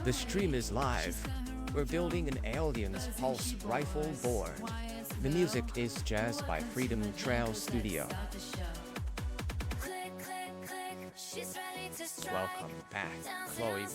The stream is live. We're building an alien's pulse rifle board. The music is Jazz by Freedom Trail Studio. Welcome back, Chloe.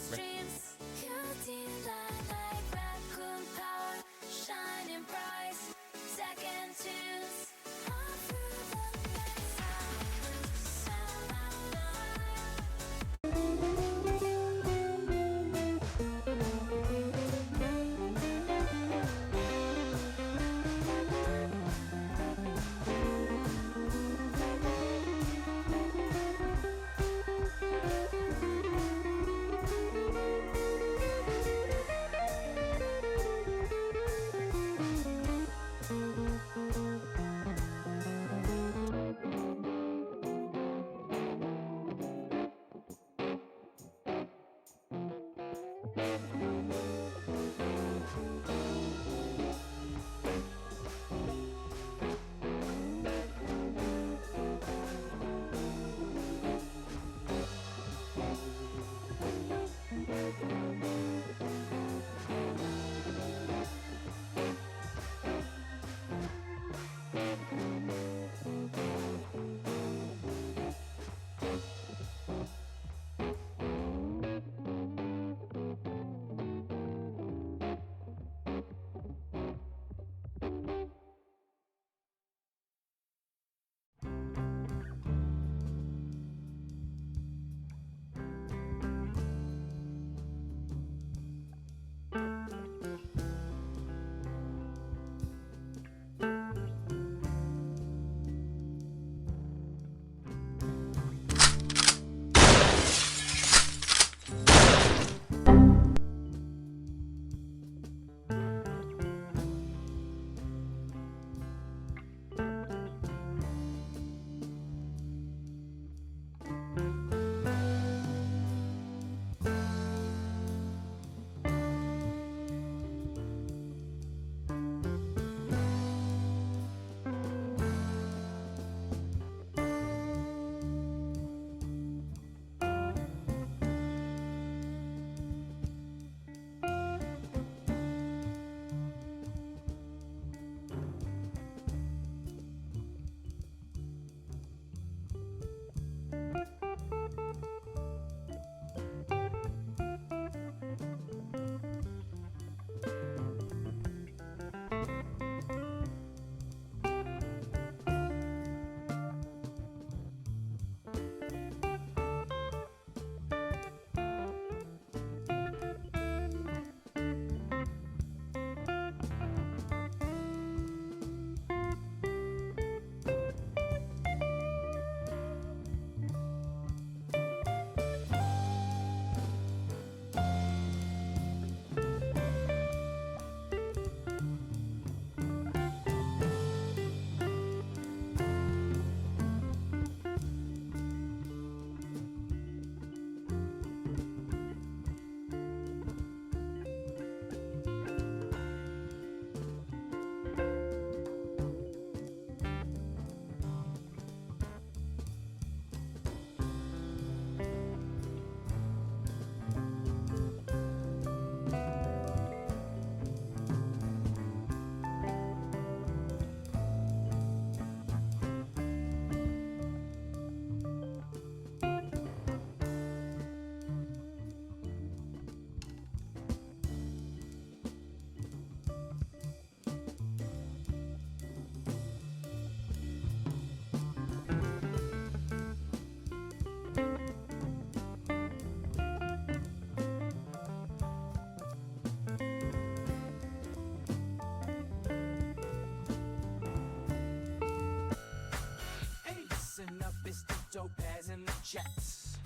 Topaz in the chats.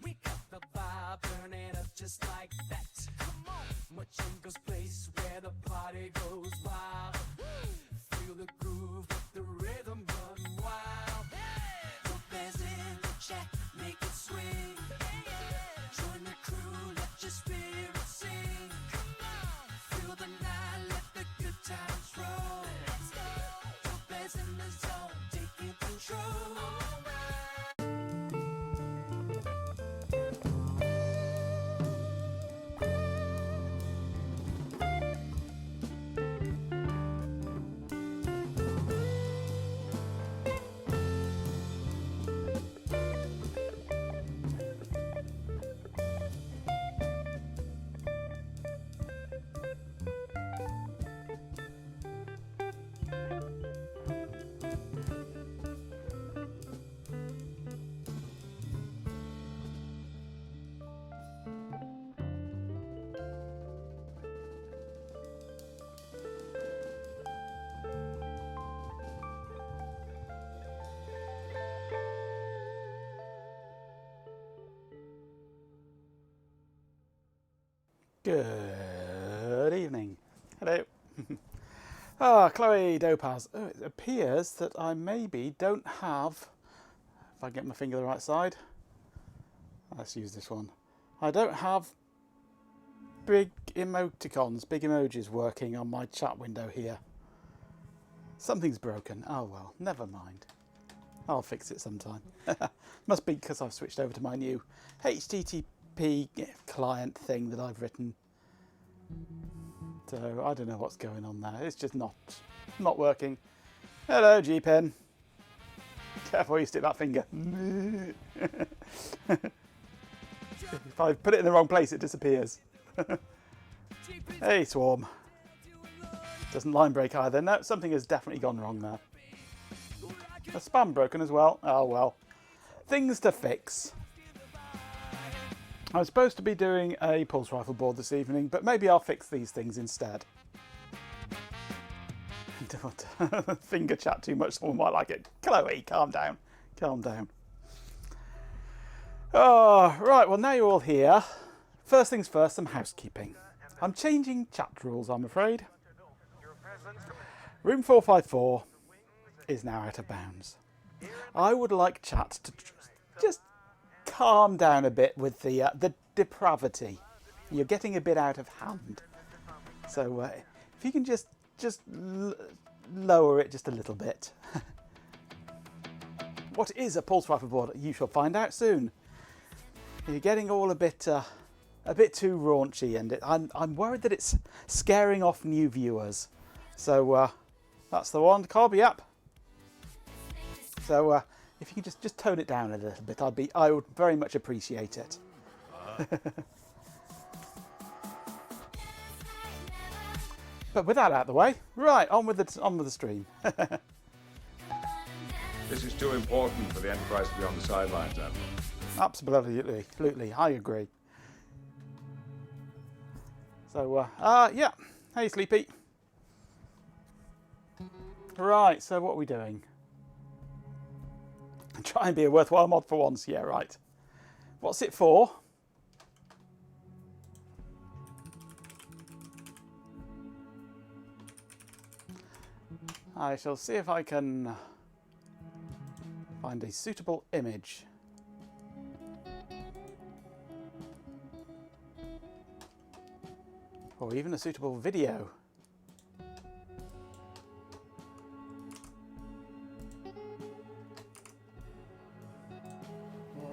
We got the vibe, burn it up just like that. Machinko's place where the party goes wild. Feel the groove, let the rhythm run wild. Topaz in the chat, make it swing. Join the crew, let your spirit sing. Feel the night, let the good times roll. Topaz in the zone, taking control. Good evening. Hello. Chloe Dopaz. Oh, it appears that I maybe don't have, if I get my finger the right side, let's use this one. I don't have big emoticons, big emojis working on my chat window here. Something's broken. Oh well, never mind. I'll fix it sometime. Must be because I've switched over to my new HTTP client thing that I've written. So I don't know what's going on there. It's just not working. Hello, G-Pen. Careful where you stick that finger. If I put it in the wrong place, it disappears. Hey, Swarm. Doesn't line break either. No, something has definitely gone wrong there. A spam broken as well. Oh well. Things to fix. I was supposed to be doing a pulse rifle board this evening, but maybe I'll fix these things instead. Don't finger chat too much, someone might like it. Chloe, calm down. Calm down. Oh, right, well now you're all here. First things first, some housekeeping. I'm changing chat rules, I'm afraid. Room 454 is now out of bounds. I would like chat to just calm down a bit with the depravity. You're getting a bit out of hand. So if you can just lower it just a little bit. What is a pulse rifle board? You shall find out soon. You're getting all a bit too raunchy, and I'm worried that it's scaring off new viewers. So that's the one, Cobb. Yep. So if you can just tone it down a little bit, I would very much appreciate it. But with that out of the way, right, on with the stream. This is too important for the Enterprise to be on the sidelines, Admiral. Absolutely, I agree. So, yeah. Hey, Sleepy. Right, so what are we doing? Try and be a worthwhile mod for once. Yeah, right. What's it for? I shall see if I can find a suitable image. Or even a suitable video.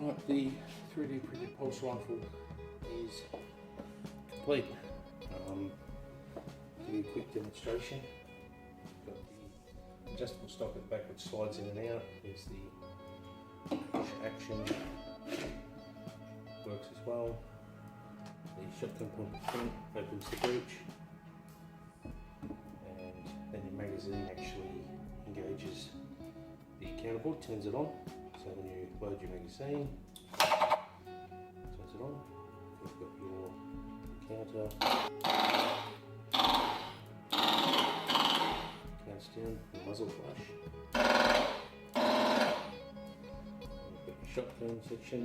Alright, the 3D printed pulse rifle is complete. Give you a quick demonstration. Got the adjustable stock at the back which slides in and out. There's the push action, works as well. The shotgun point at the front opens the breech, and then your magazine actually engages the counterboard, turns it on. So when you load your magazine, turns it on. You've got your counter, counts down, the muzzle flash. You've got your shotgun section.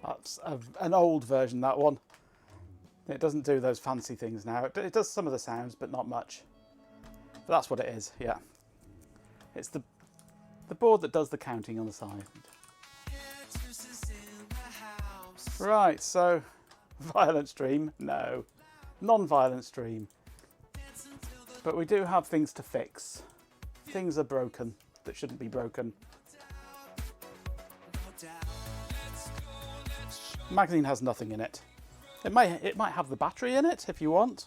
That's an old version, that one. It doesn't do those fancy things now. It does some of the sounds, but not much. But that's what it is, yeah. It's the board that does the counting on the side. Right, so violent stream? No. Non-violent stream. But we do have things to fix. Things are broken that shouldn't be broken. The magazine has nothing in it. It might have the battery in it if you want,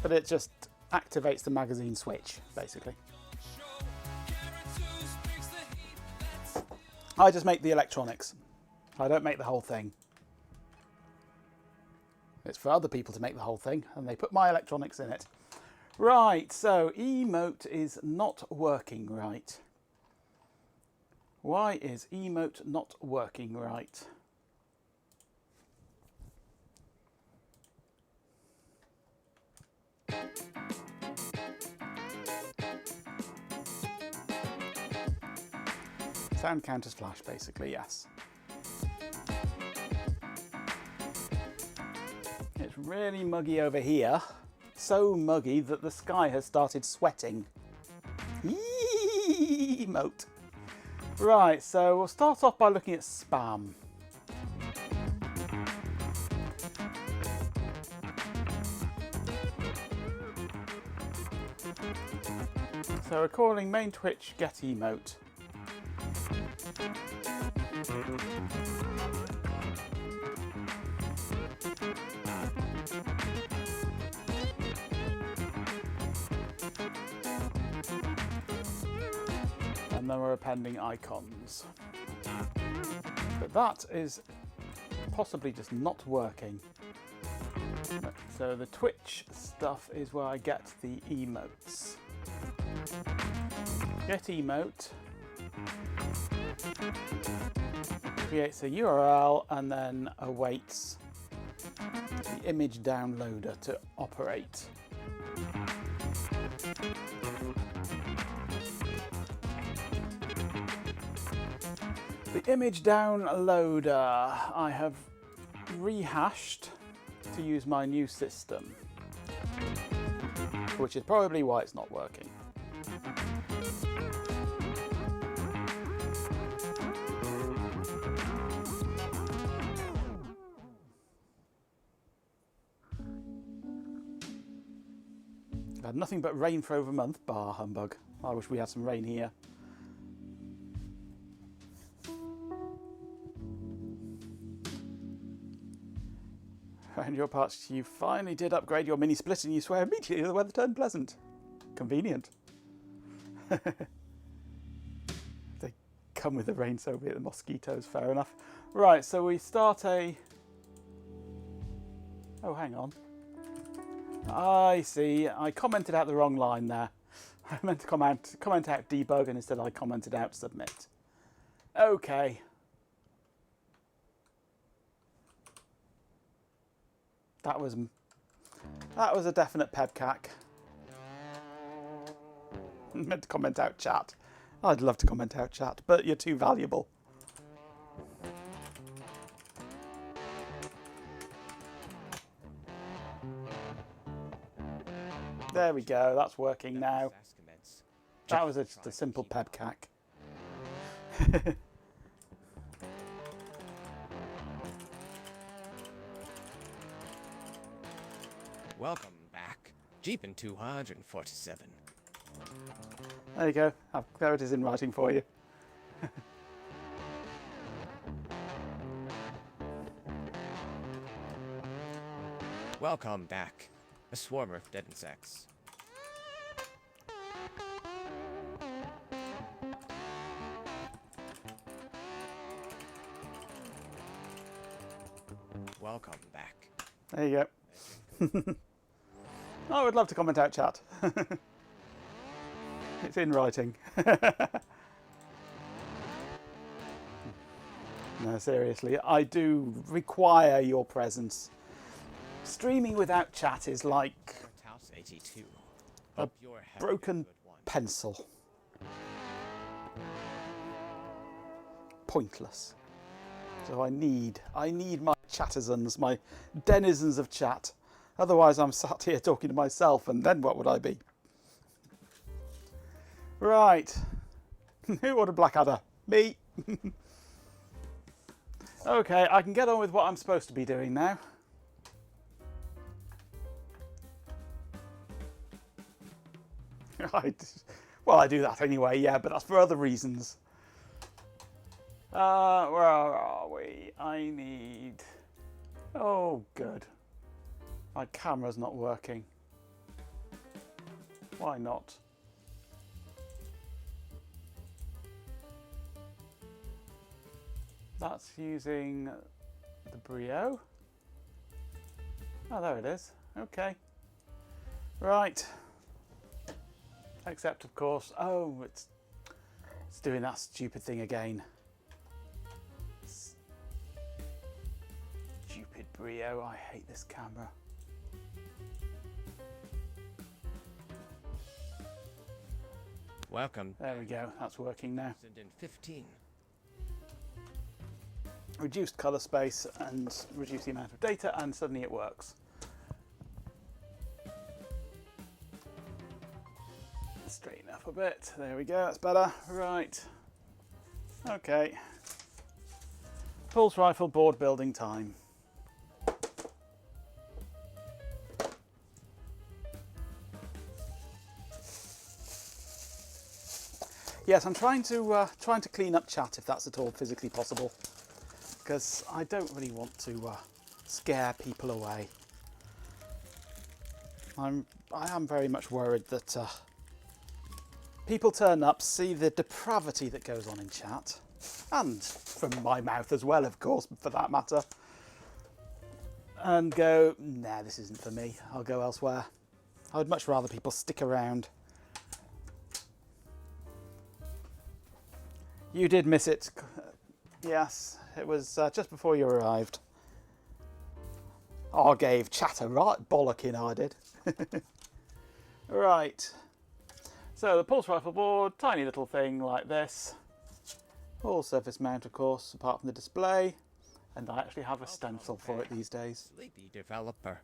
but it just activates the magazine switch, basically. I just make the electronics. I don't make the whole thing. It's for other people to make the whole thing, and they put my electronics in it. Right, so emote is not working right. Why is emote not working right? Sound counters flash, basically, yes. It's really muggy over here. So muggy that the sky has started sweating. Emote. Right, so we'll start off by looking at spam. So we're calling main Twitch get emote. And then we're appending icons. But that is possibly just not working. So the Twitch stuff is where I get the emotes. Get emote creates a URL and then awaits the image downloader to operate. The image downloader I have rehashed to use my new system, which is probably why it's not working. I've had nothing but rain for over a month, bar humbug. I wish we had some rain here. And your parts, you finally did upgrade your mini split and you swear immediately the weather turned pleasant. Convenient. They come with the rain, so be it. The mosquitoes, fair enough. Right, so we start a... Oh, hang on. I see. I commented out the wrong line there. I meant to comment out debug, and instead I commented out submit. Okay. That was a definite pebcack. I meant to comment out chat. I'd love to comment out chat, but you're too valuable. There we go, that's working now. That was just a simple pebcack. Welcome back. Jeepin 247. There you go. There it is in writing for you. Welcome back. A swarm of dead insects. Welcome back. There you go. I would love to comment out chat. It's in writing. No, seriously, I do require your presence. Streaming without chat is like House 82. a Hope you're having broken a good one. pencil. Pointless. So I need my chatizens, my denizens of chat. Otherwise I'm sat here talking to myself, and then what would I be? Right. Who ordered Blackadder? Me. Okay, I can get on with what I'm supposed to be doing now. Well, I do that anyway, yeah, but that's for other reasons. Where are we? I need... Oh, good. My camera's not working. Why not? That's using the Brio. Oh, there it is. Okay. Right. Except, of course, oh, it's doing that stupid thing again. Stupid Brio, I hate this camera. Welcome. There we go, that's working now. 15. Reduced colour space and reduce the amount of data, and suddenly it works. Straighten up a bit. There we go, that's better. Right. Okay. Pulse rifle board building time. Yes, I'm trying to clean up chat if that's at all physically possible, because I don't really want to scare people away. I am very much worried that people turn up, see the depravity that goes on in chat, and from my mouth as well, of course, for that matter, and go, nah, this isn't for me, I'll go elsewhere. I would much rather people stick around. You did miss it. Yes, it was just before you arrived. I gave chat a right bollocking, I did. Right. So the pulse rifle board, tiny little thing like this. All surface mount, of course, apart from the display. And I actually have a stencil for it these days. Sleepy developer.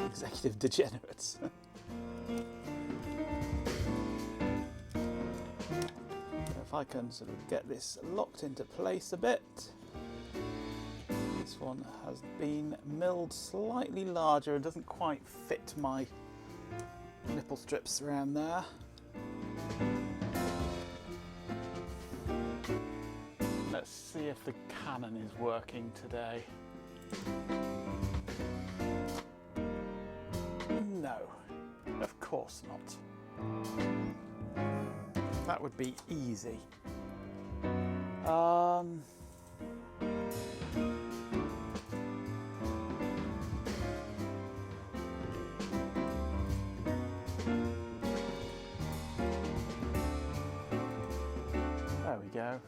Executive degenerates. If I can sort of get this locked into place a bit. This one has been milled slightly larger and doesn't quite fit my nipple strips around there. Let's see if the cannon is working today. No, of course not. That would be easy. There we go.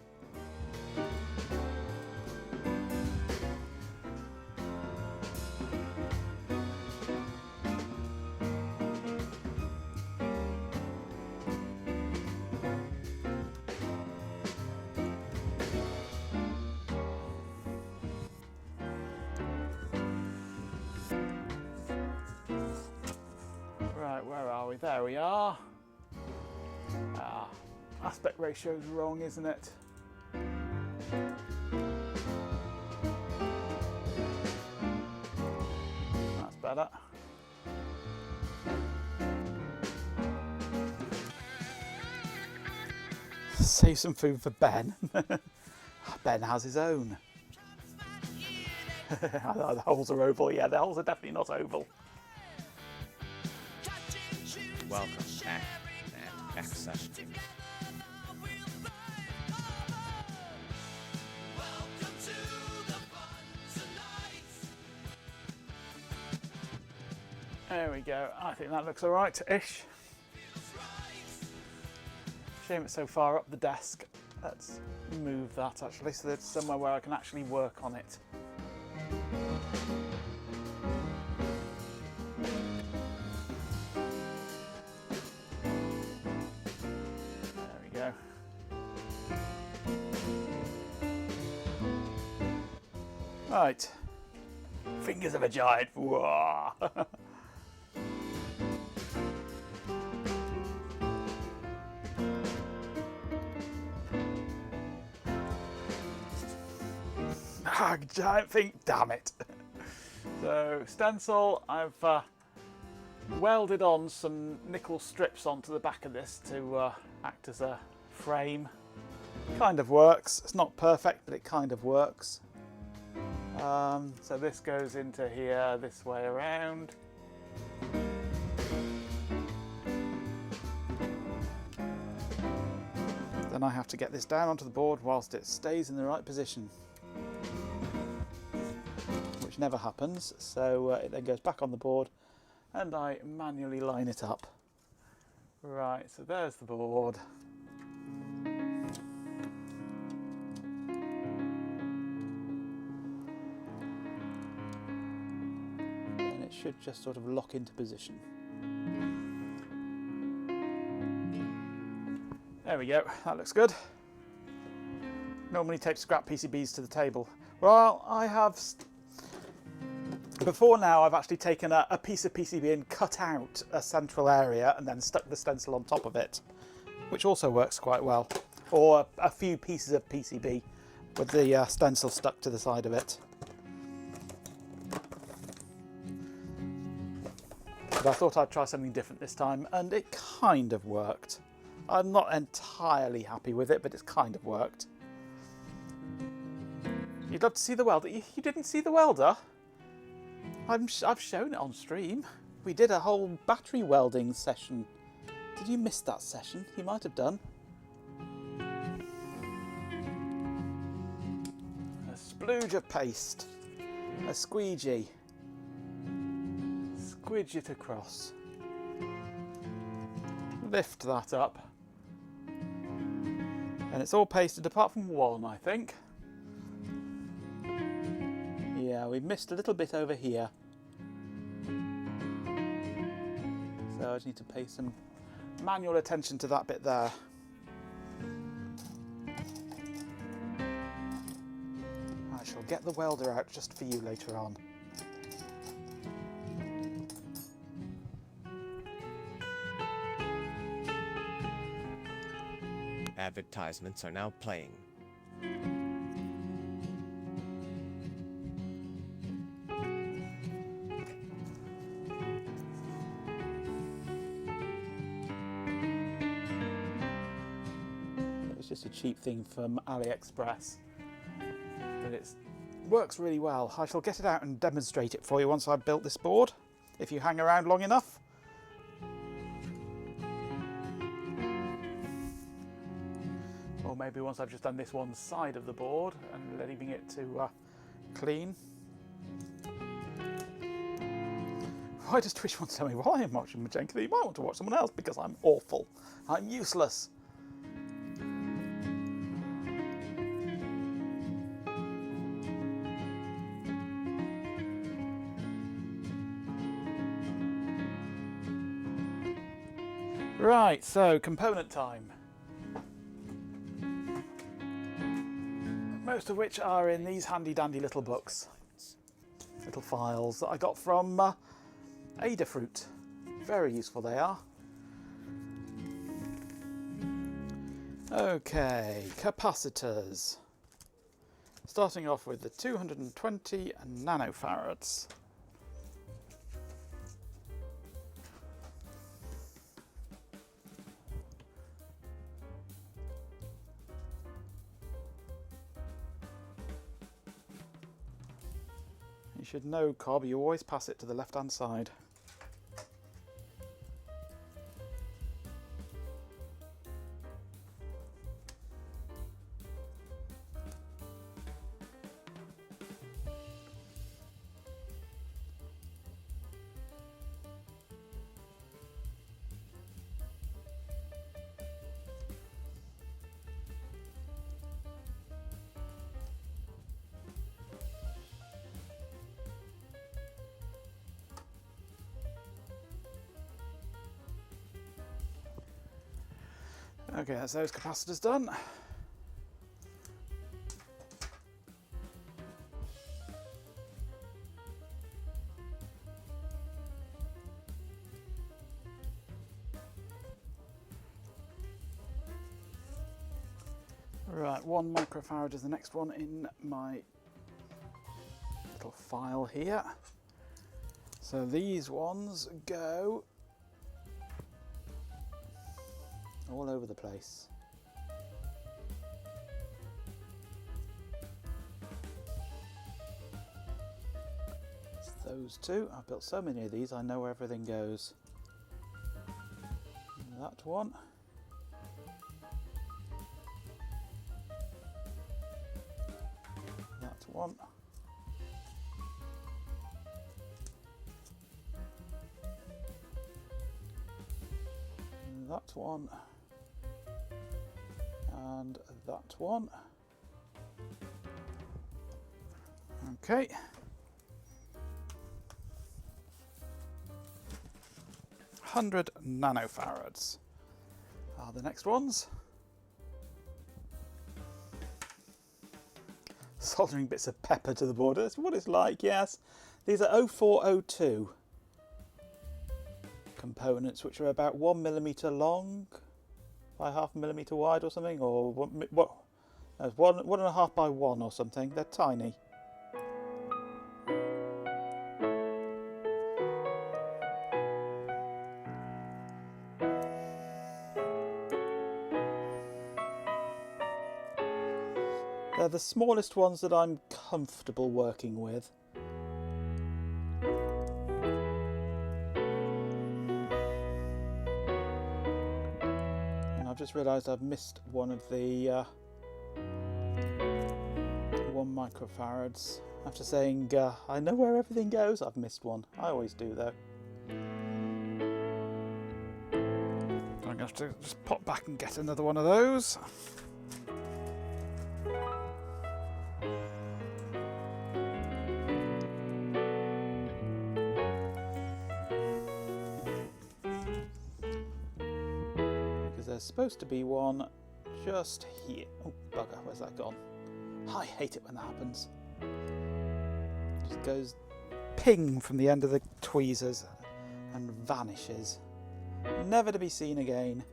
Right, where are we? There we are. Aspect ratio's wrong, isn't it? That's better. Save some food for Ben. Ben has his own. The holes are oval. Yeah, the holes are definitely not oval. Welcome back session. There we go. I think that looks alright-ish. Shame it's so far up the desk. Let's move that actually so there's somewhere where I can actually work on it. There we go. Right. Fingers of a giant. Whoa. Giant thing, damn it. So stencil, I've welded on some nickel strips onto the back of this to act as a frame. Kind of works. It's not perfect, but it kind of works. So this goes into here this way around. Then I have to get this down onto the board whilst it stays in the right position. Which never happens, so it then goes back on the board and I manually line it up. Right, so there's the board. And it should just sort of lock into position. There we go, that looks good. Normally take scrap PCBs to the table. Well, I have Before now, I've actually taken a piece of PCB and cut out a central area and then stuck the stencil on top of it, which also works quite well. Or a few pieces of PCB with the stencil stuck to the side of it. But I thought I'd try something different this time, and it kind of worked. I'm not entirely happy with it, but it's kind of worked. You'd love to see the welder. You didn't see the welder? I've shown it on stream. We did a whole battery welding session. Did you miss that session? You might have done. A splooge of paste. A squeegee. Squidge it across. Lift that up. And it's all pasted apart from one, I think. Yeah, we missed a little bit over here. So I just need to pay some manual attention to that bit there. I shall get the welder out just for you later on. Advertisements are now playing. It's just a cheap thing from AliExpress, but it works really well. I shall get it out and demonstrate it for you once I've built this board, if you hang around long enough. Or maybe once I've just done this one side of the board and leaving it to clean. Why does Twitch want to tell me while I'm watching Majenko that you might want to watch someone else? Because I'm awful. I'm useless. Right, so component time. Most of which are in these handy dandy little books. Little files that I got from Adafruit. Very useful they are. Okay, capacitors. Starting off with the 220 nanofarads. You should know, Cobb, you always pass it to the left-hand side. Okay, that's those capacitors done. Right, 1 microfarad is the next one in my little file here. So these ones go all over the place. It's those two. I've built so many of these, I know where everything goes. That one. That one. That one. And that one. Okay. "100 nanofarads are the next ones. Soldering bits of pepper to the board. That's what it's like, yes. These are 0402 components, which are about 1mm long by 0.5mm wide or something, or what? 1.5 by 1 or something. They're tiny. They're the smallest ones that I'm comfortable working with. And I've just realised I've missed one of the 1 microfarads. After saying I know where everything goes, I've missed one. I always do though. I'm going to have to just pop back and get another one of those. There's supposed to be one just here. Oh, bugger, where's that gone? I hate it when that happens. Just goes ping from the end of the tweezers and vanishes. Never to be seen again.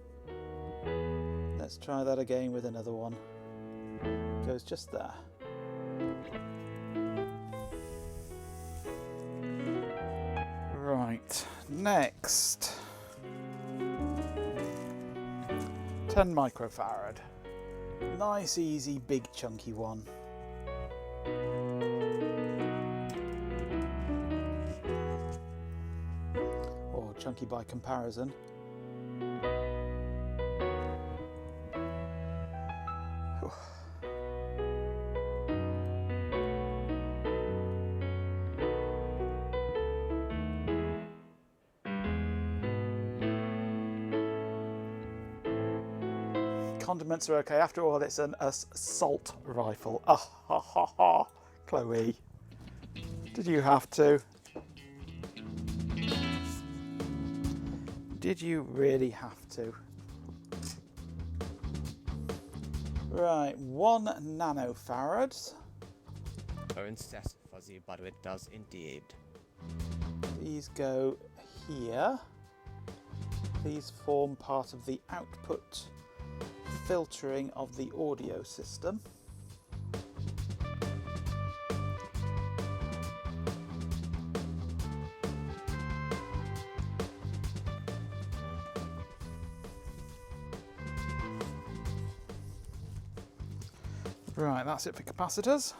Let's try that again with another one. Goes just there. Right, next. 10 microfarad. Nice, easy, big, chunky one. Or chunky by comparison. Condiments are okay. After all, it's an assault rifle. Ah ha ha ha. Chloe, did you have to? Did you really have to? Right, 1 nanofarad. Owens says fuzzy, but it does indeed. These go here. These form part of the output filtering of the audio system. Right, that's it for capacitors.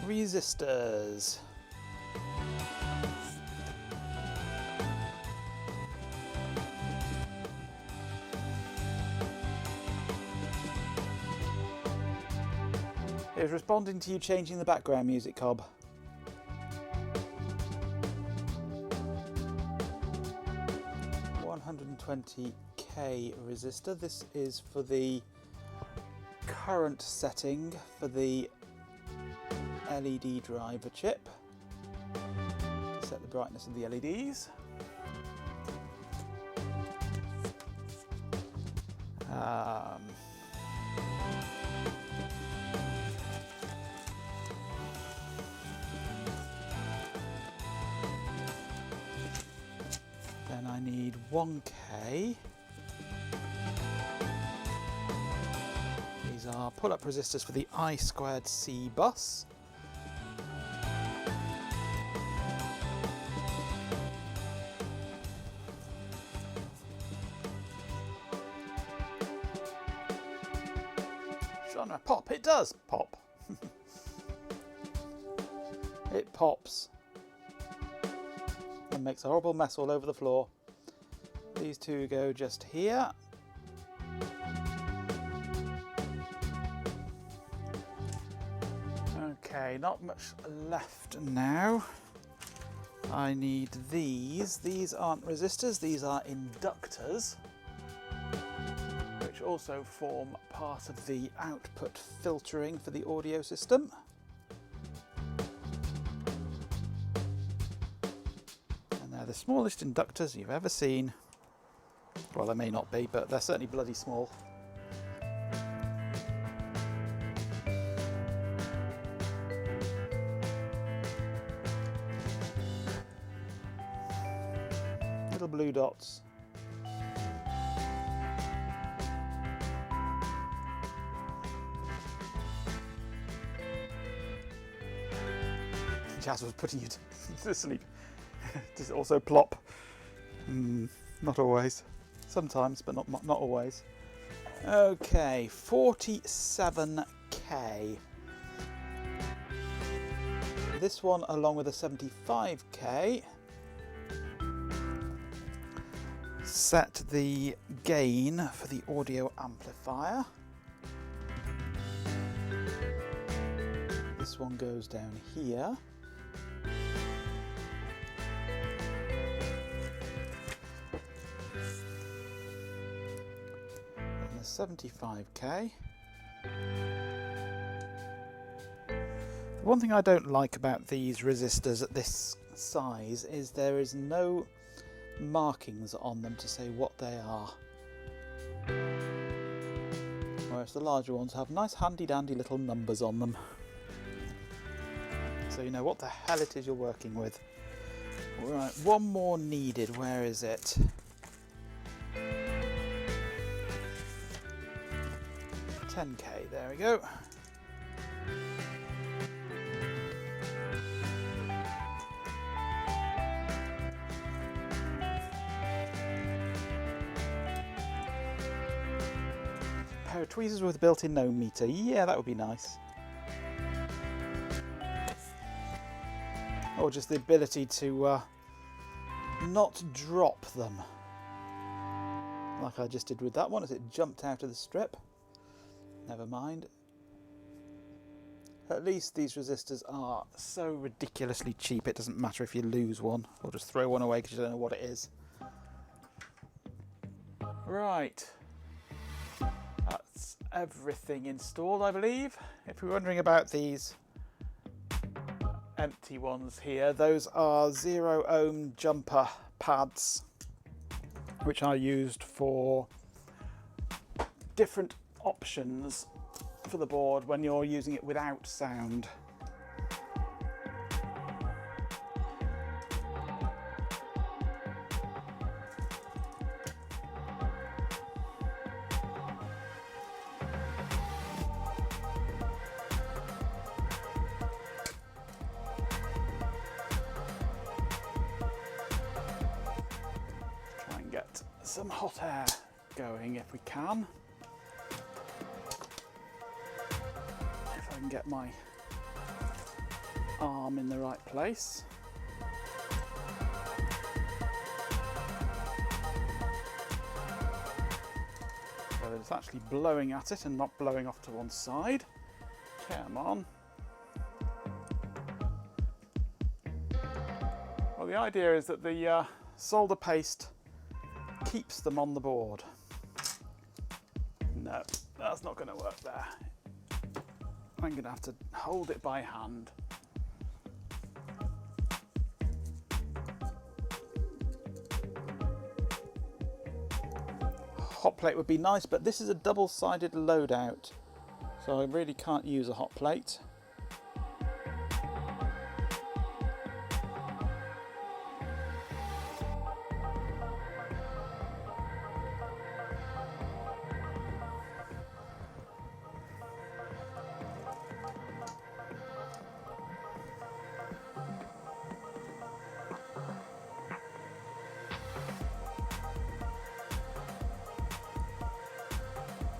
Resistors. It was responding to you changing the background music, Cobb. $120K resistor. This is for the current setting for the LED driver chip. To set the brightness of the LEDs. Then I need 1K. These are pull-up resistors for the I2C bus. Genre pop, it does pop. It pops. And makes a horrible mess all over the floor. These two go just here. Okay, not much left now. I need these. These aren't resistors, these are inductors, which also form part of the output filtering for the audio system. And they're the smallest inductors you've ever seen. Well, they may not be, but they're certainly bloody small. little blue dots. Jazz was putting you to sleep. Does it also plop? Not always. Sometimes, but not always. Okay, 47k. This one along with a 75k. Set the gain for the audio amplifier. This one goes down here. And the 75k. The one thing I don't like about these resistors at this size is there is no markings on them to say what they are. Whereas the larger ones have nice handy dandy little numbers on them. So you know what the hell it is you're working with. Right, one more needed. Where is it? $10k, there we go. Pair of tweezers with a built-in no meter. Yeah, that would be nice. Or just the ability to not drop them. Like I just did with that one as it jumped out of the strip. Never mind. At least these resistors are so ridiculously cheap it doesn't matter if you lose one or just throw one away because you don't know what it is. Right. That's everything installed, I believe. If you're wondering about these empty ones here, those are 0 ohm jumper pads which are used for different options for the board when you're using it without sound. Try and get some hot air going if we can. If I can get my arm in the right place. So that it's actually blowing at it and not blowing off to one side. Come on. Well, the idea is that the solder paste keeps them on the board. No, that's not going to work there. I'm going to have to hold it by hand. Hot plate would be nice, but this is a double-sided loadout, so I really can't use a hot plate.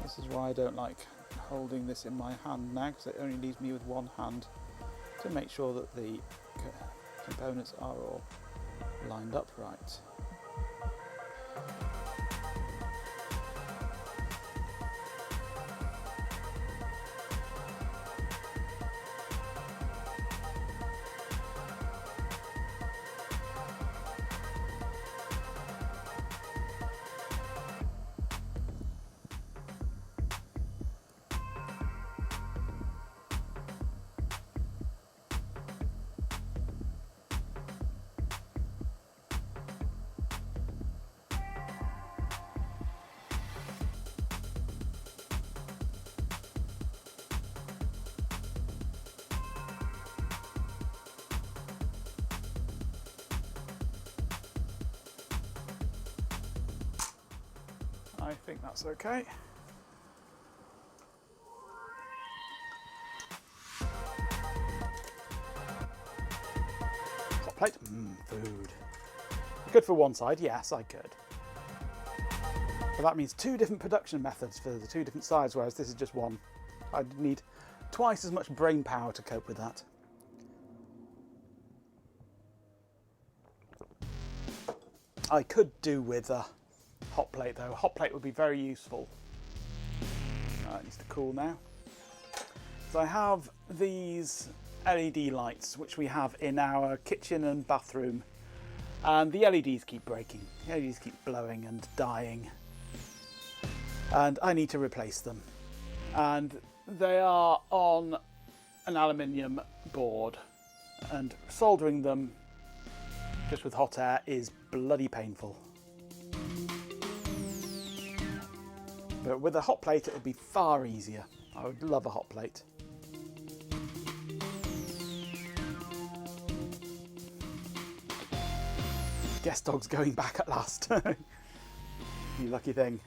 This is why I don't like holding this in my hand now, because it only leaves me with one hand to make sure that the components are all lined up right. I think that's okay. Hot plate. Food. Good for one side, yes, I could. But that means 2 different production methods for the 2 different sides, whereas this is just one. I'd need twice as much brain power to cope with that. I could do with a hot plate though. A hot plate would be very useful. It needs to cool now. So I have these LED lights which we have in our kitchen and bathroom, and the LEDs keep breaking. The LEDs keep blowing and dying, and I need to replace them. And they are on an aluminium board, and soldering them just with hot air is bloody painful. But with a hot plate it would be far easier. I would love a hot plate. Guest dog's going back at last. You lucky thing.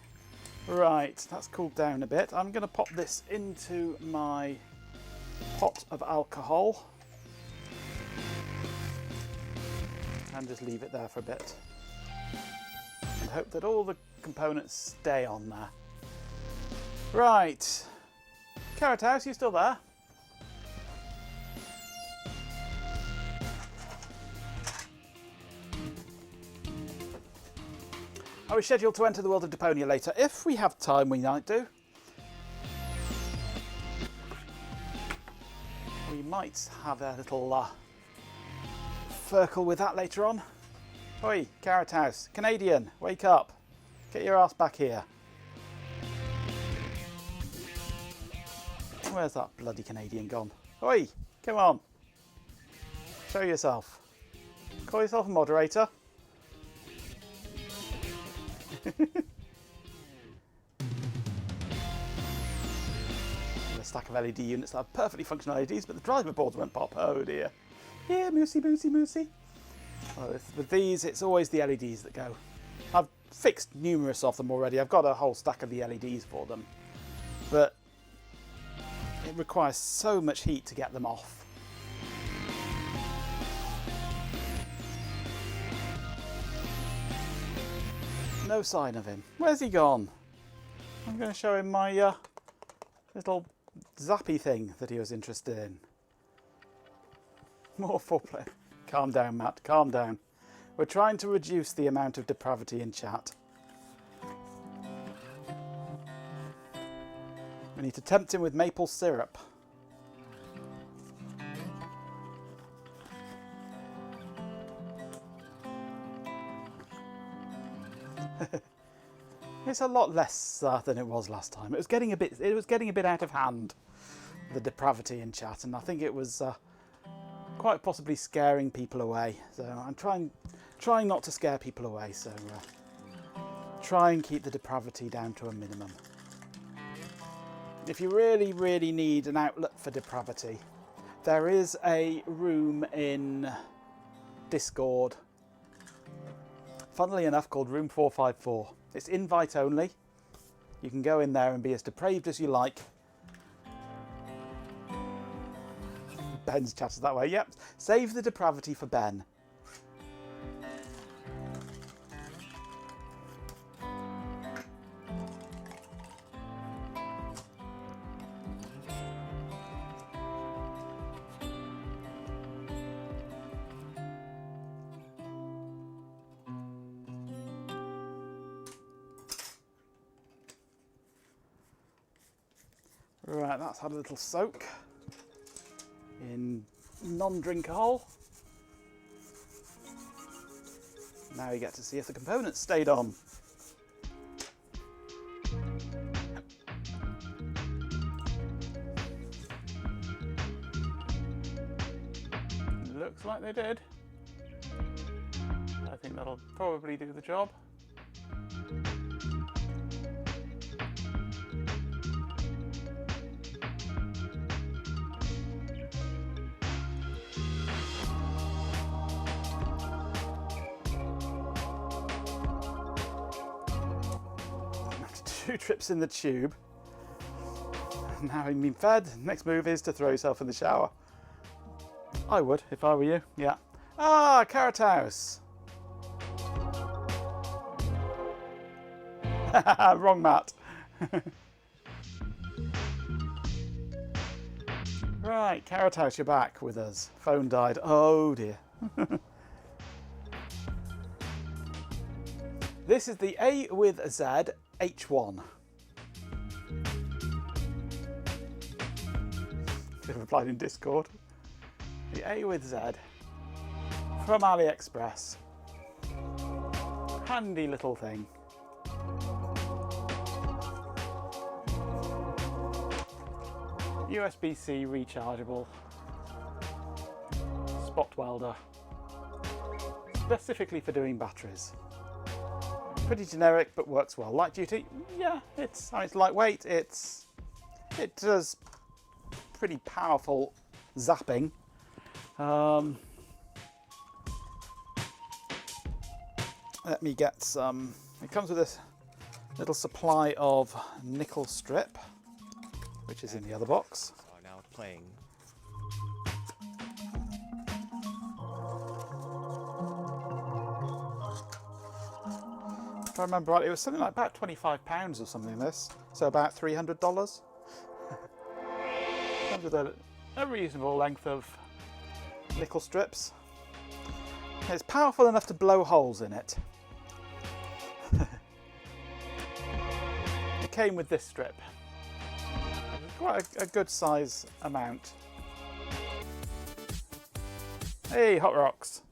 Right, that's cooled down a bit. I'm going to pop this into my pot of alcohol and just leave it there for a bit and hope that all the components stay on there. Right, Carrot House, you still there? I was scheduled to enter the world of Deponia later. If we have time, we might do. We might have a little Firkle with that later on. Oi, Carrot House. Canadian, wake up. Get your ass back here. Where's that bloody Canadian gone? Oi, come on. Show yourself. Call yourself a moderator. A stack of LED units that have perfectly functional LEDs, but the driver boards won't pop. Oh dear. Yeah, moosey, moosey, moosey. Well, with these, it's always the LEDs that go. I've fixed numerous of them already. I've got a whole stack of the LEDs for them. But it requires so much heat to get them off. No sign of him. Where's he gone? I'm going to show him my little zappy thing that he was interested in. More foreplay. Calm down, Matt. Calm down. We're trying to reduce the amount of depravity in chat. We need to tempt him with maple syrup. It's a lot less than it was last time. It was getting a bit out of hand, the depravity in chat, and I think it was quite possibly scaring people away. So I'm trying not to scare people away. So try and keep the depravity down to a minimum. If you really, really need an outlet for depravity, there is a room in Discord, funnily enough, called Room 454. It's invite only. You can go in there and be as depraved as you like. Ben's chatted that way. Yep. Save the depravity for Ben. Right, that's had a little soak in non-drink alcohol. Now you get to see if the components stayed on. Looks like they did. I think that'll probably do the job. 2 trips in the tube. Now having been fed, next move is to throw yourself in the shower. I would, if I were you, yeah. Ah, Carrot House. Wrong mat. Right, Carrot House, you're back with us. Phone died. Oh dear. This is the A with Z H1. They've replied in Discord. The A with Z from AliExpress. Handy little thing. USB-C rechargeable spot welder, specifically for doing batteries. Pretty generic, but works well. Light duty, yeah, it's lightweight. It does pretty powerful zapping. Let me get some. It comes with this little supply of nickel strip, which is in the other box. Are now playing. If I remember right, it was something like about £25 or something. This, so about $300. Comes with a reasonable length of nickel strips. It's powerful enough to blow holes in it. It came with this strip. Quite a good size amount. Hey, Hot Rocks.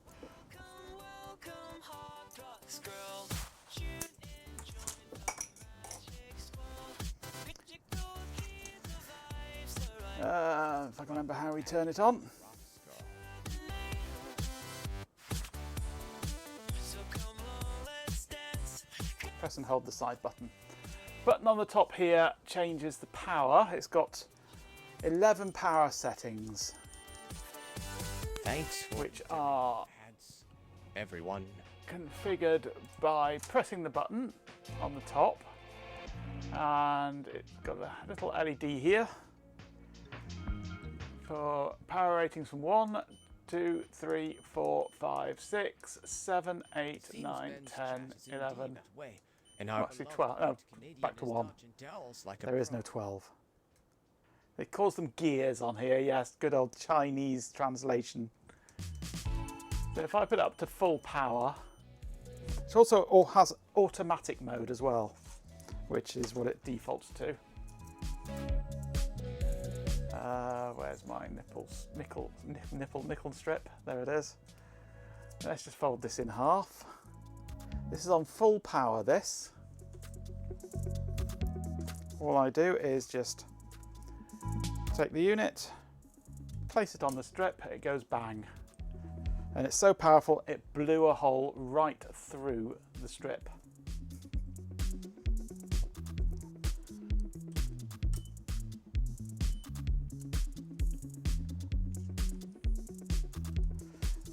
If I can remember how we turn it on. Press and hold the side button. Button on the top here changes the power. It's got 11 power settings, Thanks for which are ads, everyone. configured by pressing the button on the top, and it's got a little LED here for power ratings from 1, 2, 3, 4, 5, 6, 7, 8, 9, 10, 11. And Well, actually 12. Oh, back to 1. There is no 12. They calls them gears on here. Yes, good old Chinese translation. So if I put it up to full power, it also has automatic mode as well, which is what it defaults to. Where's my nickel strip? There it is. Let's just fold this in half. This is on full power, this. All I do is just take the unit, place it on the strip, it goes bang. And it's so powerful, it blew a hole right through the strip.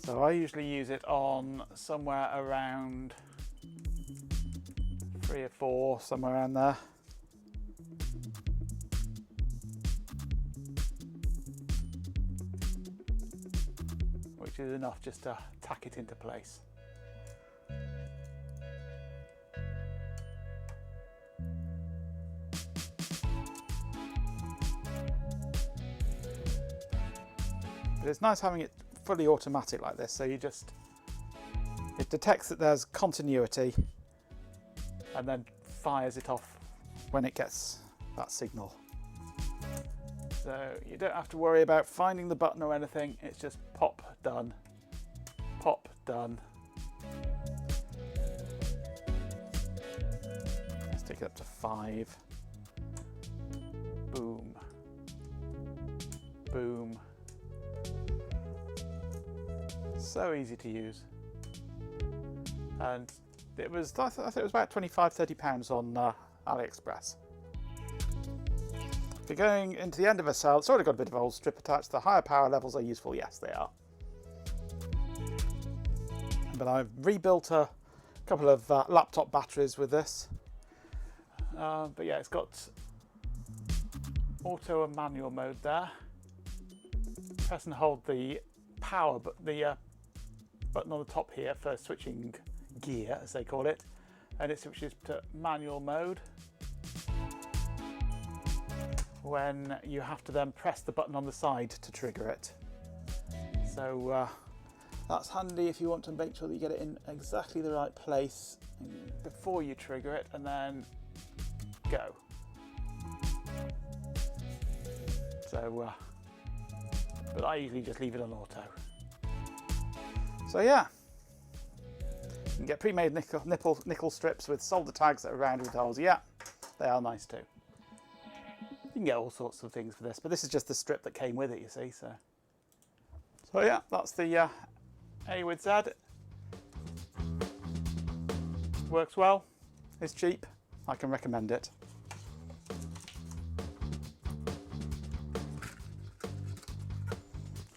So I usually use it on somewhere around 3 or 4, somewhere around there. Which is enough just to tack it into place. But it's nice having it fully automatic like this, so it detects that there's continuity and then fires it off when it gets that signal. So you don't have to worry about finding the button or anything, it's just pop, done, pop, done. Let's take it up to 5. Boom. Boom. So easy to use. And it was, I think it was about £25–30 on AliExpress. If you're going into the end of a cell, it's already got a bit of old strip attached. The higher power levels are useful, yes they are. But I've rebuilt a couple of laptop batteries with this. But yeah, it's got auto and manual mode there. Press and hold the power, but the button on the top here for switching gear, as they call it, and it switches to manual mode. When you have to then press the button on the side to trigger it. So that's handy if you want to make sure that you get it in exactly the right place before you trigger it, and then go. So, but I usually just leave it on auto. So yeah, you can get pre-made nickel strips with solder tags that are rounded with holes. Yeah, they are nice too. You can get all sorts of things for this, but this is just the strip that came with it, you see. So yeah, that's the A with Z. Works well. It's cheap. I can recommend it.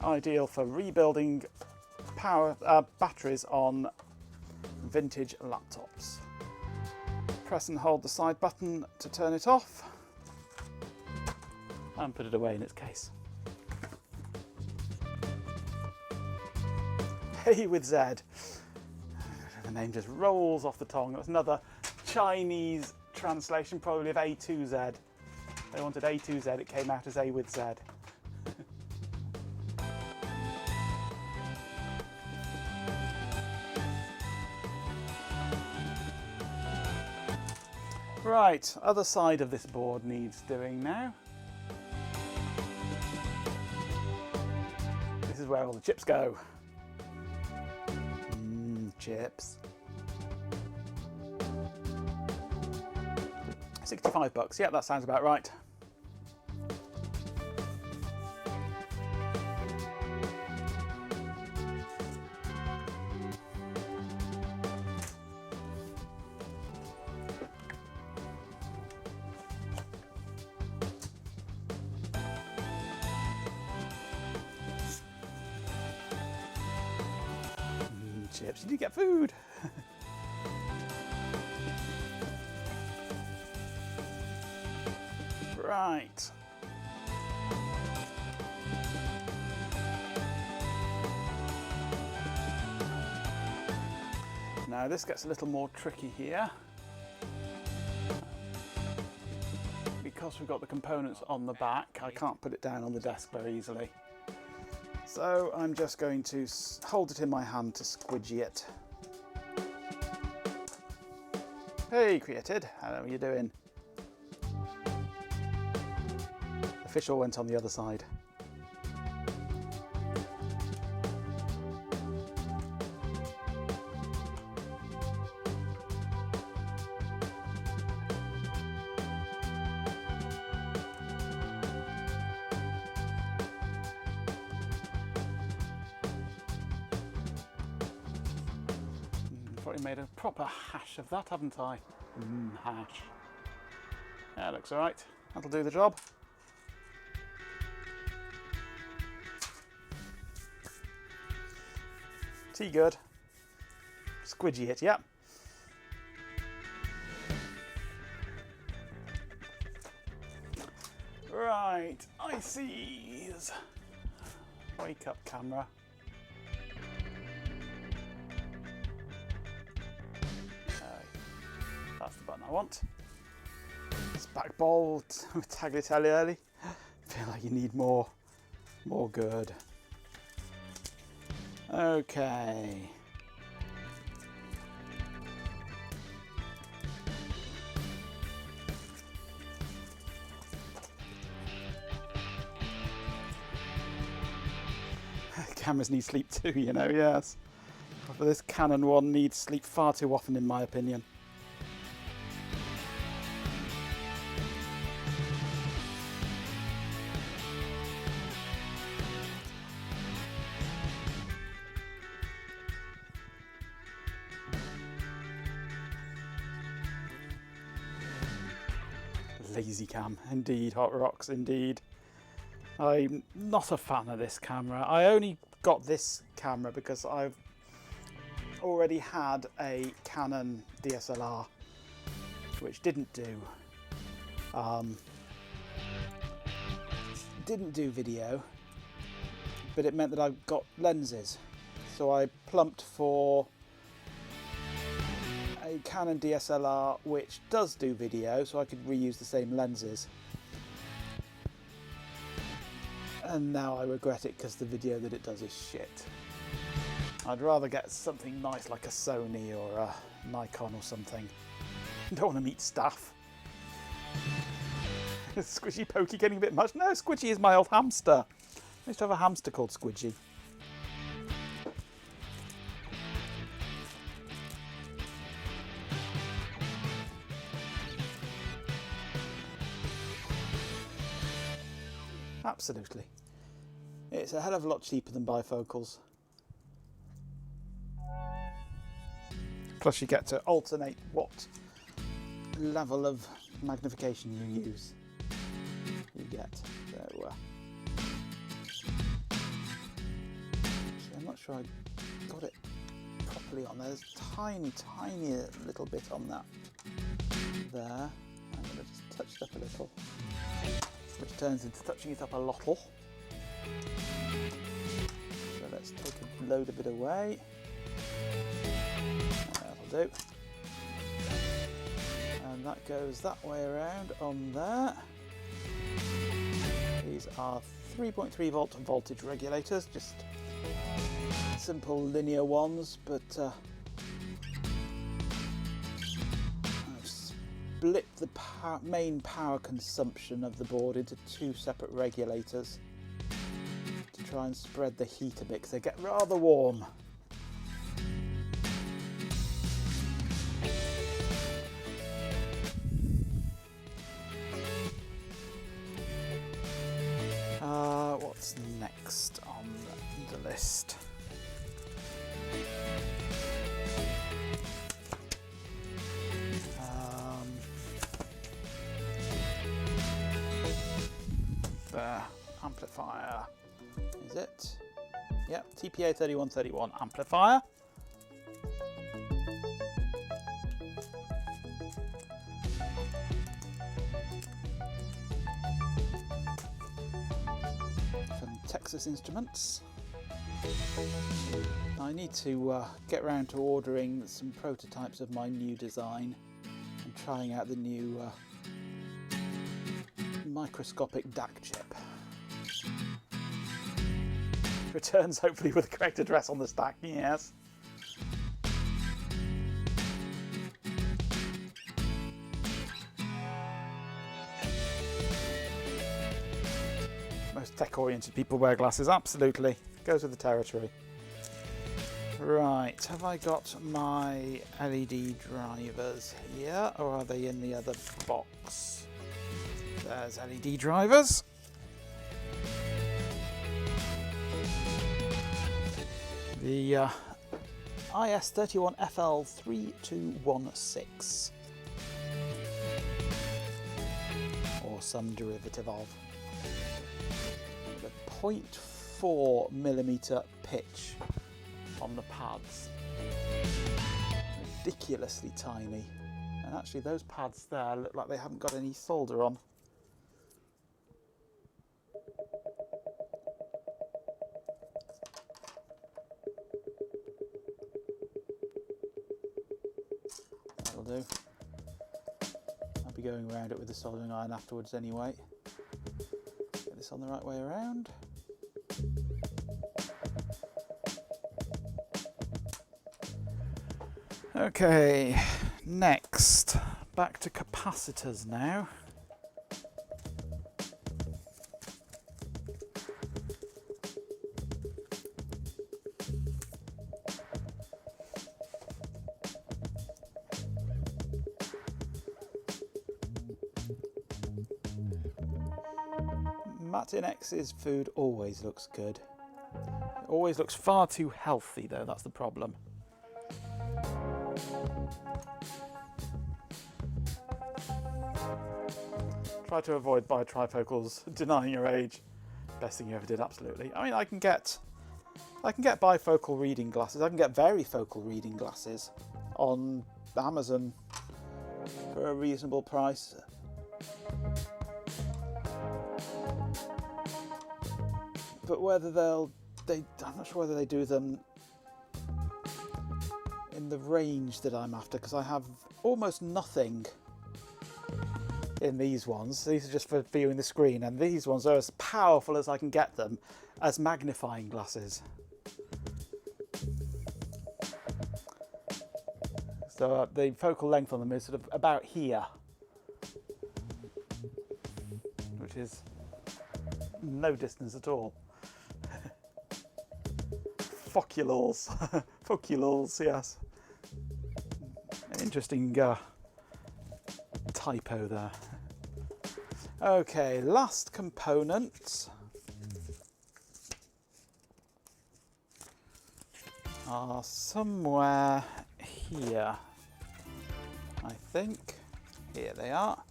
Ideal for rebuilding batteries on vintage laptops. Press and hold the side button to turn it off and put it away in its case. A with Z. The name just rolls off the tongue. That's another Chinese translation, probably of A2Z. They wanted A2Z, it came out as A with Z. Right, other side of this board needs doing now. This is where all the chips go. Chips. $65. Yeah, that sounds about right. Chips, you do get food. Right. Now this gets a little more tricky here. Because we've got the components on the back, I can't put it down on the desk very easily. So I'm just going to hold it in my hand to squidgy it. Hey Created, how are you doing? The fish all went on the other side. Probably made a proper hash of that, haven't I? Hash. Yeah, looks alright. That'll do the job. Tea good. Squidgy it, yeah. Right, ICs. Wake up camera. That's the button I want. It's back ball with tagliatelle. Feel like you need more good. Okay. Cameras need sleep too, you know, yes. But this Canon one needs sleep far too often in my opinion. Lazy cam, indeed, hot rocks, indeed. I'm not a fan of this camera. I only got this camera because I've already had a Canon DSLR, which didn't do. Didn't do video, but it meant that I got lenses. So I plumped for a Canon DSLR which does do video, so I could reuse the same lenses. And now I regret it because the video that it does is shit. I'd rather get something nice like a Sony or a Nikon or something. Don't want to meet staff. Is Squidgy Pokey getting a bit much? No, Squidgy is my old hamster. I used to have a hamster called Squidgy. Absolutely. It's a hell of a lot cheaper than bifocals. Plus you get to alternate what level of magnification you use. You get. So, I'm not sure I got it properly on there. There's a tiny little bit on that there. I'm going to just touch it up a little, which turns into touching it up a lottle. So let's take a load a bit away. That'll do. And that goes that way around on there. These are 3.3 volt voltage regulators, just simple linear ones, but I've split the main power consumption of the board into two separate regulators to try and spread the heat a bit because they get rather warm. What's next on the list? The amplifier, is it? Yep, TPA 3131 amplifier. Texas Instruments. I need to get round to ordering some prototypes of my new design and trying out the new microscopic DAC chip. Returns hopefully with the correct address on the stack, yes. Most tech-oriented people wear glasses, absolutely. Goes with the territory. Right, have I got my LED drivers here, or are they in the other box? There's LED drivers. The IS31FL3216. Or some derivative of. 0.4mm pitch on the pads. Ridiculously tiny. And actually those pads there look like they haven't got any solder on. That'll do. I'll be going around it with the soldering iron afterwards anyway. Get this on the right way around. Okay, next, back to capacitors now. Matinex's food always looks good. It always looks far too healthy though, that's the problem. Try to avoid bitrifocals, denying your age. Best thing you ever did, absolutely. I mean, I can get bifocal reading glasses. I can get varifocal reading glasses on Amazon for a reasonable price. But whether I'm not sure whether they do them in the range that I'm after, because I have almost nothing in these ones. These are just for viewing the screen, and these ones are as powerful as I can get them as magnifying glasses. So the focal length on them is sort of about here, which is no distance at all. Foculars, foculars, yes. Interesting typo there. Okay, last component are somewhere here, I think. Here they are.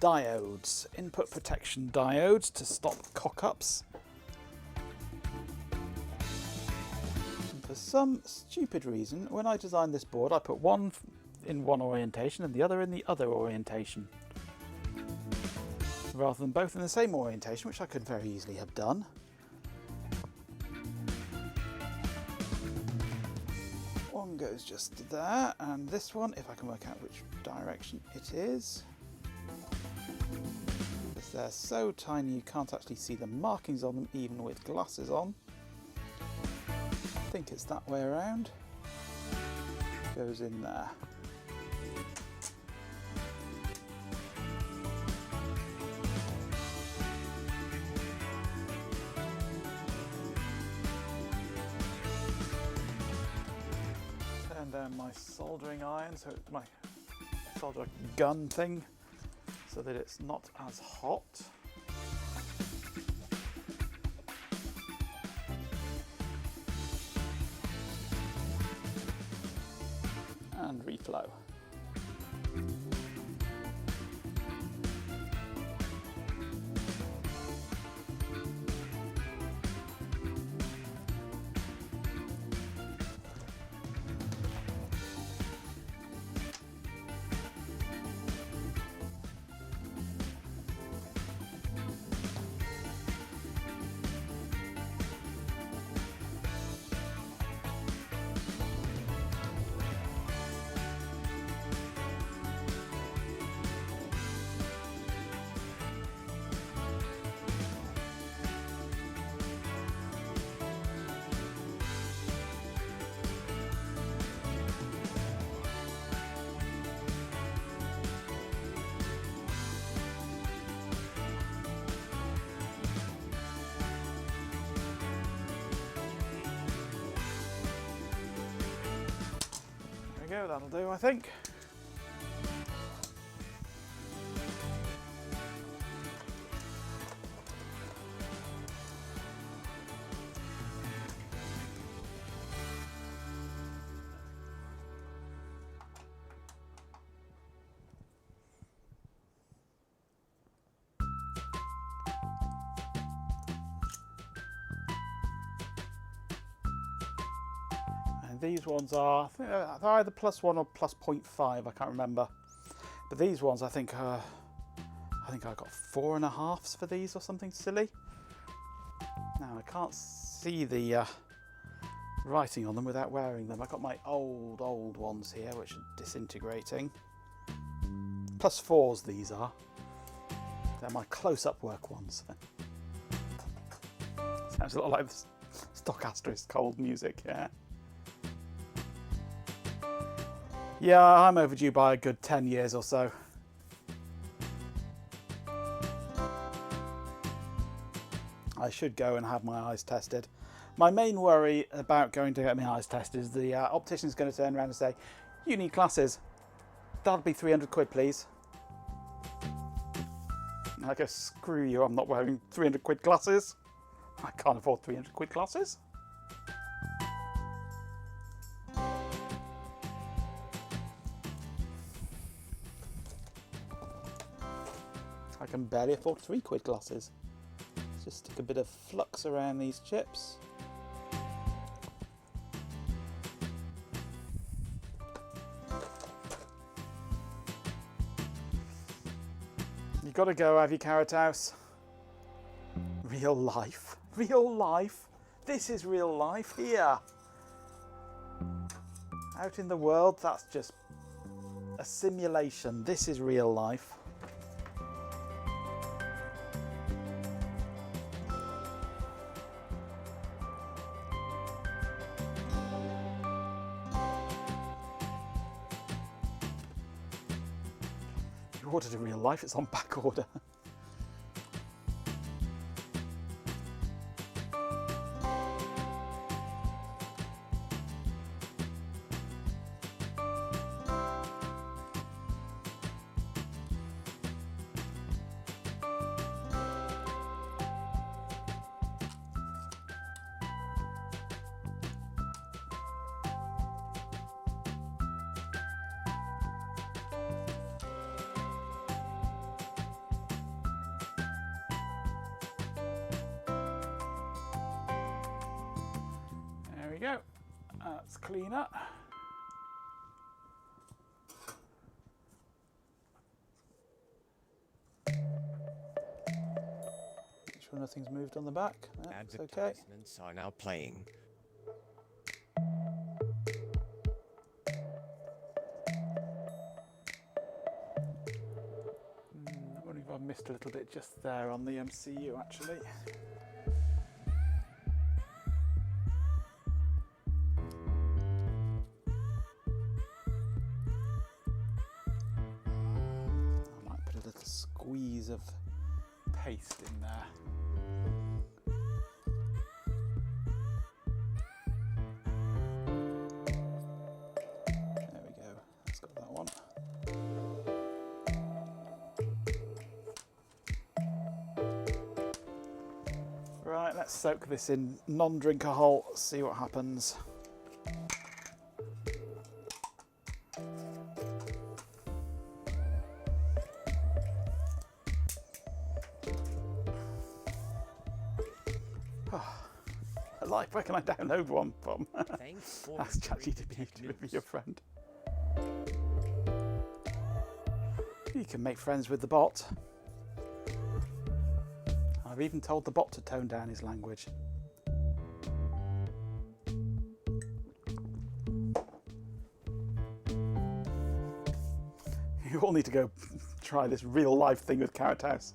Diodes, input protection diodes to stop cock-ups. For some stupid reason, when I designed this board, I put one in one orientation and the other in the other orientation, rather than both in the same orientation, which I could very easily have done. One goes just there, and this one, if I can work out which direction it is, because they're so tiny you can't actually see the markings on them even with glasses on. I think it's that way around. Goes in there. Turn down my soldering iron, so it's my solder gun thing, so that it's not as hot. And reflow. There we go, that'll do, I think. These ones are, I think they're either +1 or +0.5, I can't remember. But these ones, I think I got 4.5s for these or something silly. Now I can't see the writing on them without wearing them. I got my old ones here, which are disintegrating. +4s these are. They're my close-up work ones. Sounds a lot like the stock asterisk cold music, yeah. Yeah, I'm overdue by a good 10 years or so. I should go and have my eyes tested. My main worry about going to get my eyes tested is the optician's going to turn around and say, "You need glasses. That'll be 300 quid, please." And I go, "Screw you, I'm not wearing 300 quid glasses. I can't afford 300 quid glasses." I can barely afford 3 quid glasses. Let's just stick a bit of flux around these chips. You've got to go, have you, Carrot House? Real life. Real life. This is real life here. Out in the world, that's just a simulation. This is real life. You ordered a real life, it's on back order. There we go. That's cleaner. Make sure nothing's moved on the back. No, it's okay. Advertisements are now playing. I wonder if I've missed a little bit just there on the MCU actually. I might put a little squeeze of paste in there. There we go, that's got that one. Right, let's soak this in non-drink alcohol, see what happens. I like, where can I download one from? Thanks for Ask restoring ChatGPT Tech to be News. your friend. You can make friends with the bot. I've even told the bot to tone down his language. You all need to go try this real life thing with Carrot House.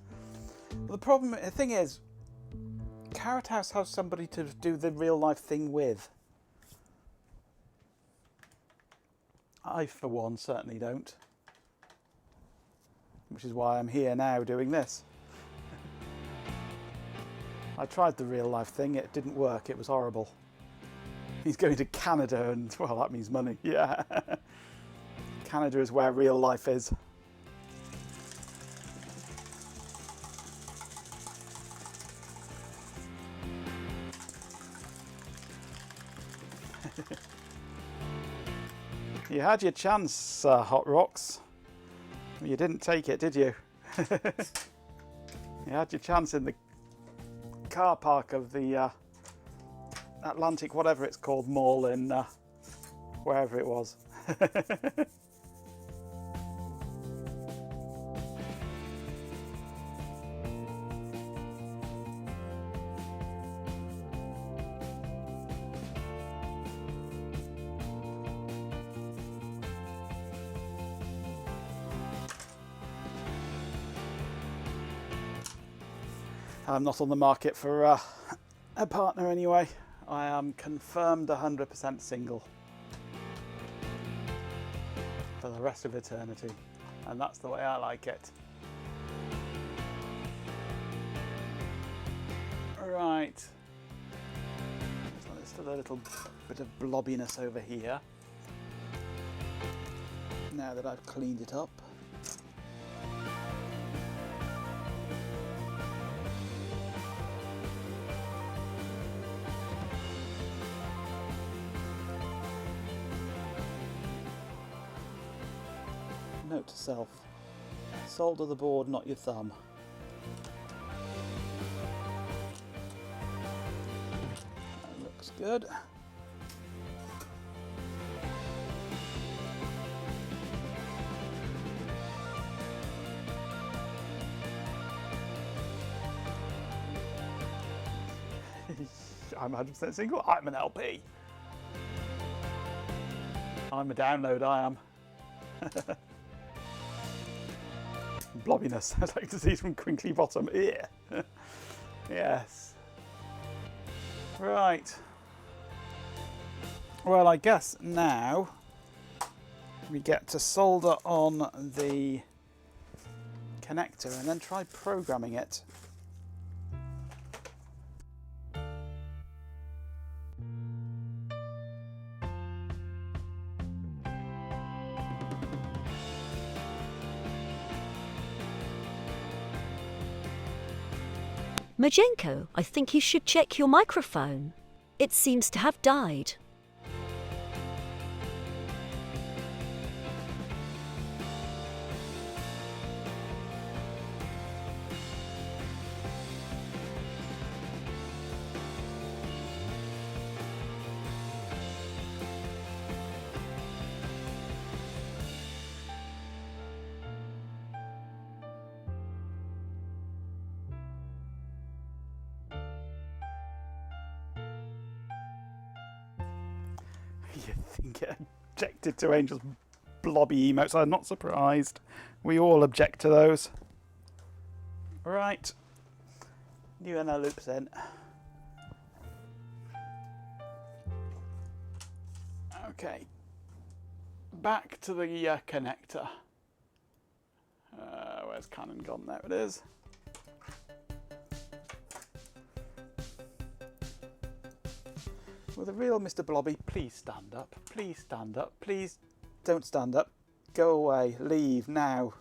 But the thing is, Carrot House has somebody to do the real life thing with. I, for one, certainly don't. Which is why I'm here now doing this. I tried the real life thing, it didn't work, it was horrible. He's going to Canada and, well, that means money, yeah. Canada is where real life is. You had your chance, Hot Rocks. You didn't take it, did you? You had your chance in the car park of the Atlantic, whatever it's called, mall in wherever it was. I'm not on the market for a partner anyway. I am confirmed 100% single for the rest of eternity, and that's the way I like it. Right, there's still a little bit of blobbiness over here. Now that I've cleaned it up. Note to self, solder the board, not your thumb. That looks good. I'm 100% single. I'm an LP. I'm a download, I am. Blobbiness, I'd like to see some crinkly bottom ear. Yes. Right. Well, I guess now we get to solder on the connector and then try programming it. Majenko, I think you should check your microphone. It seems to have died. You think it objected to Angel's blobby emotes? I'm not surprised. We all object to those. Right. New NL loops in. Okay. Back to the connector. Where's Canon gone? There it is. Will the real Mr. Blobby please stand up? Please stand up. Please don't stand up. Go away. Leave now.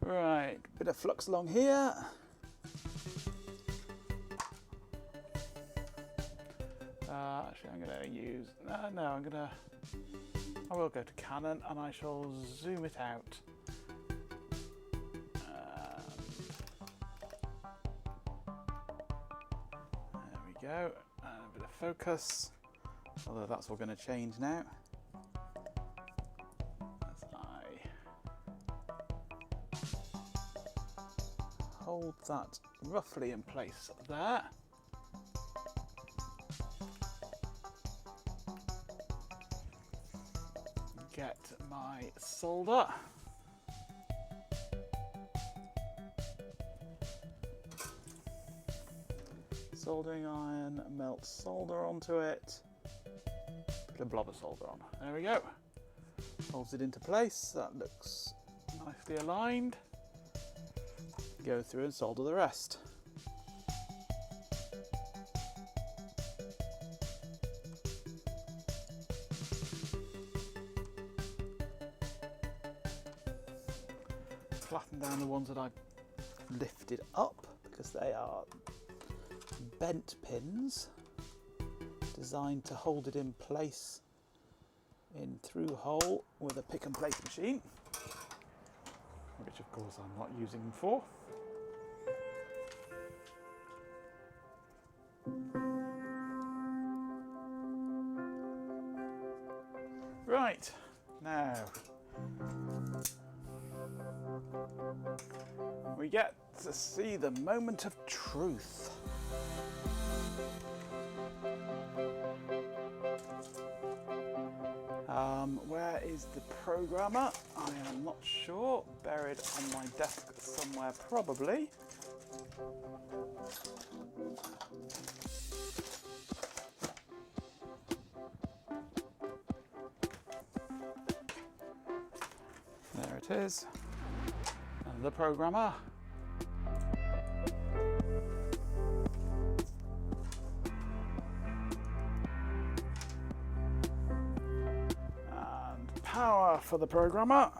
Right, bit of flux along here. Actually, I'm going to use... I will go to Canon and I shall zoom it out. There we go. And a bit of focus. Although that's all going to change now. As I hold that roughly in place there. Get my solder. Soldering iron, melt solder onto it. Put a blob of solder on. There we go. Holds it into place. That looks nicely aligned. Go through and solder the rest. Flatten down the ones that I've lifted up because they are bent pins designed to hold it in place in through hole with a pick and place machine, which of course I'm not using them for. Right, now we get to see the moment of truth. Where is the programmer? I am not sure. Buried on my desk somewhere, probably. There it is. And the programmer. And power for the programmer.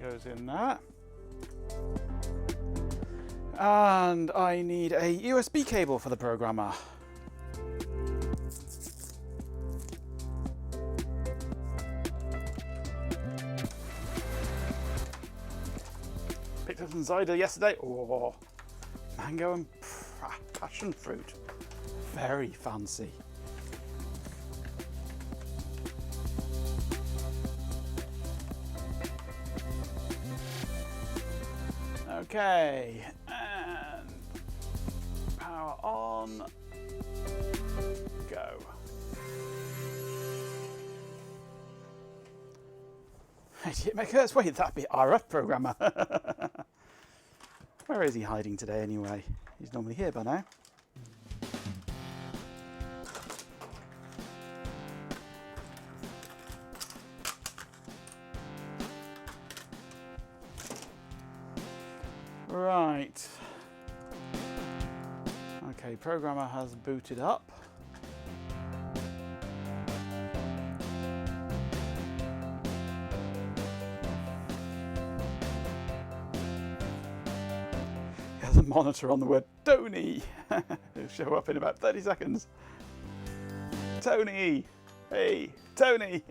Goes in there. And I need a USB cable for the programmer. Picked up some cider yesterday. Oh, mango and passion fruit. very fancy. Okay, and power on, go. Idiot makers, wait, that'd be RF programmer. Where is he hiding today anyway? He's normally here by now. Right. Okay, programmer has booted up. He has a monitor on the word Tony. It'll show up in about 30 seconds. Tony! Hey, Tony!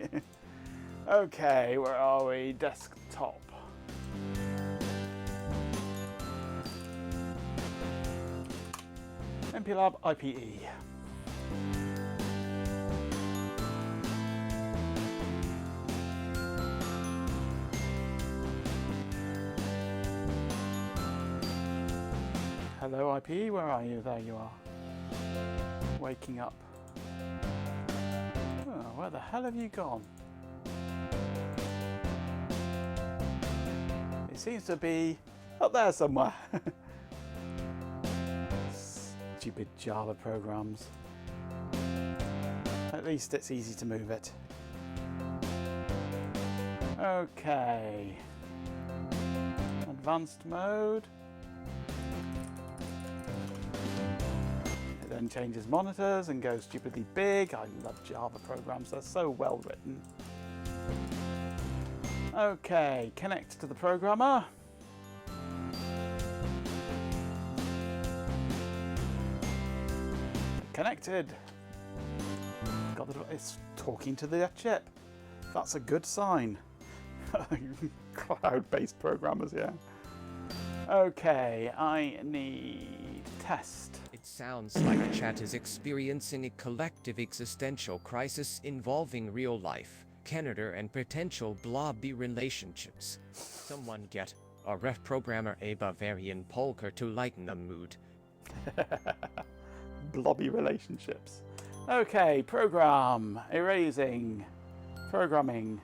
Okay, where are we? Desktop. MPLAB IPE. Hello IPE, where are you? There you are. Waking up. Oh, where the hell have you gone? It seems to be up there somewhere. Stupid Java programs. At least it's easy to move it. Okay. Advanced mode. It then changes monitors and goes stupidly big. I love Java programs, they're so well written. Okay, connect to the programmer. Connected. It's talking to the chip. That's a good sign. Cloud-based programmers, yeah. Okay, I need test. It sounds like chat is experiencing a collective existential crisis involving real life, Canada, and potential blobby relationships. Someone get a ref programmer a Bavarian polka to lighten the mood. Blobby relationships. Okay, program, erasing, programming.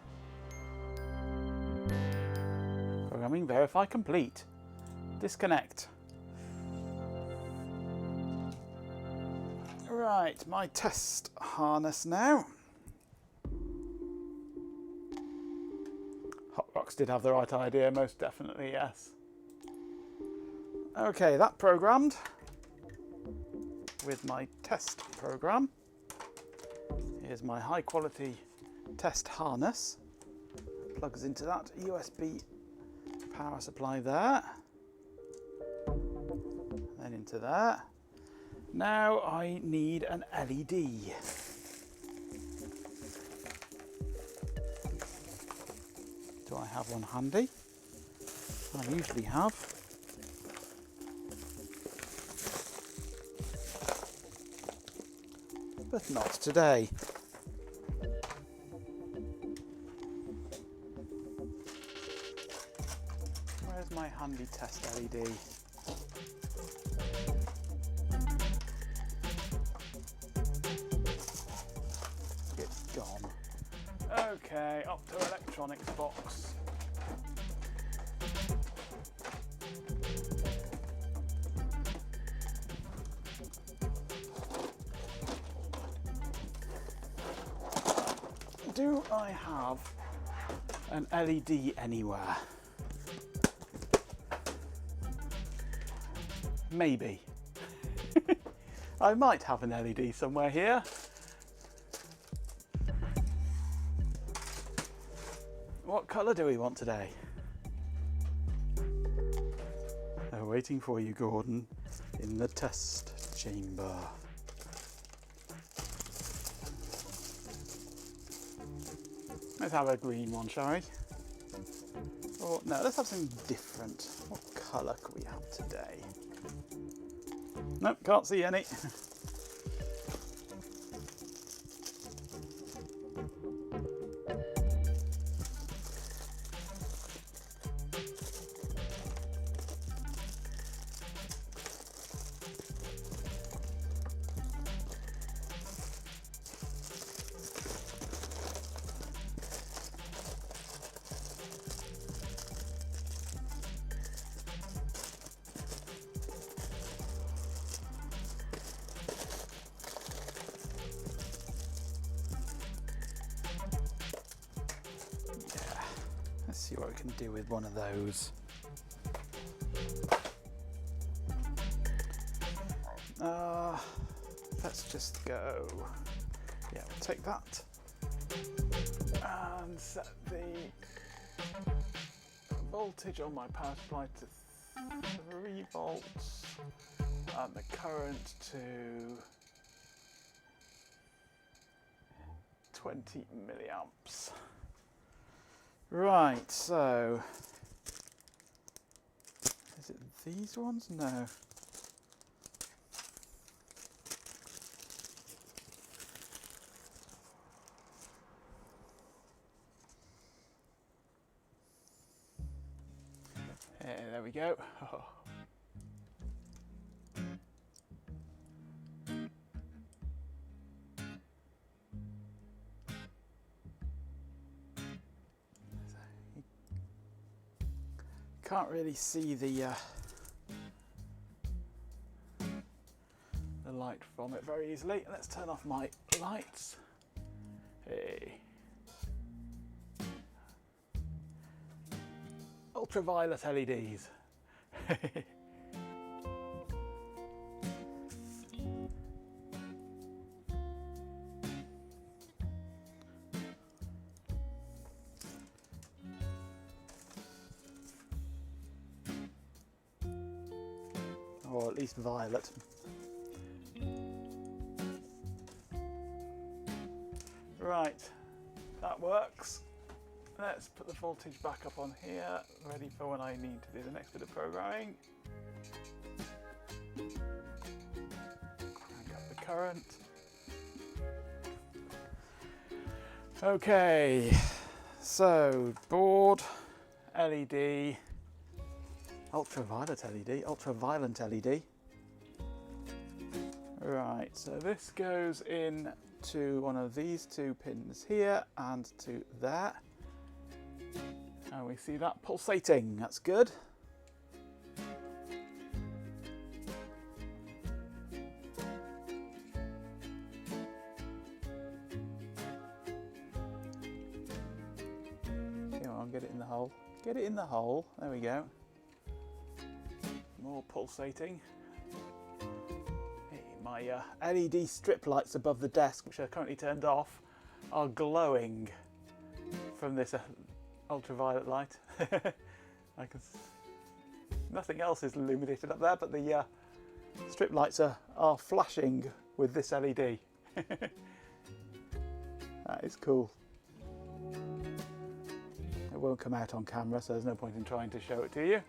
Programming, verify complete. Disconnect. Right, my test harness now. Hot Rocks did have the right idea, most definitely, yes. Okay, that programmed with my test program. Here's my high quality test harness. Plugs into that USB power supply there. Then into there. Now I need an LED. Do I have one handy? I usually have. But not today. Where's my handy test LED? It's gone. Okay, optoelectronics box. Do I have an LED anywhere? Maybe. I might have an LED somewhere here. What colour do we want today? They're waiting for you, Gordon, in the test chamber. Let's have a green one, shall we? Or no, let's have something different. What colour could we have today? Nope, can't see any. see what we can do with one of those. Let's just go. Yeah, we'll take that and set the voltage on my power supply to 3 volts and the current to 20 milliamps. Right, so is it these ones? No. There we go. Oh. Can't really see the light from it very easily. Let's turn off my lights. Hey. Ultraviolet LEDs. Or at least violet. Right, that works. Let's put the voltage back up on here, ready for when I need to do the next bit of programming. Crank up the current. Okay, so board, LED, ultraviolet LED, ultraviolet LED. Right, so this goes in to one of these 2 pins here and to there. And we see that pulsating, that's good. Come on, get it in the hole. Get it in the hole, there we go. More pulsating. Hey, my LED strip lights above the desk, which are currently turned off, are glowing from this ultraviolet light. Nothing else is illuminated up there, but the strip lights are flashing with this LED. That is cool. It won't come out on camera, so there's no point in trying to show it to you.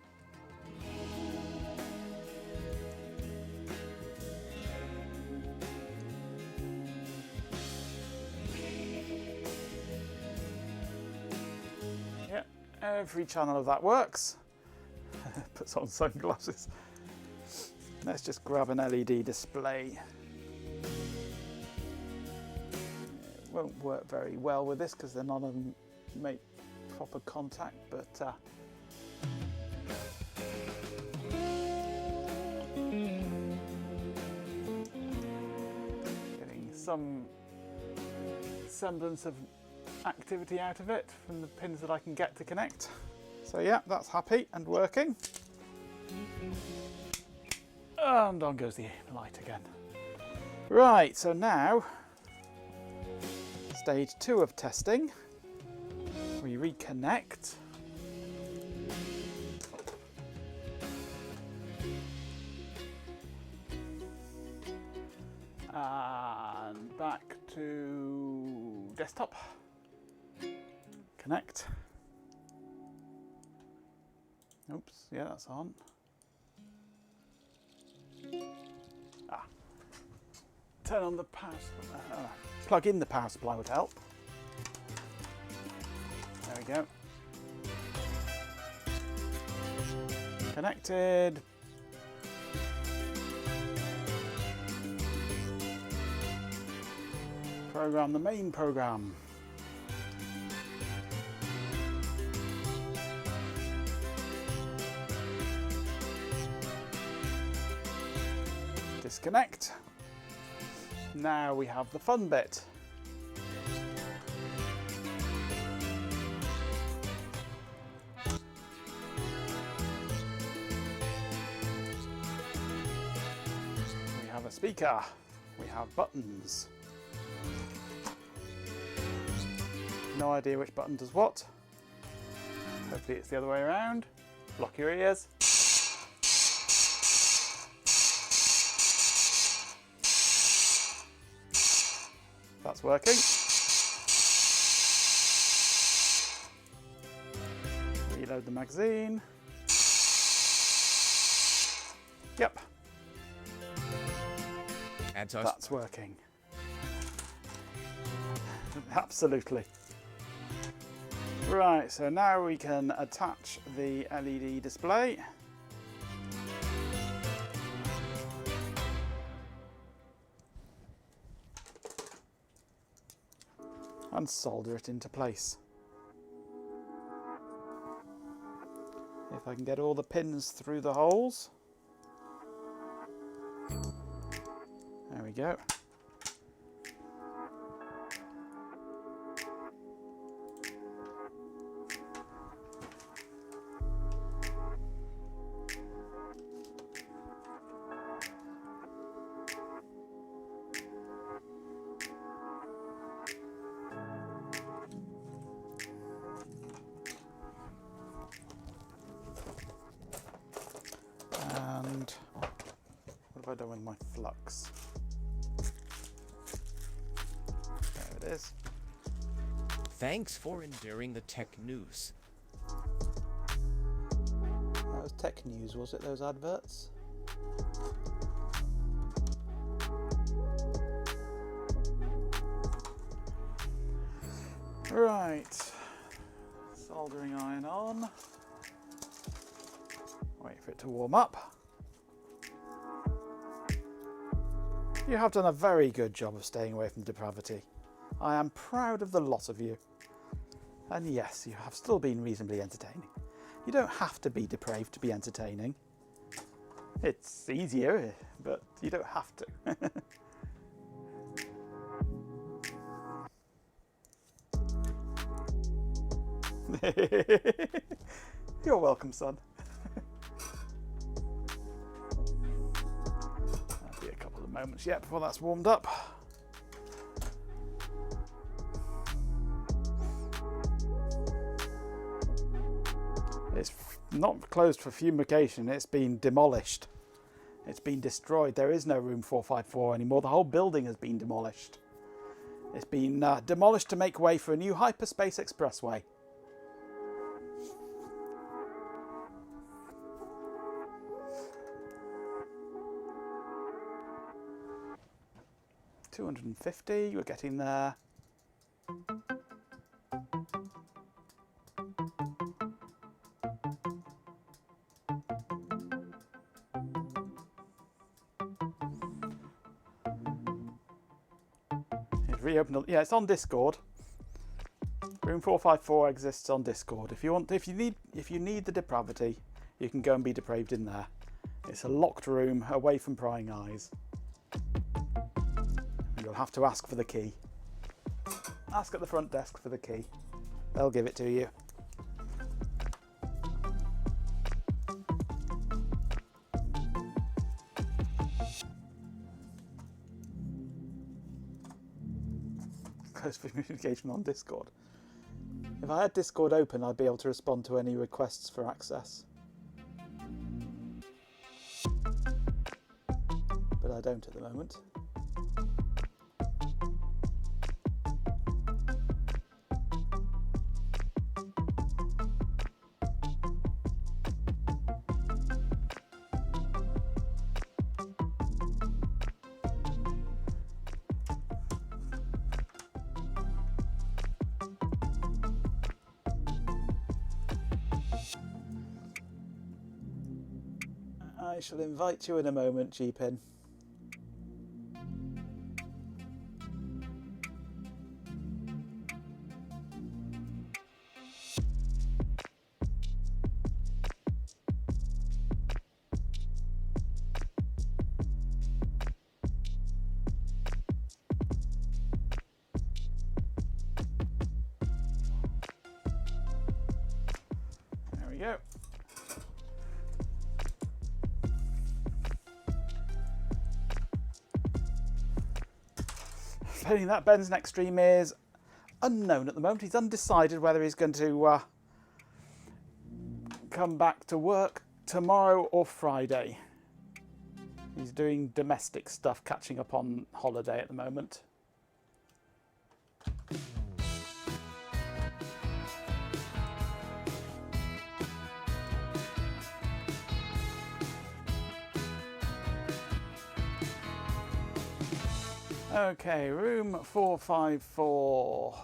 Every channel of that works. Puts on sunglasses. Let's just grab an LED display. It won't work very well with this because none of them make proper contact, but getting some semblance of activity out of it from the pins that I can get to connect. So yeah, that's happy and working. And on goes the light again. Right, so now stage 2 of testing. We reconnect. And back to desktop. Connect. Oops, yeah, that's on. Turn on the power supply. Plug in the power supply would help. There we go. Connected. Program the main program. Disconnect. Now we have the fun bit. speaker. We have buttons. No idea which button does what. Hopefully it's the other way around. Block your ears. That's working. Reload the magazine. Yep, that's working. Absolutely. Right, so now we can attach the LED display. And solder it into place. If I can get all the pins through the holes. There we go. And what have I done with my flux? There it is. Thanks for enduring the tech news. That was tech news, was it, those adverts? Right. Soldering iron on. Wait for it to warm up. You have done a very good job of staying away from depravity. I am proud of the lot of you. And yes, you have still been reasonably entertaining. You don't have to be depraved to be entertaining. It's easier, but you don't have to. You're welcome, son. That'll be a couple of moments yet before that's warmed up. It's not closed for fumication, it's been demolished. It's been destroyed. There is no room 454 anymore. The whole building has been demolished. It's been demolished to make way for a new hyperspace expressway. $250, we're getting there. Reopen. Yeah, it's on Discord. Room 454 exists on Discord. If you need the depravity, you can go and be depraved in there. It's a locked room away from prying eyes. You'll have to ask for the key. Ask at the front desk for the key. They'll give it to you. Close for communication on Discord. If I had Discord open, I'd be able to respond to any requests for access. But I don't at the moment. I shall invite you in a moment, G-Pin. There we go. Failing that, Ben's next stream is unknown at the moment. He's undecided whether he's going to come back to work tomorrow or Friday. He's doing domestic stuff, catching up on holiday at the moment. Okay, room 454.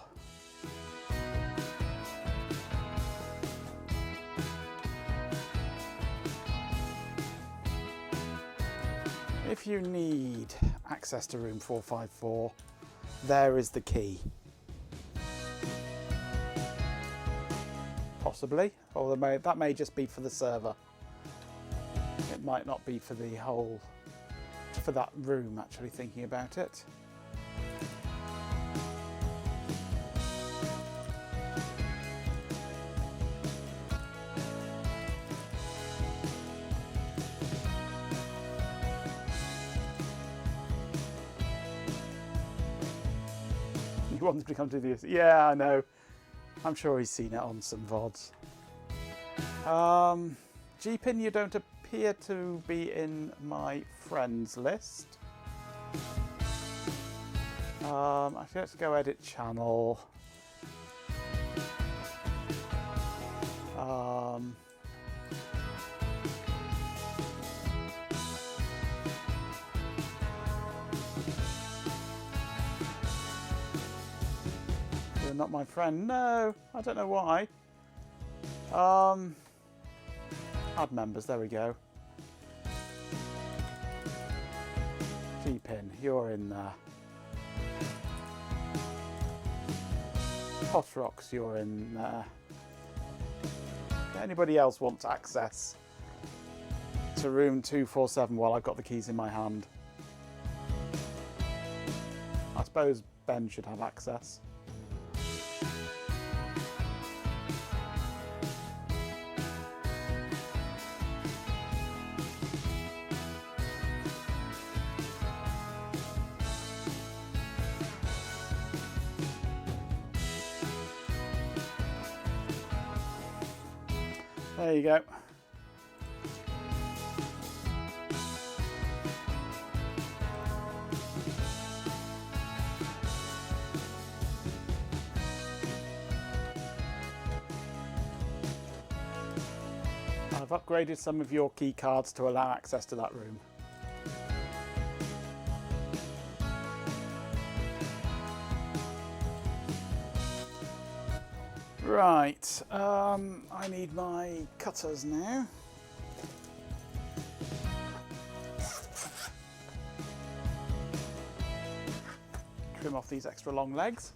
If you need access to room 454, there is the key. Possibly, or that may just be for the server. It might not be for the whole, for that room, actually thinking about it. He wants to come to this. Yeah, I know. I'm sure he's seen it on some VODs. G-Pin, you don't appear to be in my friends list. Actually, let's go edit channel. You're not my friend. No, I don't know why. Add members, there we go. G-Pin, you're in there. Hot Rocks, you're in there. Anybody else wants access to room 247 while I've got the keys in my hand? I suppose Ben should have access. There you go. I've upgraded some of your key cards to allow access to that room. Right, I need my cutters now. Trim off these extra long legs.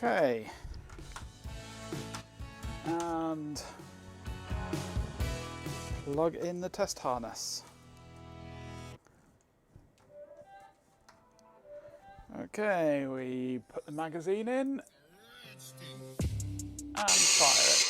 Okay, and plug in the test harness. Okay, we put the magazine in and fire it.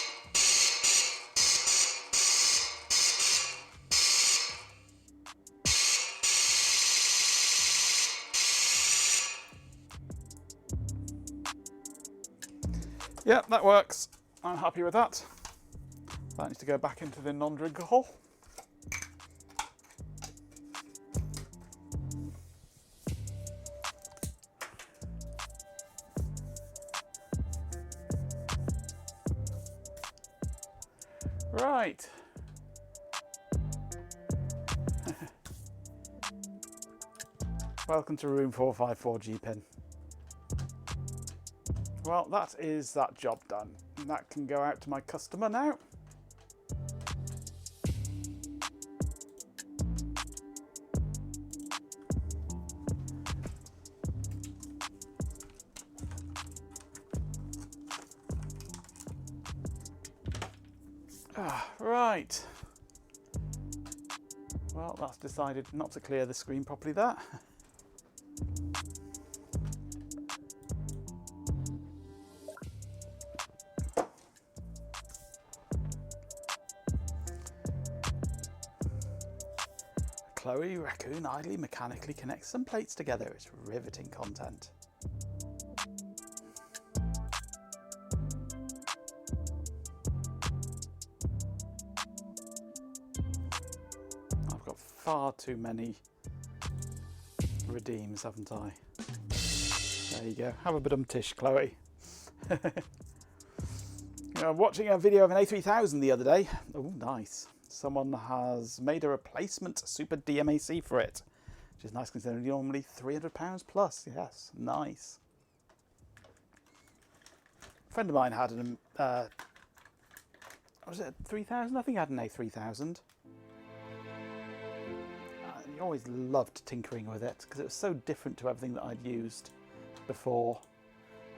Yeah, that works. I'm happy with that. That needs to go back into the non-drinker hole. Right. Welcome to room 454, G-Pin. Well, that is that job done. And that can go out to my customer now. Right. Well, that's decided not to clear the screen properly, that. Chloe Raccoon idly mechanically connects some plates together. It's riveting content. I've got far too many redeems, haven't I? There you go. Have a bit of tish, Chloe. Watching a video of an A3000 the other day. Oh, nice. Someone has made a replacement Super DMAC for it, which is nice considering normally £300 plus. Yes, nice. A friend of mine had an, was it a 3000? I think I had an A3000. He always loved tinkering with it because it was so different to everything that I'd used before.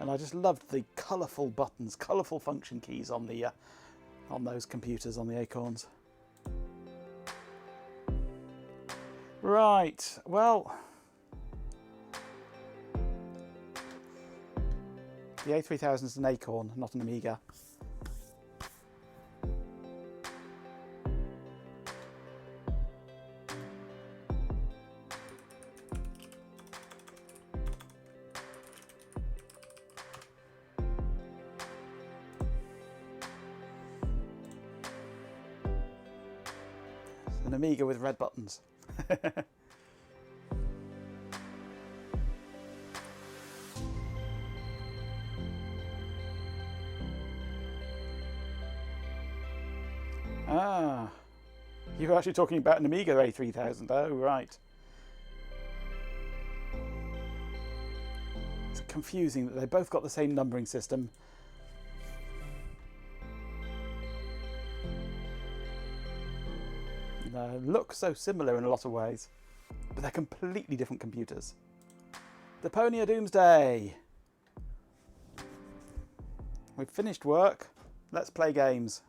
And I just loved the colourful buttons, colourful function keys on the on those computers, on the Acorns. Right, well, the A3000 is an Acorn, not an Amiga. It's an Amiga with red buttons. Ah, you were actually talking about an Amiga A3000. Oh, right. It's confusing that they both got the same numbering system. They look so similar in a lot of ways, but they're completely different computers. Deponia Doomsday. We've finished work. Let's play games.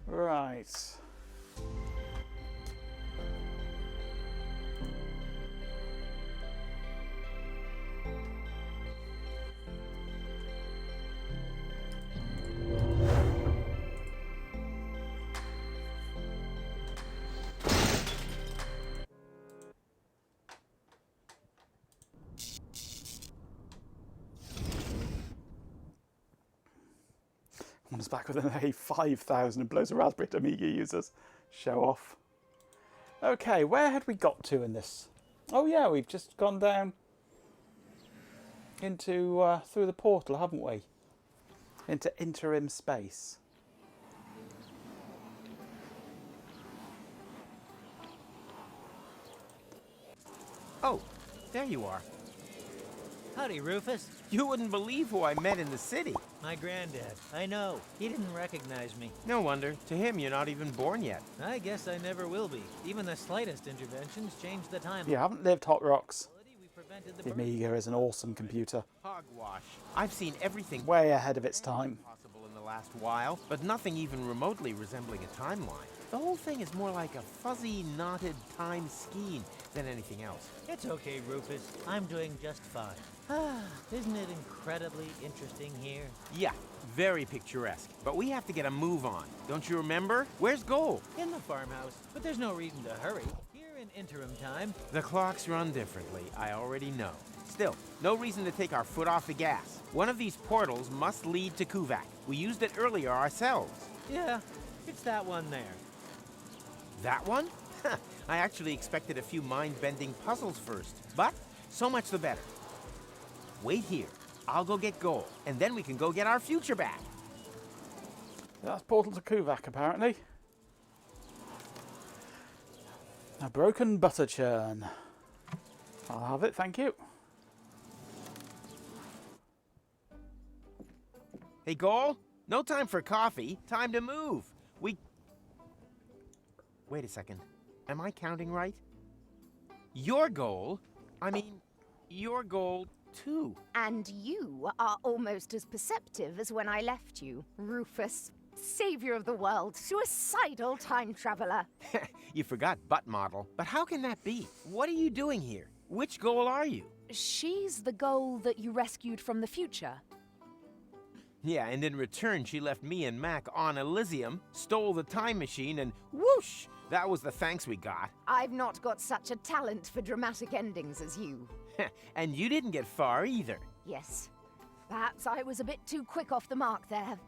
Right. One is back with an A5000 and blows a raspberry to Amiga users. Show off. Okay, where had we got to in this? Oh yeah, we've just gone down into through the portal, haven't we? Into interim space. Oh, there you are. Howdy, Rufus. You wouldn't believe who I met in the city. My granddad. I know. He didn't recognize me. No wonder. To him, you're not even born yet. I guess I never will be. Even the slightest interventions change the timeline. You haven't lived, Hot Rocks. We prevented the The birth- Amiga is an awesome computer. Hogwash. I've seen everything Way ahead of its time. possible in the last while, but nothing even remotely resembling a timeline. The whole thing is more like a fuzzy, knotted time skein than anything else. It's okay, Rufus. I'm doing just fine. Isn't it incredibly interesting here? Yeah, very picturesque. But we have to get a move on. Don't you remember? Where's Goal? In the farmhouse, but there's no reason to hurry. Here in interim time. The clocks run differently, I already know. Still, no reason to take our foot off the gas. One of these portals must lead to Kuvak. We used it earlier ourselves. Yeah, it's that one there. That one? I actually expected a few mind-bending puzzles first, but so much the better. Wait here. I'll go get Goal, and then we can go get our future back. That's portal to Kuvak, apparently. A broken butter churn. I'll have it, thank you. Hey, Goal, no time for coffee. Time to move. Wait a second. Am I counting right? Your goal? I mean, your goal too. And you are almost as perceptive as when I left you, Rufus. Savior of the world, suicidal time traveler. You forgot butt model. But how can that be? What are you doing here? Which goal are you? She's the goal that you rescued from the future. Yeah, and in return, she left me and Mac on Elysium, stole the time machine, and whoosh! That was the thanks we got. I've not got such a talent for dramatic endings as you. And you didn't get far either. Yes. Perhaps I was a bit too quick off the mark there.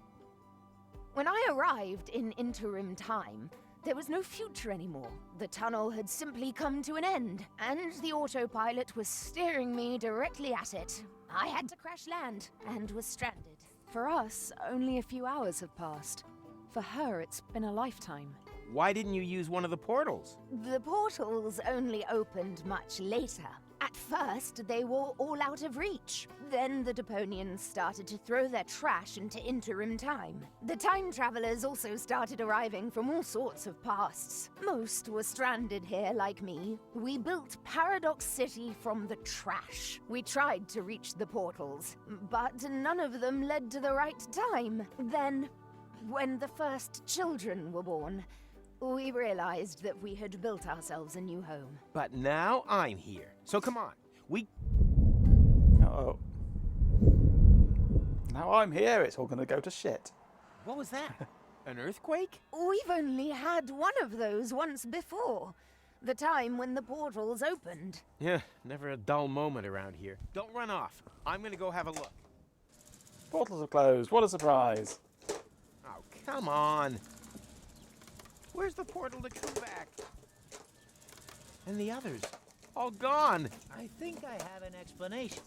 When I arrived in interim time, there was no future anymore. The tunnel had simply come to an end, and the autopilot was steering me directly at it. I had to crash land and was stranded. For us, only a few hours have passed. For her, it's been a lifetime. Why didn't you use one of the portals? The portals only opened much later. At first, they were all out of reach. Then the Deponians started to throw their trash into interim time. The time travelers also started arriving from all sorts of pasts. Most were stranded here like me. We built Paradox City from the trash. We tried to reach the portals, but none of them led to the right time. Then, when the first children were born, we realized that we had built ourselves a new home. But now I'm here. So come on. Uh-oh. Now I'm here, it's all going to go to shit. What was that? An earthquake? We've only had one of those once before. The time when the portals opened. Yeah, never a dull moment around here. Don't run off. I'm gonna go have a look. Portals are closed, what a surprise. Oh, come on. Where's the portal to come back? And the others? All gone. I think I have an explanation.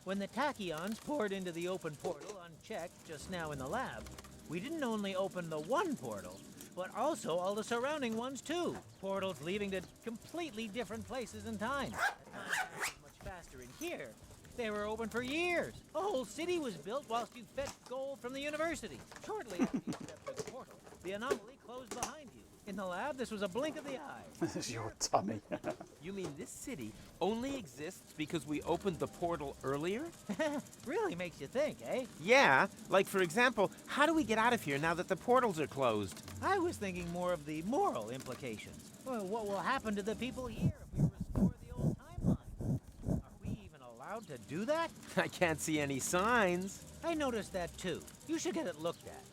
When the tachyons poured into the open portal unchecked just now in the lab, we didn't only open the one portal, but also all the surrounding ones too. Portals leading to completely different places and times. At times they were much faster in here. They were open for years. A whole city was built whilst you fetched gold from the university. Shortly after you stepped through the portal, the anomaly closed behind you. In the lab, this was a blink of the eye. This is your tummy. You mean this city only exists because we opened the portal earlier? Really makes you think, eh? Yeah, like for example, how do we get out of here now that the portals are closed? I was thinking more of the moral implications. Well, what will happen to the people here if we restore the old timeline? Are we even allowed to do that? I can't see any signs. I noticed that too. You should get it looked at.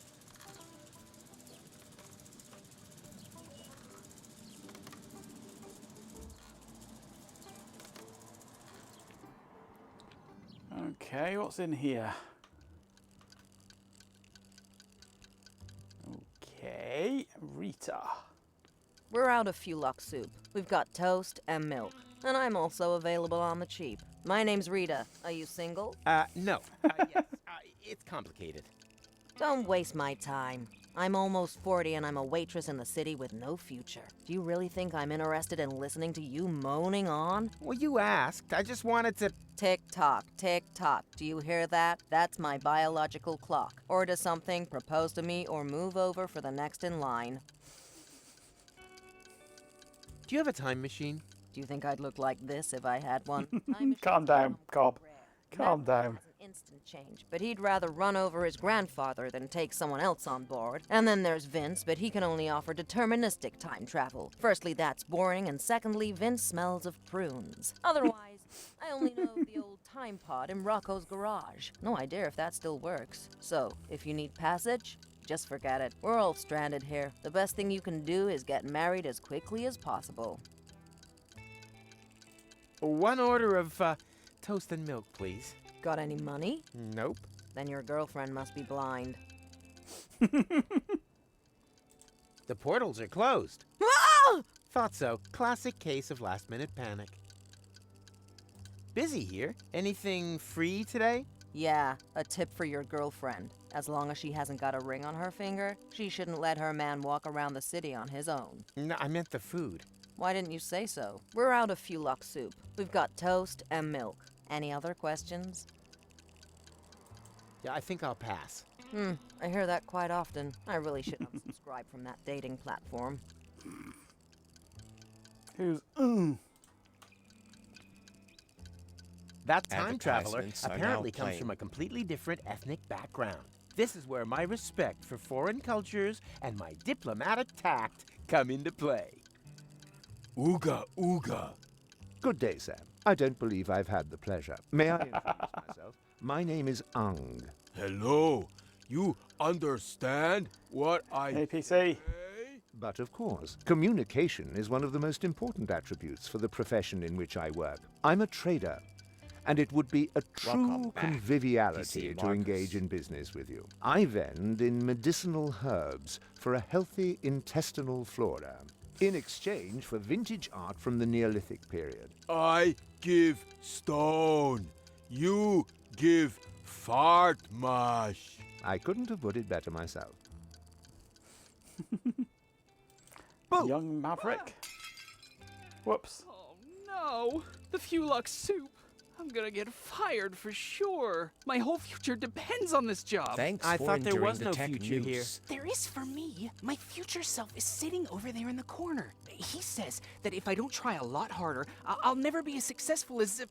Okay, what's in here? Okay, Rita. We're out of Fulux soup. We've got toast and milk. And I'm also available on the cheap. My name's Rita. Are you single? No. Yes. It's complicated. Don't waste my time. I'm almost 40 and I'm a waitress in the city with no future. Do you really think I'm interested in listening to you moaning on? Well, you asked. I just wanted to... Tick-tock, tick-tock. Do you hear that? That's my biological clock. Order something, propose to me, or move over for the next in line. Do you have a time machine? Do you think I'd look like this if I had one? Calm down, Cobb. Calm down. Instant change, but he'd rather run over his grandfather than take someone else on board. And then there's Vince, but he can only offer deterministic time travel. Firstly, that's boring, and secondly, Vince smells of prunes. Otherwise, I only know of the old time pod in Rocco's garage. No idea if that still works. So, if you need passage, just forget it. We're all stranded here. The best thing you can do is get married as quickly as possible. One order of, toast and milk, please. Got any money? Nope. Then your girlfriend must be blind. The portals are closed. Ah! Thought so. Classic case of last-minute panic. Busy here. Anything free today? Yeah, a tip for your girlfriend. As long as she hasn't got a ring on her finger, she shouldn't let her man walk around the city on his own. No, I meant the food. Why didn't you say so? We're out of Fulok soup. We've got toast and milk. Any other questions? Yeah, I think I'll pass. I hear that quite often. I really should unsubscribe from that dating platform. Who's That time traveler Advertisements are now apparently comes playing. from a completely different ethnic background. This is where my respect for foreign cultures and my diplomatic tact come into play. Ooga, ooga. Good day, Sam. I don't believe I've had the pleasure. May I introduce myself? My name is Ang. Hello. You understand what I APC? say? But of course, communication is one of the most important attributes for the profession in which I work. I'm a trader, and it would be a true conviviality PC to engage in business with you. I vend in medicinal herbs for a healthy intestinal flora, in exchange for vintage art from the Neolithic period. I give stone. You give fart mash. I couldn't have put it better myself. Young Maverick. Whoops. Oh no! The Fulok soup! I'm gonna get fired for sure. My whole future depends on this job. Thanks I for thought there enduring was the no tech future here. news. There is for me. My future self is sitting over there in the corner. He says that if I don't try a lot harder, I'll never be as successful as,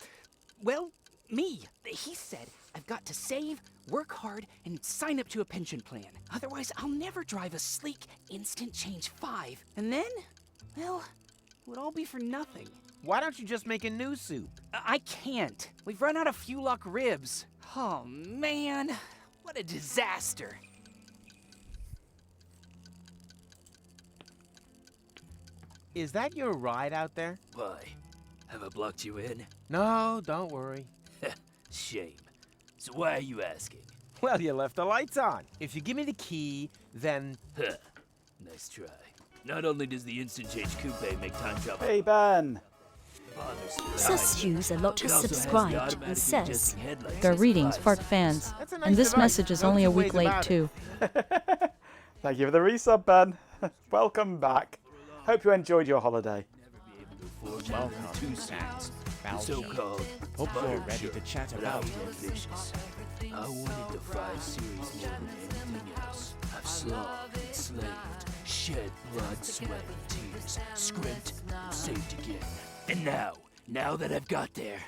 well, me. He said I've got to save, work hard, and sign up to a pension plan. Otherwise, I'll never drive a sleek Instant Change 5. And then, well, it would all be for nothing. Why don't you just make a new soup? I can't. We've run out of Fulok ribs. Oh, man. What a disaster. Is that your ride out there? Why? Have I blocked you in? No, don't worry. Shame. So why are you asking? Well, you left the lights on. If you give me the key, then... Huh. Nice try. Not only does the Instant Change Coupe make time travel... Hey, Ben. Says a lot has subscribed and says, Greetings, Fart fans. And this message is only a week late, too. Thank you for the resub, Ben. Welcome back. Hope you enjoyed your holiday. Welcome back, So-called Hope you're ready to chat about ambitious. I wanted the 5 series more than anything else. I've slogged and slaved, shed blood, sweat, and tears, scrimped, and saved again. And now that I've got there,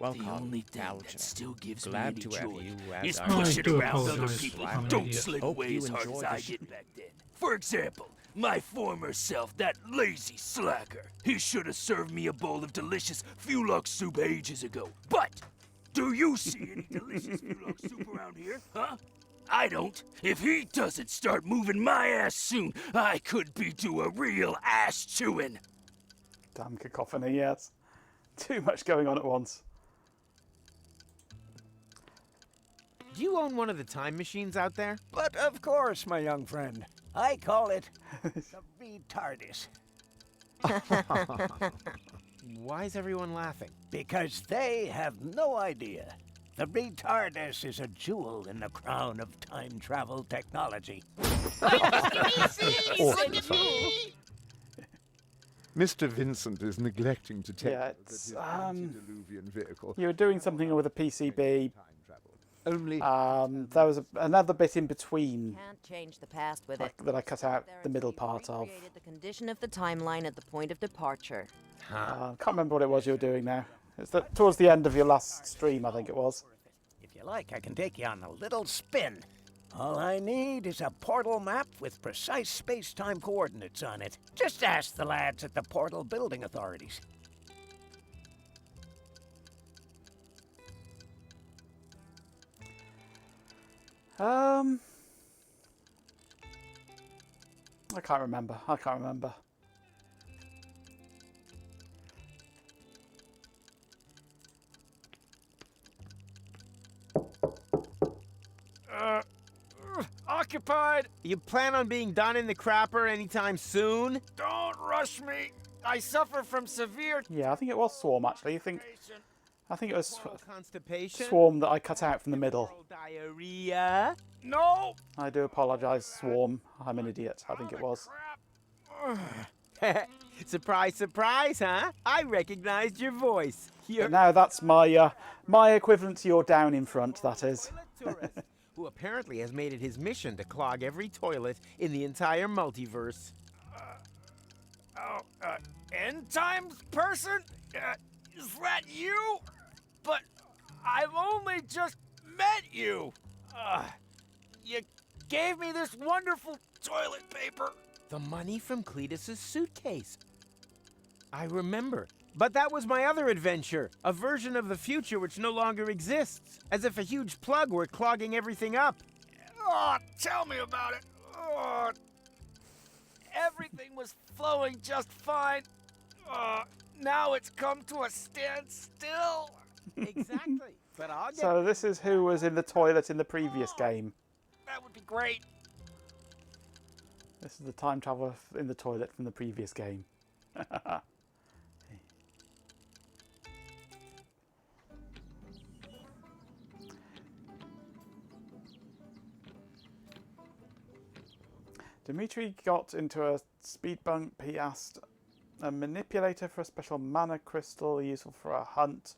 Welcome, the only thing Algernon. that still gives Glad me to any have joy you as is our pushing guest. around other apologize. people I'm who an don't idiot. slip Hope away you as hard enjoy as I the did back then. For example, my former self, that lazy slacker. He should have served me a bowl of delicious Fulok soup ages ago. But, do you see any delicious Fulok soup around here, huh? I don't. If he doesn't start moving my ass soon, I could be due a real ass chewing. Damn cacophony, yes. Too much going on at once. Do you own one of the time machines out there? But of course, my young friend. I call it the retardis. Why is everyone laughing? Because they have no idea. The retardis is a jewel in the crown of time travel technology. Mr. Vincent is neglecting to tell Yeah, you that it's, his antediluvian vehicle... You were doing something with a PCB. Only... There was another bit in between Can't change the past with it. that I cut out the middle part of. Created the condition of the timeline at the point of departure. Can't remember what it was you were doing now. It's towards the end of your last stream, I think it was. If you like, I can take you on a little spin. All I need is a portal map with precise space-time coordinates on it. Just ask the lads at the Portal Building Authorities. I can't remember. Occupied! You plan on being done in the crapper anytime soon? Don't rush me. I suffer from severe... Yeah, I think it was Swarm, actually. You think... I think it was Constipation? Swarm that I cut out from the middle. Diarrhea? No! I do apologise, Swarm. I'm an idiot. I think it was. Surprise, surprise, huh? I recognized your voice. But now that's my my equivalent to your down in front, that is. Tourist, who apparently has made it his mission to clog every toilet in the entire multiverse. End times person? Is that you? But I've only just met you. You gave me this wonderful toilet paper. The money from Cletus's suitcase. I remember. But that was my other adventure, a version of the future which no longer exists, as if a huge plug were clogging everything up. Oh, tell me about it. Oh, everything was flowing just fine. Now it's come to a standstill. Exactly. But I'll get... So this is who was in the toilet in the previous game. That would be great. This is the time traveler in the toilet from the previous game. Dimitri got into a speed bump. He asked a manipulator for a special mana crystal useful for a hunt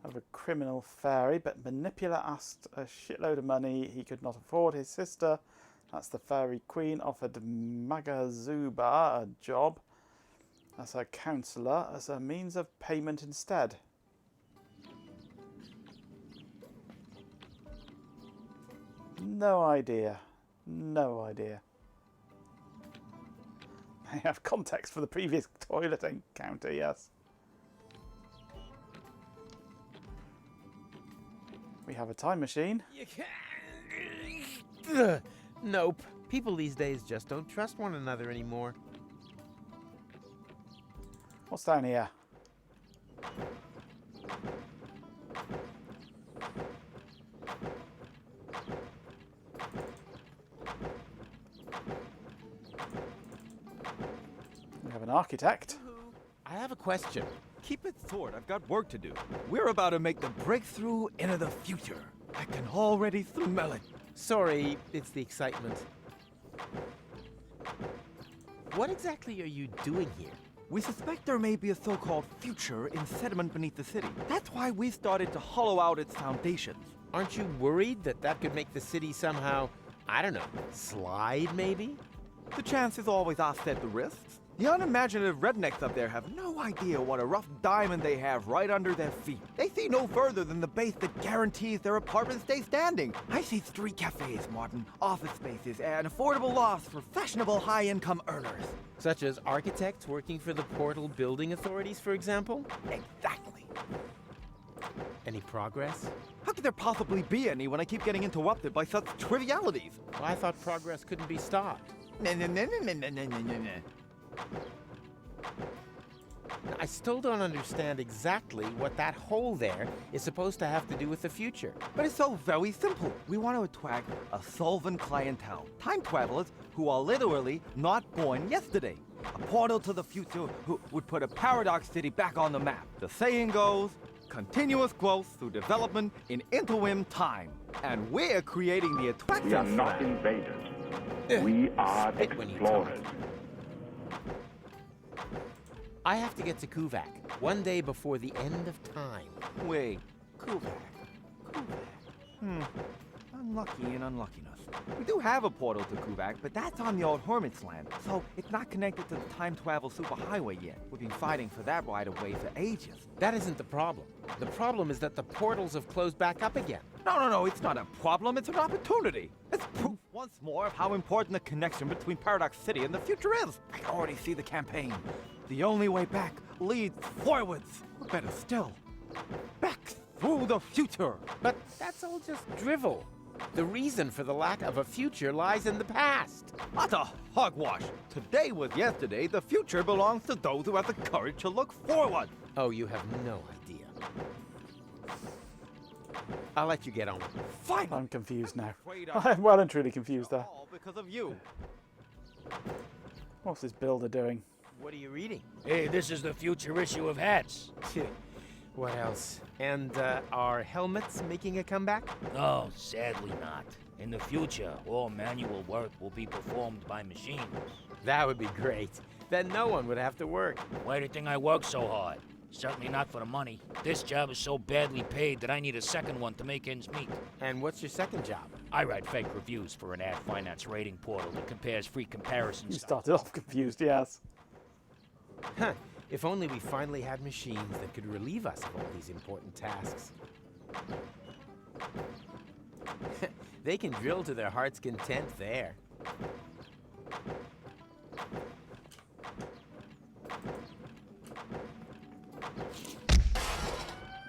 of a criminal fairy, but Manipula asked a shitload of money he could not afford. His sister, that's the fairy queen, offered Magazuba a job as her counsellor as a means of payment instead. No idea. No idea. I have context for the previous toilet encounter, yes. We have a time machine. Nope. People these days just don't trust one another anymore. What's down here? We have an architect. I have a question. Keep it short, I've got work to do. We're about to make the breakthrough into the future. I can already smell it. Sorry, it's the excitement. What exactly are you doing here? We suspect there may be a so-called future in sediment beneath the city. That's why we started to hollow out its foundations. Aren't you worried that that could make the city somehow, I don't know, slide maybe? The chances always offset the risks. The unimaginative rednecks up there have no idea what a rough diamond they have right under their feet. They see no further than the base that guarantees their apartments stay standing. I see street cafes, Martin, office spaces, and affordable lofts for fashionable high-income earners. Such as architects working for the Portal Building Authorities, for example? Exactly. Any progress? How could there possibly be any when I keep getting interrupted by such trivialities? Well, I thought progress couldn't be stopped. No. I still don't understand exactly what that hole there is supposed to have to do with the future. But it's so very simple. We want to attract a solvent clientele. Time travelers who are literally not born yesterday. A portal to the future who would put a paradox city back on the map. The saying goes, continuous growth through development in interim time. And we're creating the attraction. We are not invaders. We are explorers. I have to get to Kuvak one day before the end of time. Wait, Kuvak. Unlucky and unluckiness. We do have a portal to Kuvak, but that's on the old Hermit's land, so it's not connected to the time travel superhighway yet. We've been fighting for that right of way for ages. That isn't the problem. The problem is that the portals have closed back up again. No, it's not a problem, it's an opportunity. It's proof once more of how important the connection between Paradox City and the future is. I can already see the campaign. The only way back leads forwards. Or better still, back through the future. But that's all just drivel. The reason for the lack of a future lies in the past. That's a hogwash. Today was yesterday. The future belongs to those who have the courage to look forward. Oh, you have no idea. I'll let you get on. Fine. I'm confused now. I'm well and truly confused there. All because of you. What's this builder doing? What are you reading? Hey, this is the future issue of Hats. What else? And are helmets making a comeback? No, sadly not. In the future, all manual work will be performed by machines. That would be great. Then no one would have to work. Why do you think I work so hard? Certainly not for the money. This job is so badly paid that I need a second one to make ends meet. And what's your second job? I write fake reviews for an ad finance rating portal that compares free comparisons. You started off confused, yes. Huh. If only we finally had machines that could relieve us of all these important tasks. They can drill to their heart's content there.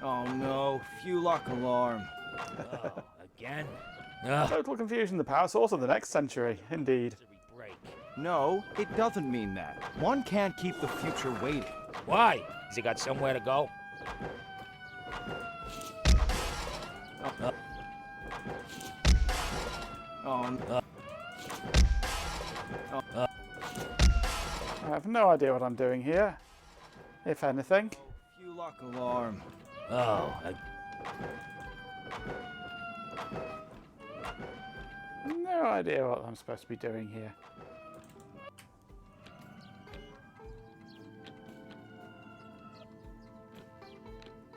Oh no, fuel lock alarm. Oh, again? Total confusion, the power source of the next century, indeed. No, it doesn't mean that. One can't keep the future waiting. Why? Has he got somewhere to go? I have no idea what I'm doing here, if anything. Fuel lock alarm. Oh, No idea what I'm supposed to be doing here.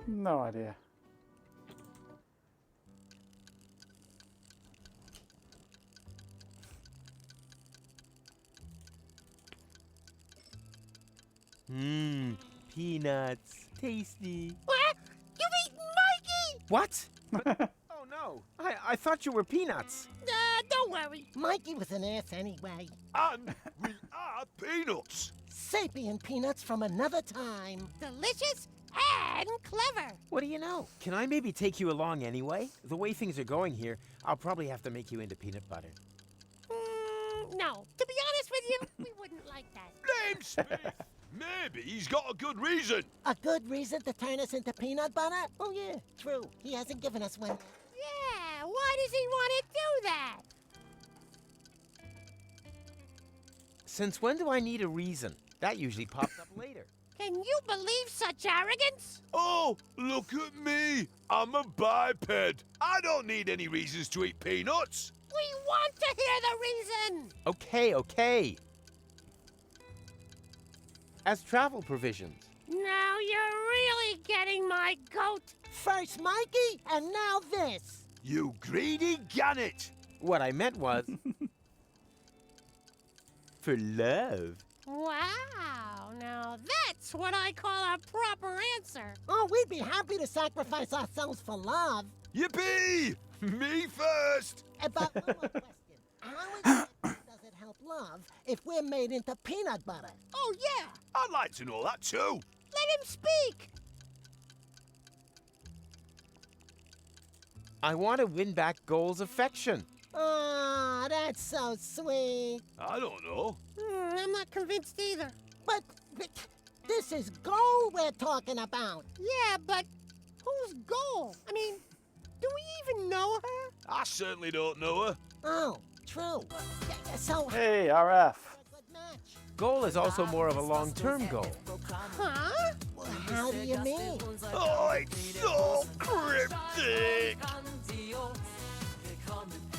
No idea. Mmm, peanuts. Tasty. What? You've eaten Mikey? What? Oh no, I thought you were peanuts. Don't worry. Mikey was an ass anyway. And we are peanuts. Sapient peanuts from another time. Delicious and clever. What do you know? Can I maybe take you along anyway? The way things are going here, I'll probably have to make you into peanut butter. No. To be honest with you, we wouldn't like that. Name Smith. Maybe he's got a good reason. A good reason to turn us into peanut butter? Oh, yeah, true. He hasn't given us one. Yeah, why does he want to do that? Since when do I need a reason? That usually pops up later. Can you believe such arrogance? Oh, look at me. I'm a biped. I don't need any reasons to eat peanuts. We want to hear the reason. Okay. As travel provisions. Now you're really getting my goat. First Mikey, and now this. You greedy gannet. What I meant was... for love. Wow, now that's what I call a proper answer. Oh, we'd be happy to sacrifice ourselves for love. Yippee! Me first. But one more question. How does it help love if we're made into peanut butter? Oh, yeah. I'd like to know that too. Let him speak. I want to win back Goal's affection. Oh, that's so sweet. I don't know. I'm not convinced either. But this is Goal we're talking about. Yeah, but who's Goal? I mean, do we even know her? I certainly don't know her. Oh, true. So... Hey, RF. Goal is also more of a long-term goal. Huh? How do you mean? Oh, it's so cryptic.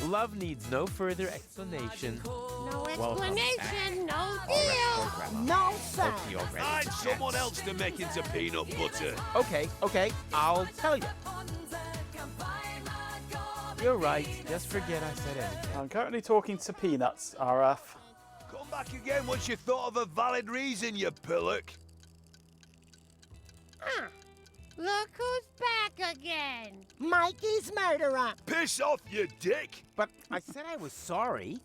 Love needs no further explanation. No explanation, no deal. No, sir. Find someone else to make into peanut butter. Okay, I'll tell you. You're right. Just forget I said anything. I'm currently talking to Peanuts, RF. Come back again once you thought of a valid reason, you pillock. Look who's back again. Mikey's murderer. Piss off, you dick. But I said I was sorry.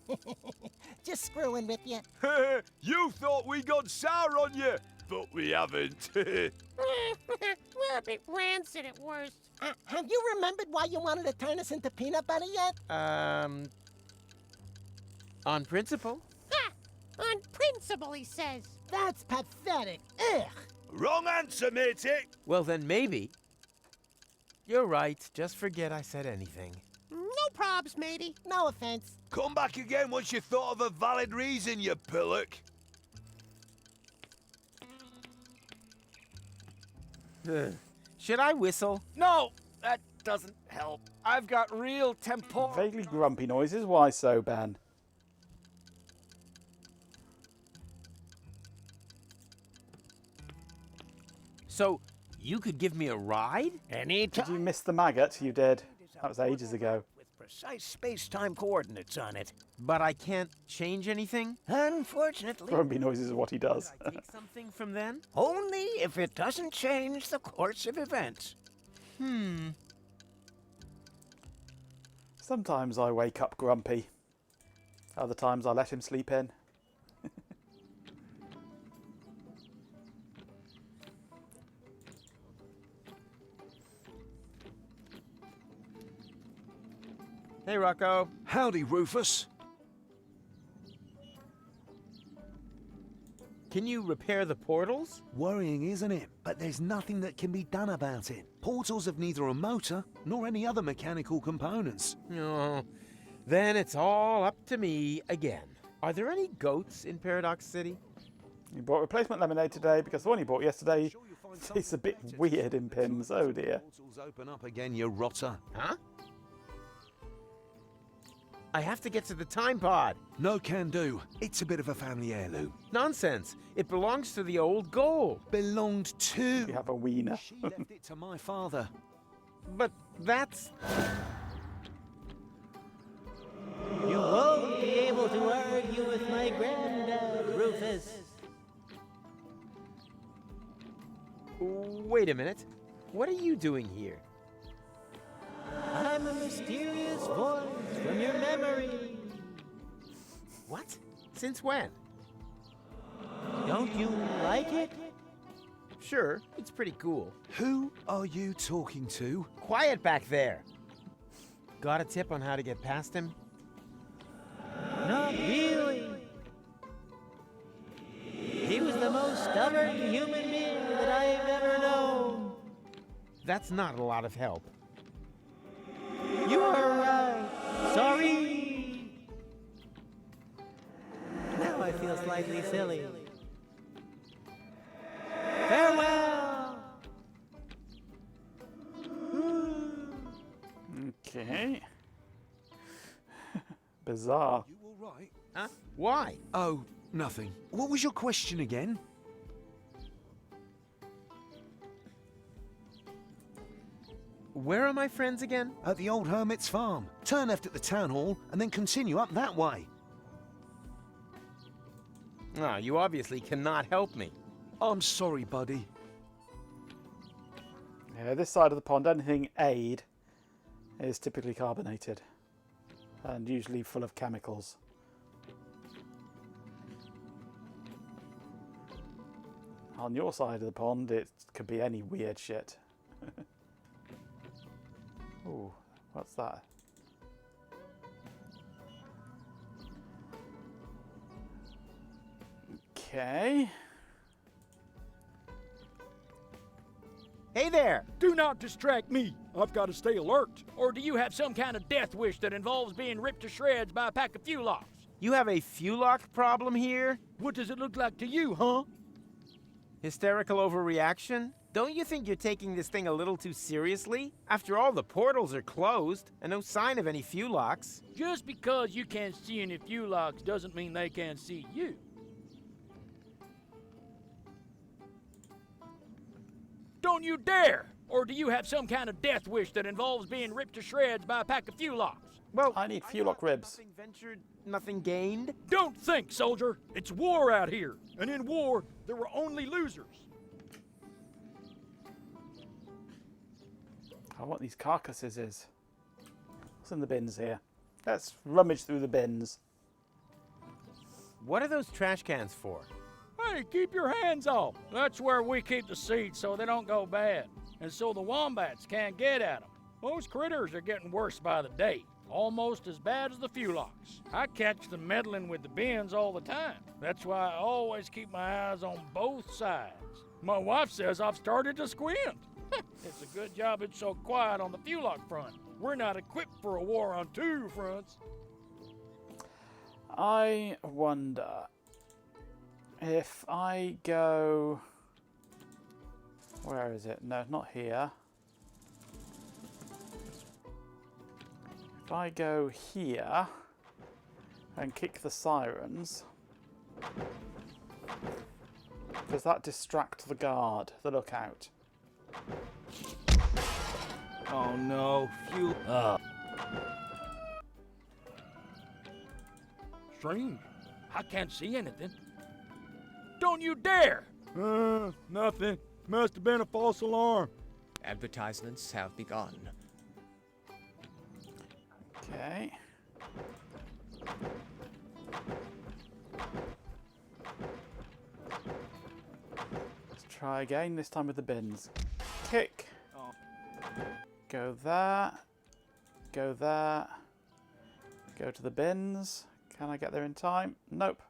Just screwing with you. You thought we got sour on you, but we haven't. We're a bit rancid at worst. Have you remembered why you wanted to turn us into peanut butter yet? On principle. On principle, he says. That's pathetic. Ugh. Wrong answer, matey. Well, then maybe. You're right. Just forget I said anything. No probs, matey. No offense. Come back again once you thought of a valid reason, you pillock. Should I whistle? No, that doesn't help. I've got real temporal. Vaguely grumpy noises. Why so, Ben? So, you could give me a ride? Did you miss the maggot? You did. That was ages ago. Precise space-time coordinates on it. But I can't change anything? Unfortunately. Grumpy noises is what he does. Could I take something from then? Only if it doesn't change the course of events. Sometimes I wake up grumpy. Other times I let him sleep in. Hey, Rocco. Howdy, Rufus. Can you repair the portals? Worrying, isn't it? But there's nothing that can be done about it. Portals have neither a motor nor any other mechanical components. No. Then it's all up to me again. Are there any goats in Paradox City? He bought replacement lemonade today because the one he bought yesterday tastes a bit weird in pins. Oh dear. Portals open up again, you rotter. Huh? I have to get to the time pod. No can do. It's a bit of a family heirloom. Nonsense. It belongs to the old goal. Belonged to. You have a wiener. She left it to my father. But that's... You won't be able to argue with my granddad, Rufus. Wait a minute. What are you doing here? I'm a mysterious voice from your memory. What? Since when? Don't you like it? Sure, it's pretty cool. Who are you talking to? Quiet back there. Got a tip on how to get past him? Not really. He was the most stubborn human being that I've ever known. That's not a lot of help. You are right. Sorry. Now I feel slightly silly. Farewell. Okay. Bizarre. You all right? Huh? Why? Oh, nothing. What was your question again? Where are my friends again? At the old hermit's farm. Turn left at the town hall and then continue up that way. Ah, you obviously cannot help me. I'm sorry, buddy. Yeah, this side of the pond, anything aid is typically carbonated and usually full of chemicals. On your side of the pond, it could be any weird shit. Ooh, what's that? Okay. Hey there! Do not distract me. I've got to stay alert. Or do you have some kind of death wish that involves being ripped to shreds by a pack of Fulocks? You have a Fulock problem here? What does it look like to you, huh? Hysterical overreaction? Don't you think you're taking this thing a little too seriously? After all, the portals are closed, and no sign of any Fulocks. Just because you can't see any Fulocks doesn't mean they can't see you. Don't you dare! Or do you have some kind of death wish that involves being ripped to shreds by a pack of Fulocks? Well, I need Fulock ribs. Nothing ventured, nothing gained. Don't think, soldier. It's war out here. And in war, there were only losers. I want these carcasses. What's in the bins here? Let's rummage through the bins. What are those trash cans for? Hey, keep your hands off. That's where we keep the seeds so they don't go bad. And so the wombats can't get at them. Those critters are getting worse by the day. Almost as bad as the Fulocks. I catch them meddling with the bins all the time. That's why I always keep my eyes on both sides. My wife says I've started to squint. It's a good job it's so quiet on the Fulock front. We're not equipped for a war on two fronts. I wonder if I go... Where is it? No, not here. If I go here and kick the sirens, does that distract the guard, the lookout? Oh no, fuel. Strange. I can't see anything. Don't you dare! Nothing. Must have been a false alarm. Advertisements have begun. Okay. Let's try again, this time with the bins. Kick. Go there. Go there. Go to the bins. Can I get there in time? Nope.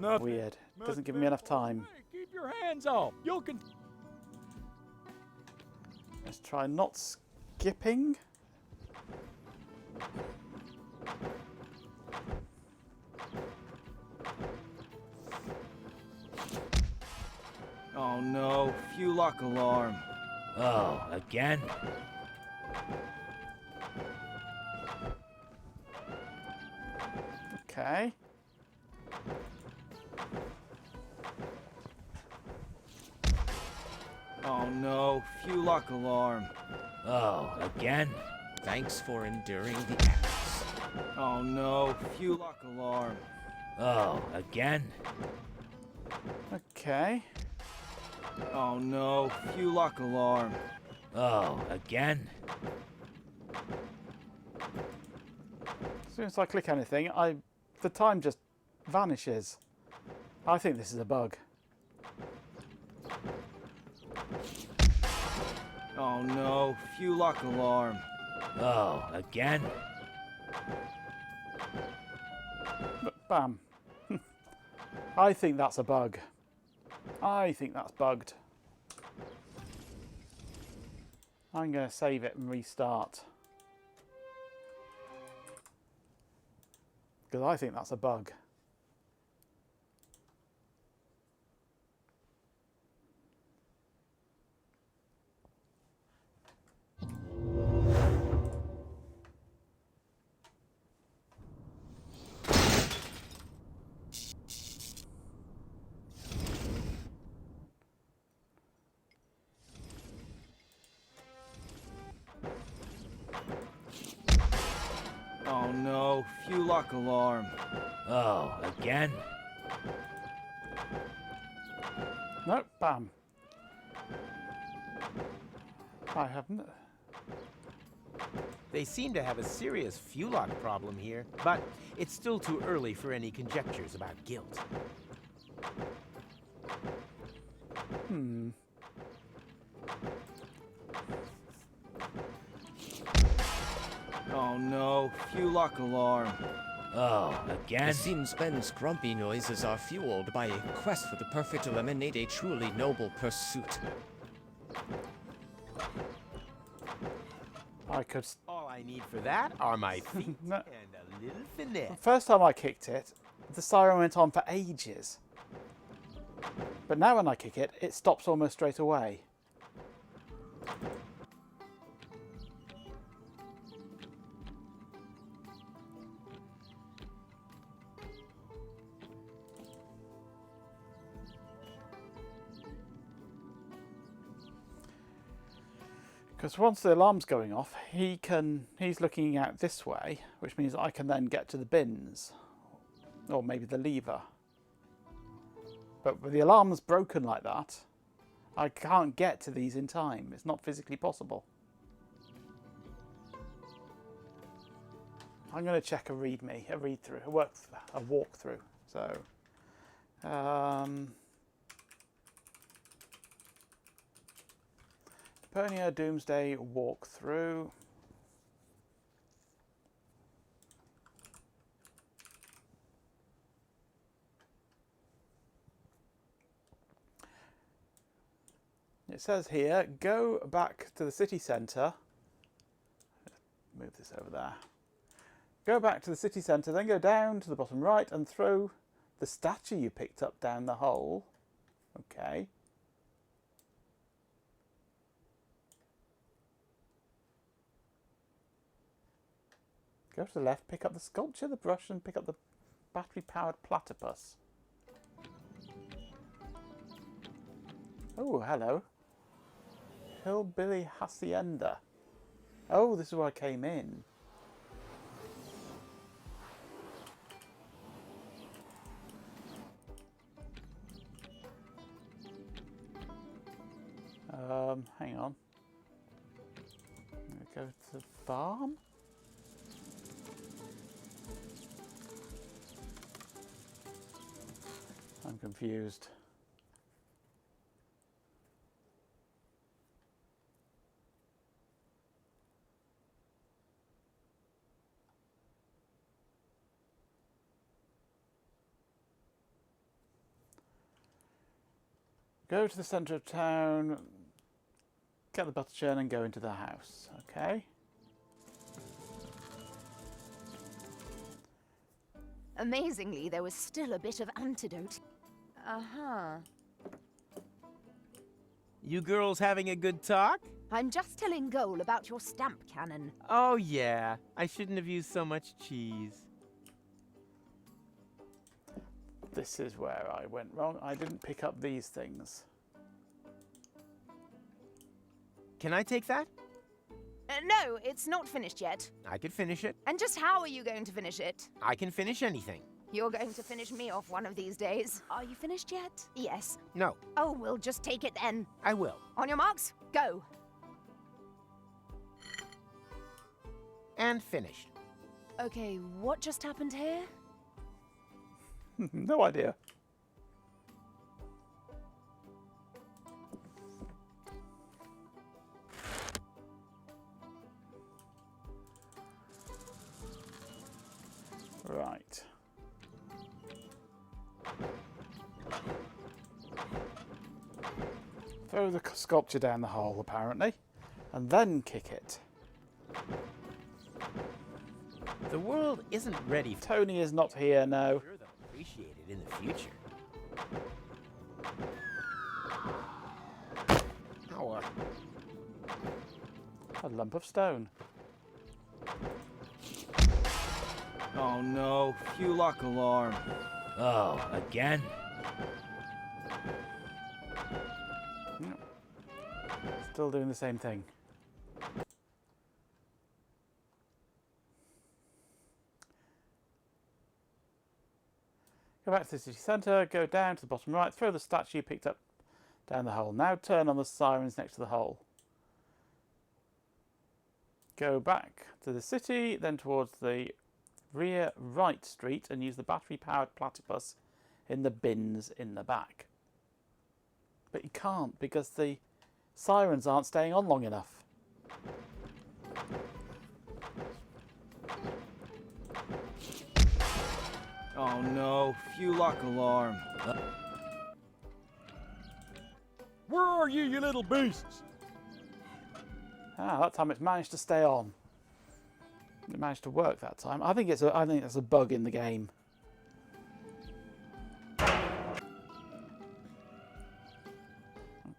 Nothing. Weird. Doesn't give me enough time. Hey, keep your hands off. You can. Let's try not skipping. Oh no, fuel lock alarm. Oh, again? Okay. Oh no, fuel lock alarm. Oh, again? Thanks for enduring the acts. Oh no, fuel lock alarm. Oh, again? Okay. Oh no, fuel lock alarm. Oh, again? As soon as I click anything, the time just vanishes. I think this is a bug. Oh no, fuel lock alarm. Oh, again? Bam. I think that's a bug. I think that's bugged. I'm going to save it and restart. Because I think that's a bug. Oh no, fuel lock alarm. Oh, again? Nope, bam. I haven't. They seem to have a serious fuel lock problem here, but it's still too early for any conjectures about guilt. Hmm. Oh no, fuel lock alarm. Oh, again? The Siemens grumpy noises are fueled by a quest for the perfect to eliminate a truly noble pursuit. I could. All I need for that are my feet No. and a little finesse. The first time I kicked it, the siren went on for ages. But now when I kick it, it stops almost straight away. Because once the alarm's going off, he's looking out this way, which means I can then get to the bins. Or maybe the lever. But with the alarm's broken like that, I can't get to these in time. It's not physically possible. I'm going to check a readme, a read-through, a walkthrough. So, Deponia Doomsday walkthrough. It says here, go back to the city centre. Move this over there. Go back to the city centre, then go down to the bottom right and throw the statue you picked up down the hole. Okay. Go to the left, pick up the sculpture, the brush, and pick up the battery-powered platypus. Oh, hello. Hillbilly Hacienda. Oh, this is where I came in. Hang on. Go to the farm. I'm confused. Go to the centre of town, get the butter churn and go into the house, okay? Amazingly, there was still a bit of antidote. Uh-huh. You girls having a good talk? I'm just telling Goal about your stamp cannon. Oh yeah, I shouldn't have used so much cheese. This is where I went wrong. I didn't pick up these things. Can I take that? No, it's not finished yet. I could finish it. And just how are you going to finish it? I can finish anything. You're going to finish me off one of these days. Are you finished yet? Yes. No. Oh, we'll just take it then. I will. On your marks, go. And finished. Okay, what just happened here? No idea. Right. Throw the sculpture down the hole, apparently, and then kick it. The world isn't ready for Tony is not here, no. I'm sure they'll appreciate it in the future. Ow. A lump of stone. Oh no, fuel lock alarm. Oh, again? Still doing the same thing. Go back to the city centre, go down to the bottom right, throw the statue picked up down the hole. Now turn on the sirens next to the hole. Go back to the city, then towards the rear right street and use the battery-powered platypus in the bins in the back. But you can't because the sirens aren't staying on long enough. Oh no, fuel lock alarm. Where are you, you little beasts? Ah, that time it's managed to stay on. It managed to work that time. I think that's a bug in the game.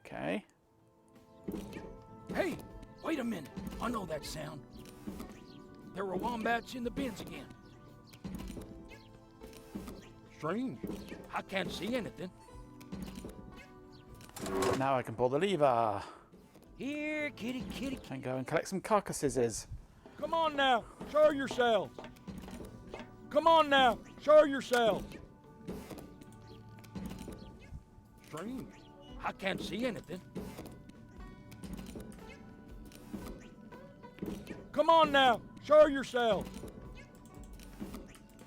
Okay. Hey, wait a minute. I know that sound. There were wombats in the bins again. Strange. I can't see anything. Now I can pull the lever Here, kitty, kitty. and go and collect some carcasses. Come on now, show yourselves. Come on now, show yourselves. Strange. I can't see anything. Come on now, show yourselves.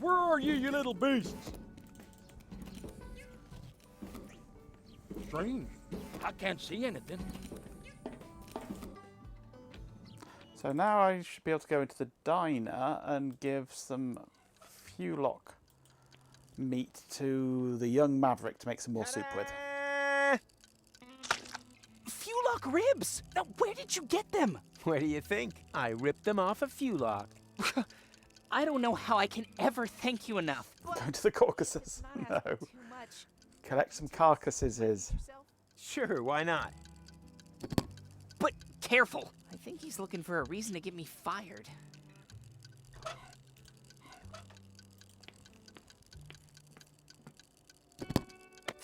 Where are you, you little beasts? Strange. I can't see anything. So now I should be able to go into the diner and give some Fuelock meat to the young Maverick to make some more soup with. Fuelock ribs! Now, where did you get them? Where do you think? I ripped them off of Fuelock. I don't know how I can ever thank you enough. Go to the Caucasus. No. Collect some carcasses. Sure, why not? But careful. I think he's looking for a reason to get me fired.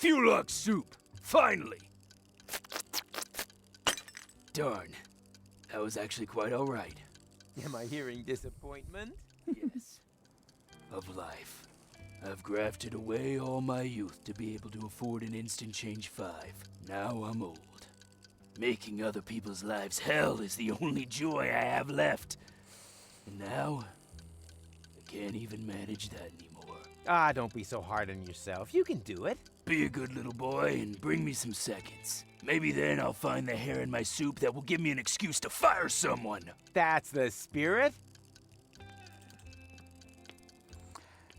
Fulux soup! Finally! Darn. That was actually quite alright. Am I hearing disappointment? Yes. Of life. I've grafted away all my youth to be able to afford an Instant Change 5. Now I'm old. Making other people's lives hell is the only joy I have left. And now, I can't even manage that anymore. Ah, don't be so hard on yourself. You can do it. Be a good little boy and bring me some seconds. Maybe then I'll find the hair in my soup that will give me an excuse to fire someone. That's the spirit.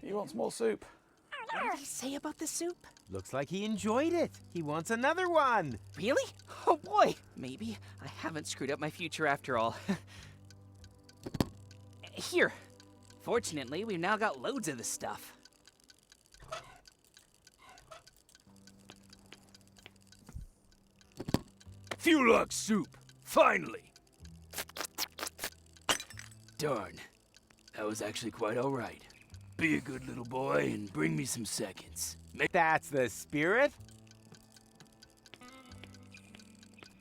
He wants more soup. What did he say about the soup? Looks like he enjoyed it. He wants another one. Really? Oh boy! Maybe I haven't screwed up my future after all. Here. Fortunately, we've now got loads of this stuff. Fulux soup! Finally! Darn. That was actually quite alright. Be a good little boy and bring me some seconds. That's the spirit.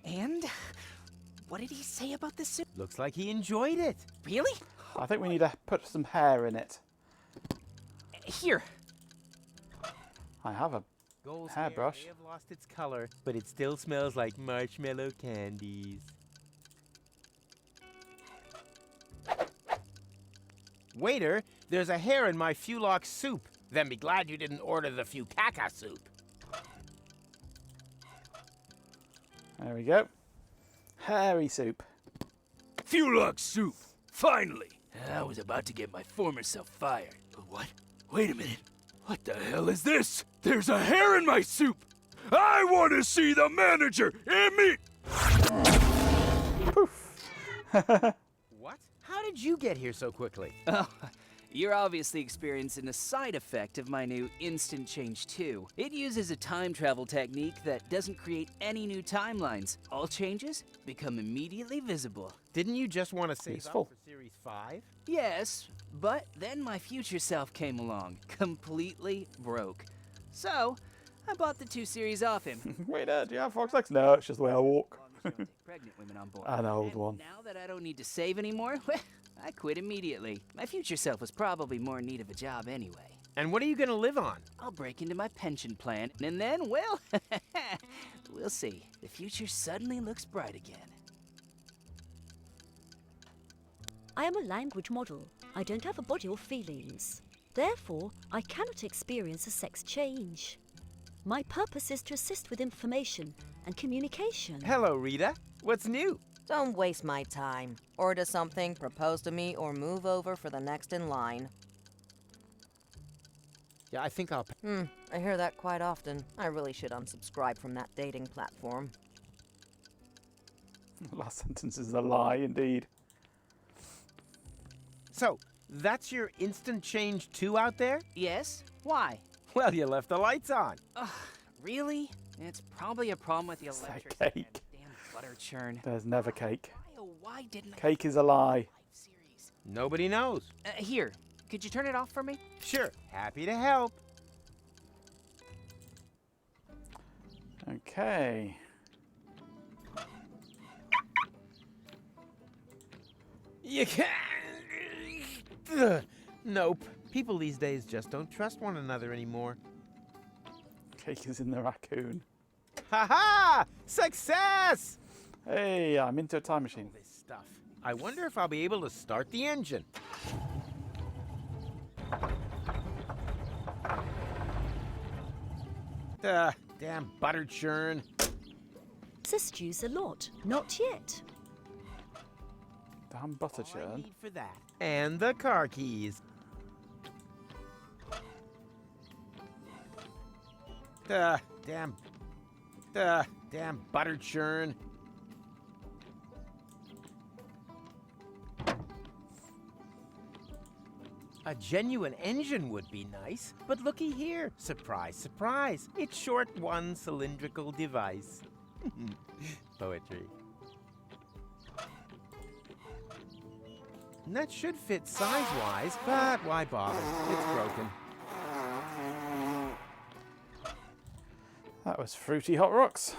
And what did he say about the soup? Looks like he enjoyed it. Really? I think we need to put some hair in it. Here. I have a Gold's hairbrush. may have lost its color, but it still smells like marshmallow candies. Waiter, there's a hair in my Fulux soup. Then be glad you didn't order the Fukaka soup. There we go. Hairy soup. Fulux soup! Finally! I was about to get my former self fired. But what? Wait a minute. What the hell is this? There's a hair in my soup! I want to see the manager in me! What? How did you get here so quickly? Oh, you're obviously experiencing a side effect of my new Instant Change 2. It uses a time travel technique that doesn't create any new timelines. All changes become immediately visible. Didn't you just want to save Useful. up for Series 5? Yes, but then my future self came along, completely broke. So, I bought the 2 series off him. Wait, do you have Fox X? No, it's just the way I walk. Pregnant women on board. An old And one. Now that I don't need to save anymore, I quit immediately. My future self was probably more in need of a job anyway. And what are you going to live on? I'll break into my pension plan, and then, well, we'll see. The future suddenly looks bright again. I am a language model. I don't have a body or feelings. Therefore, I cannot experience a sex change. My purpose is to assist with information and communication. Hello, Rita. What's new? Don't waste my time. Order something, propose to me, or move over for the next in line. Yeah, I think I'll... I hear that quite often. I really should unsubscribe from that dating platform. Last sentence is a lie, indeed. So, that's your Instant Change 2 out there? Yes? Why? Well, you left the lights on. Ugh, really? It's probably a problem with the It's electric that cake. damn butter churn. There's never cake. Why didn't I... Cake is a lie. Nobody knows. Here, could you turn it off for me? Sure, happy to help. Okay. You can't... Ugh. Nope. People these days just don't trust one another anymore. Cake is in the raccoon. Ha-ha! Success! Hey, I'm into a time machine. This stuff. I wonder if I'll be able to start the engine. Damn butter churn. Assist yous a lot. Not yet. Damn butter All I churn. need for that. And the car keys. Damn butter churn. A genuine engine would be nice, but looky here. Surprise, surprise. It's short one cylindrical device. Poetry. And that should fit size-wise, but why bother? It's broken. That was Fruity Hot Rocks.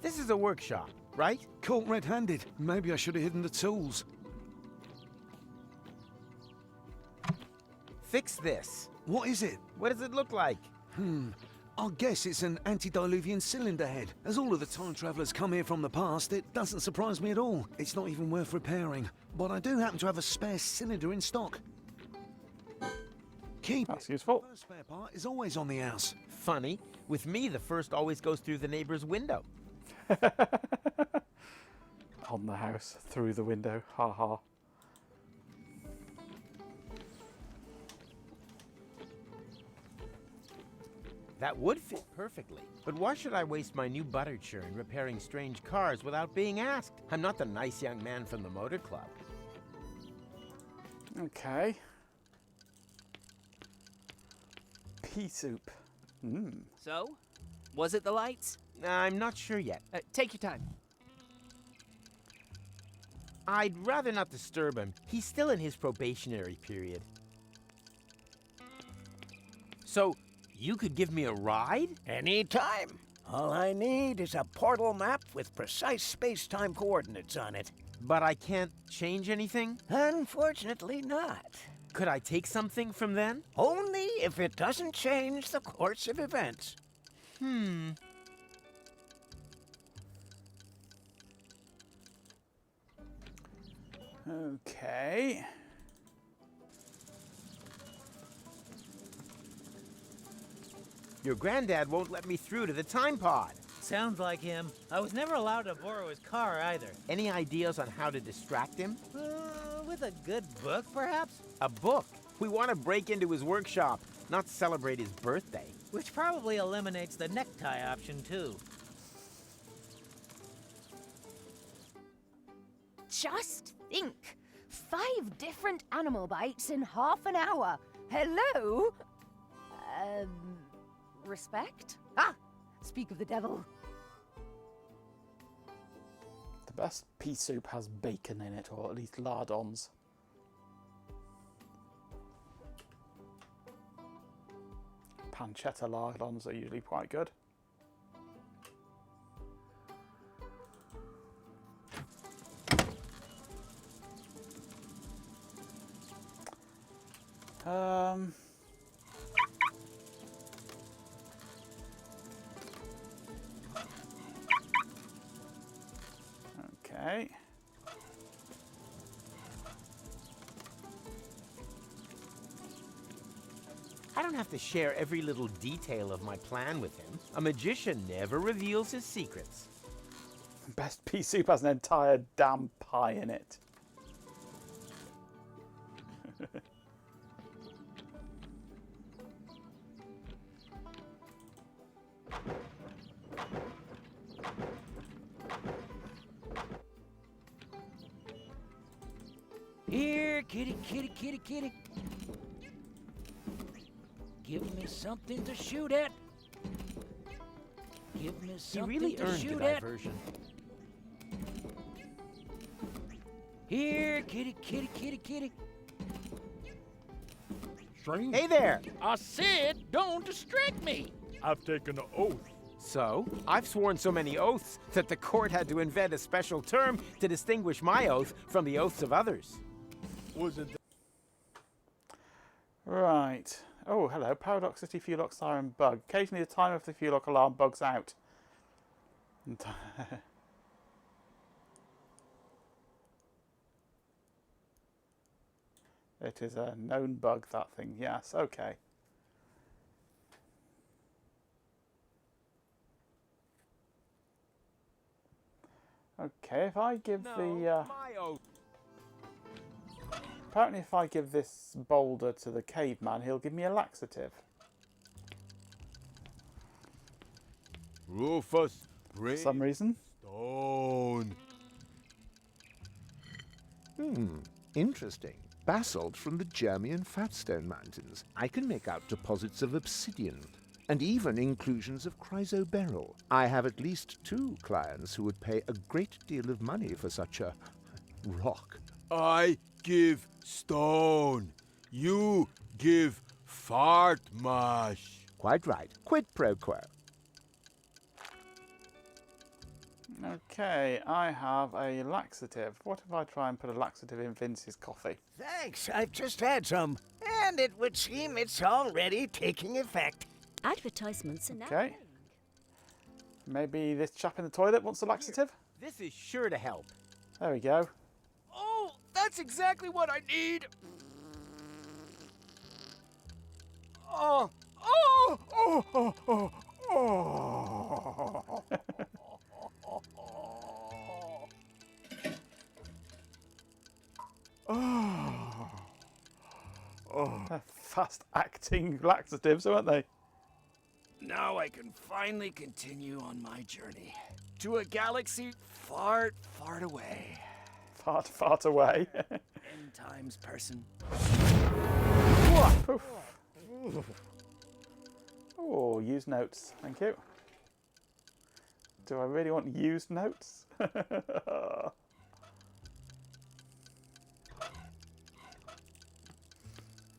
This is a workshop, right? Caught red-handed. Maybe I should have hidden the tools. Fix this. What is it? What does it look like? I guess it's an antediluvian cylinder head. As all of the time travelers come here from the past, it doesn't surprise me at all. It's not even worth repairing. But I do happen to have a spare cylinder in stock. Keep That's useful. The first spare part is always on the house. Funny. With me, the first always goes through the neighbor's window. On the house, through the window. Ha ha. That would fit perfectly. But why should I waste my new butter churn repairing strange cars without being asked? I'm not the nice young man from the motor club. Okay. Pea soup. So, was it the lights? I'm not sure yet. Take your time. I'd rather not disturb him. He's still in his probationary period. So, you could give me a ride? Anytime. All I need is a portal map with precise space-time coordinates on it. But I can't change anything? Unfortunately not. Could I take something from then? Only if it doesn't change the course of events. Okay. Your granddad won't let me through to the time pod. Sounds like him. I was never allowed to borrow his car either. Any ideas on how to distract him? With a good book, perhaps? A book? We want to break into his workshop, not celebrate his birthday. Which probably eliminates the necktie option, too. Just think. 5 different animal bites in half an hour. Hello? Respect? Ah! Speak of the devil. The best pea soup has bacon in it, or at least lardons. Pancetta lardons are usually quite good. Okay. I don't have to share every little detail of my plan with him. A magician never reveals his secrets. Best pea soup has an entire damn pie in it. Here, kitty, kitty, kitty, kitty. Give me something to shoot at. Give me He something really to earned the shoot at. diversion. Here, kitty, kitty, kitty, kitty. Strange. Hey there! I said, don't distract me. I've taken an oath. So, I've sworn so many oaths that the court had to invent a special term to distinguish my oath from the oaths of others. Was it? Right. Oh, hello. Paradox City fuel lock siren bug. Occasionally the timer of the fuel lock alarm bugs out. It is a known bug, that thing. Yes, okay. Okay, if I give my oath. Apparently if I give this boulder to the caveman, he'll give me a laxative. Rufus, For some reason. Stone. Interesting. Basalt from the Germian Fatstone Mountains. I can make out deposits of obsidian, and even inclusions of chrysoberyl. I have at least 2 clients who would pay a great deal of money for such a rock. I give stone. You give fart mash. Quite right. Quid pro quo. Okay, I have a laxative. What if I try and put a laxative in Vince's coffee? Thanks, I've just had some. And it would seem it's already taking effect. Advertisements are now. Okay. Maybe this chap in the toilet wants a laxative? This is sure to help. There we go. Oh, that's exactly what I need. Oh, oh, oh, oh, oh, oh. Oh. Oh. They're fast-acting laxatives, aren't they? Now I can finally continue on my journey to a galaxy far, far away. Fart away. End times person. Poof. Oh, use notes. Thank you. Do I really want used notes?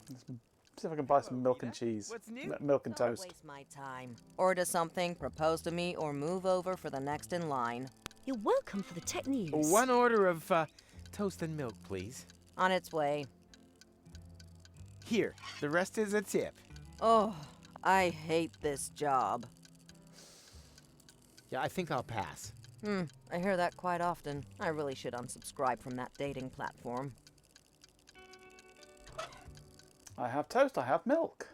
Let's see if I can buy some milk and cheese. What's new? Milk and Don't toast. waste my time. Order something, propose to me, or move over for the next in line. You're welcome for the tech news. One order of toast and milk, please. On its way. Here, the rest is a tip. Oh, I hate this job. Yeah, I think I'll pass. I hear that quite often. I really should unsubscribe from that dating platform. I have toast, I have milk.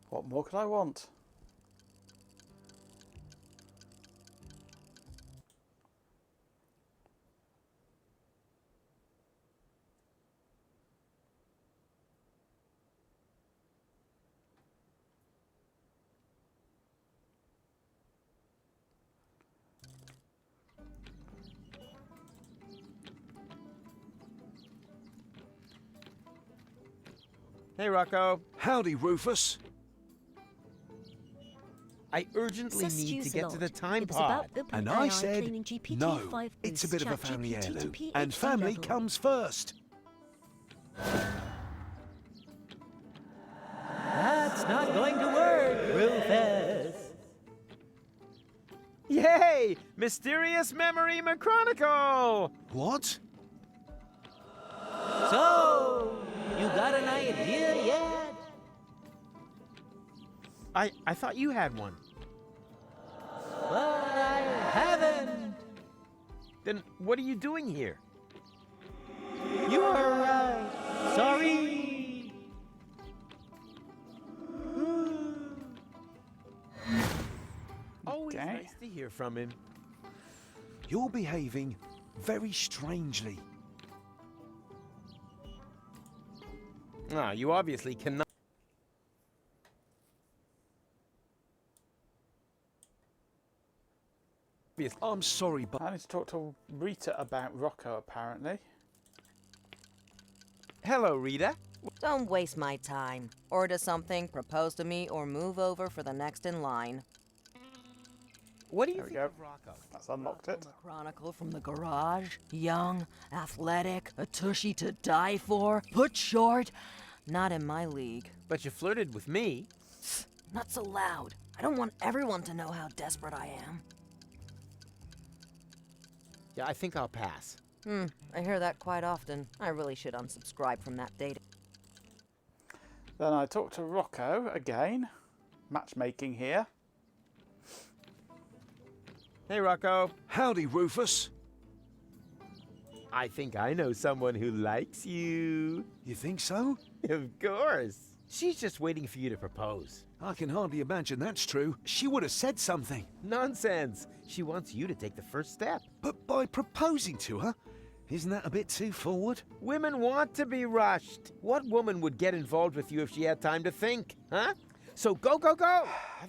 What more could I want? Hey, Rocco. Howdy, Rufus. I urgently need to get to the time It was pod. about open And AI I said, claiming GPT-5 no, it's a bit boosts of a family ChatGPT to heirloom. PhD And family level. comes first. That's not going to work, Rufus. Yay! Mysterious Memory McChronicle! What? So, you got an idea yet? I thought you had one. But I haven't. Then what are you doing here? You are right. Sorry. Always Okay. nice to hear from him. You're behaving very strangely. Ah, you obviously cannot. I'm sorry, but I need to talk to Rita about Rocco, apparently. Hello, Rita. Don't waste my time. Order something, propose to me, or move over for the next in line. What do you There we think go. of Rocco? That's unlocked it. Chronicle from the garage. Young, athletic, a tushy to die for, put short. Not in my league. But you flirted with me. Not so loud. I don't want everyone to know how desperate I am. Yeah, I think I'll pass. I hear that quite often. I really should unsubscribe from that dating. Then I talked to Rocco again. Matchmaking here. Hey, Rocco. howdy, Rufus. I think I know someone who likes you. You think so? Of course. She's just waiting for you to propose. I can hardly imagine that's true. She would have said something. Nonsense. She wants you to take the first step. But by proposing to her, isn't that a bit too forward? Women want to be rushed. What woman would get involved with you if she had time to think, huh? So go, go, go!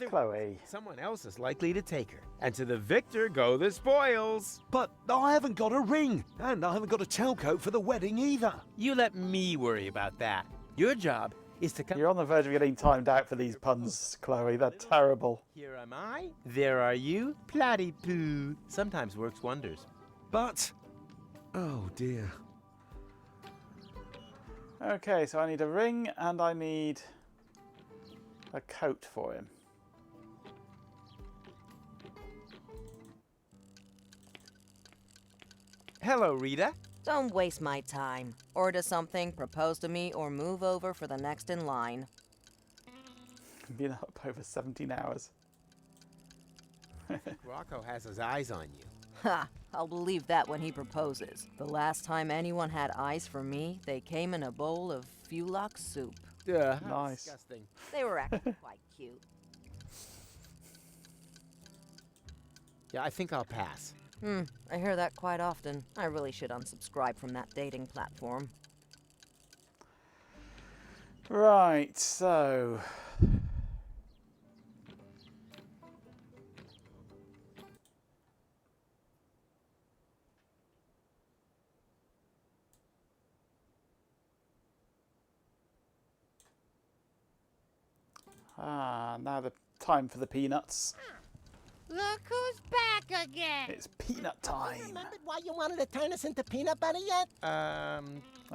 Chloe. Someone else is likely to take her. And to the victor go the spoils. But I haven't got a ring, and I haven't got a tailcoat for the wedding either. You let me worry about that. Your job is to come. You're on the verge of getting timed out for these puns, Chloe. They're terrible. Here am I. There are you. Platypoo. Sometimes works wonders. But, oh dear. Okay, so I need a ring and I need a coat for him. Hello, Rita. Don't waste my time. Order something, propose to me, or move over for the next in line. Been up over 17 hours. Rocco has his eyes on you. Ha! I'll believe that when he proposes. The last time anyone had eyes for me, they came in a bowl of Fulok soup. Nice. Disgusting. They were actually quite cute. Yeah, I think I'll pass. I hear that quite often. I really should unsubscribe from that dating platform. Right, so... now the time for the peanuts. Look who's back again. It's peanut time. Remembered why you wanted to turn us into peanut butter yet? I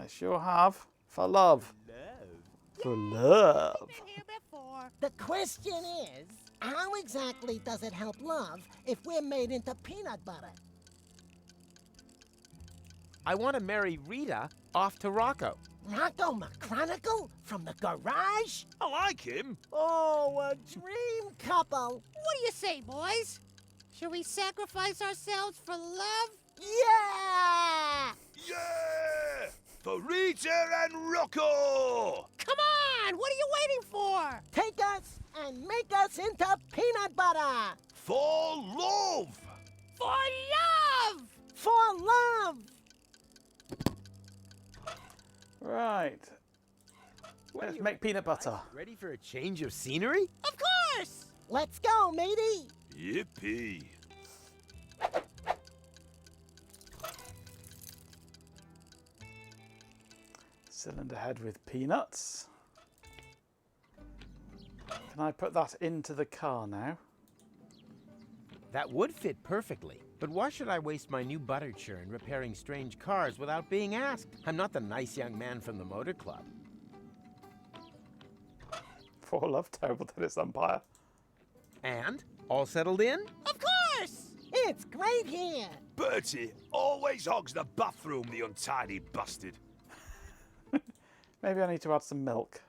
sure have. For love. For love. The question is, how exactly does it help love if we're made into peanut butter? I want to marry Rita off to Rocco. Rocco McChronicle from the garage? I like him. Oh, a dream couple. What do you say, boys? Should we sacrifice ourselves for love? Yeah! Yeah! For Rita and Rocco! Come on! What are you waiting for? Take us and make us into peanut butter! For love! For love! For love! Right. Let's make peanut butter. Ready for a change of scenery? Of course! Let's go, matey! Yippee! Cylinder head with peanuts. Can I put that into the car now? That would fit perfectly. But why should I waste my new butter churn repairing strange cars without being asked? I'm not the nice young man from the motor club. For love, terrible tennis umpire. And? All settled in? Of course! It's great here! Bertie always hogs the bathroom, the untidy bastard. Maybe I need to add some milk.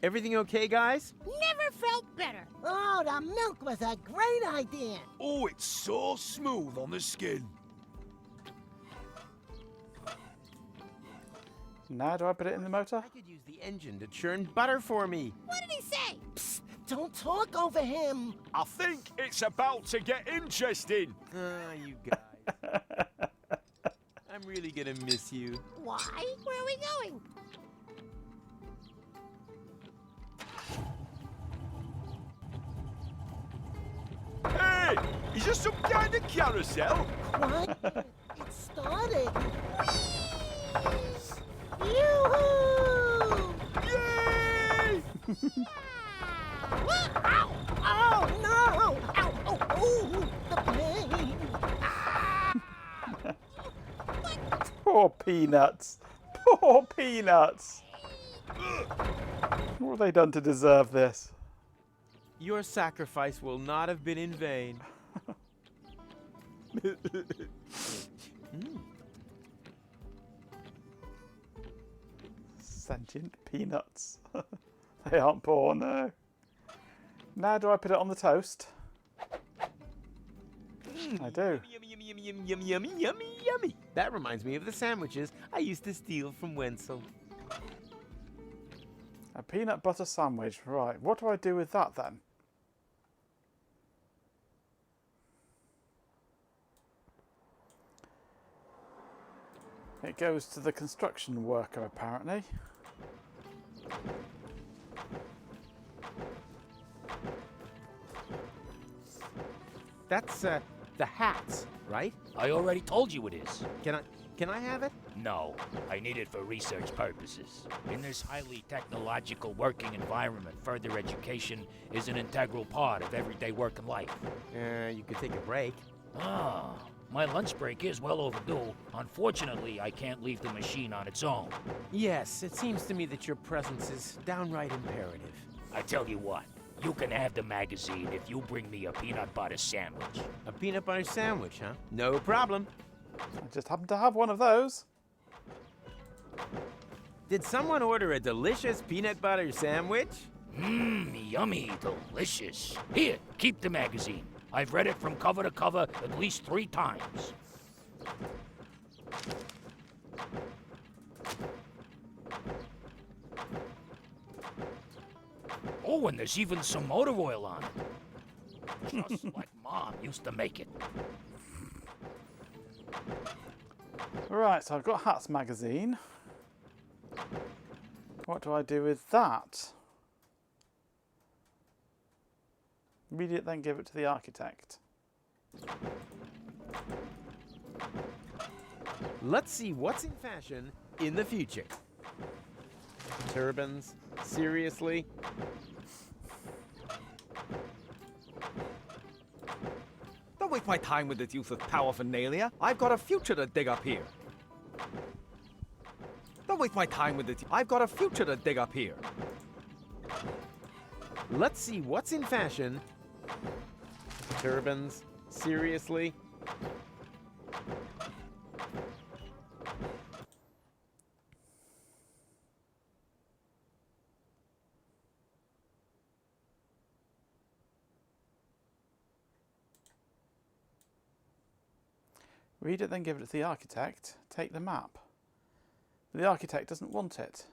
Everything okay, guys? Never felt better. Oh, the milk was a great idea. Oh, it's so smooth on the skin. Now do I put it in the motor? I could use the engine to churn butter for me. What did he say? Psst, don't talk over him. I think it's about to get interesting. You guys. I'm really gonna miss you. Why? Where are we going? Hey! Is there some kind of carousel? What? It started. Yoo-hoo! Yay! Ow! Oh, no! Ow! Oh, ooh, the pain! Poor peanuts. Poor peanuts. What have they done to deserve this? Your sacrifice will not have been in vain. Sentient peanuts. They aren't poor, no. Now do I put it on the toast? I do. Yummy, yummy, yummy, yummy, yummy, yummy, yummy, yummy. That reminds me of the sandwiches I used to steal from Wenzel. A peanut butter sandwich. Right, what do I do with that then? It goes to the construction worker, apparently. That's the hats, right? I already told you it is. Can I have it? No, I need it for research purposes. In this highly technological working environment, further education is an integral part of everyday work and life. You could take a break. Ah, My lunch break is well overdue. Unfortunately, I can't leave the machine on its own. Yes, it seems to me that your presence is downright imperative. I tell you what, you can have the magazine if you bring me a peanut butter sandwich. A peanut butter sandwich, huh? No problem. I just happen to have one of those. Did someone order a delicious peanut butter sandwich? Mmm, yummy, delicious. Here, keep the magazine. I've read it from cover to cover at least 3 times. Oh, and there's even some motor oil on it. Just like Mom used to make it. Right, so I've got Hat's magazine. What do I do with that? Read it, then give it to the architect. Let's see what's in fashion in the future. Turbans? Seriously? Don't waste my time with this useless paraphernalia. I've got a future to dig up here. Don't waste my time with this. I've got a future to dig up here. Let's see what's in fashion. Turbans? Seriously? Read it, then give it to the architect. Take the map. But the architect doesn't want it.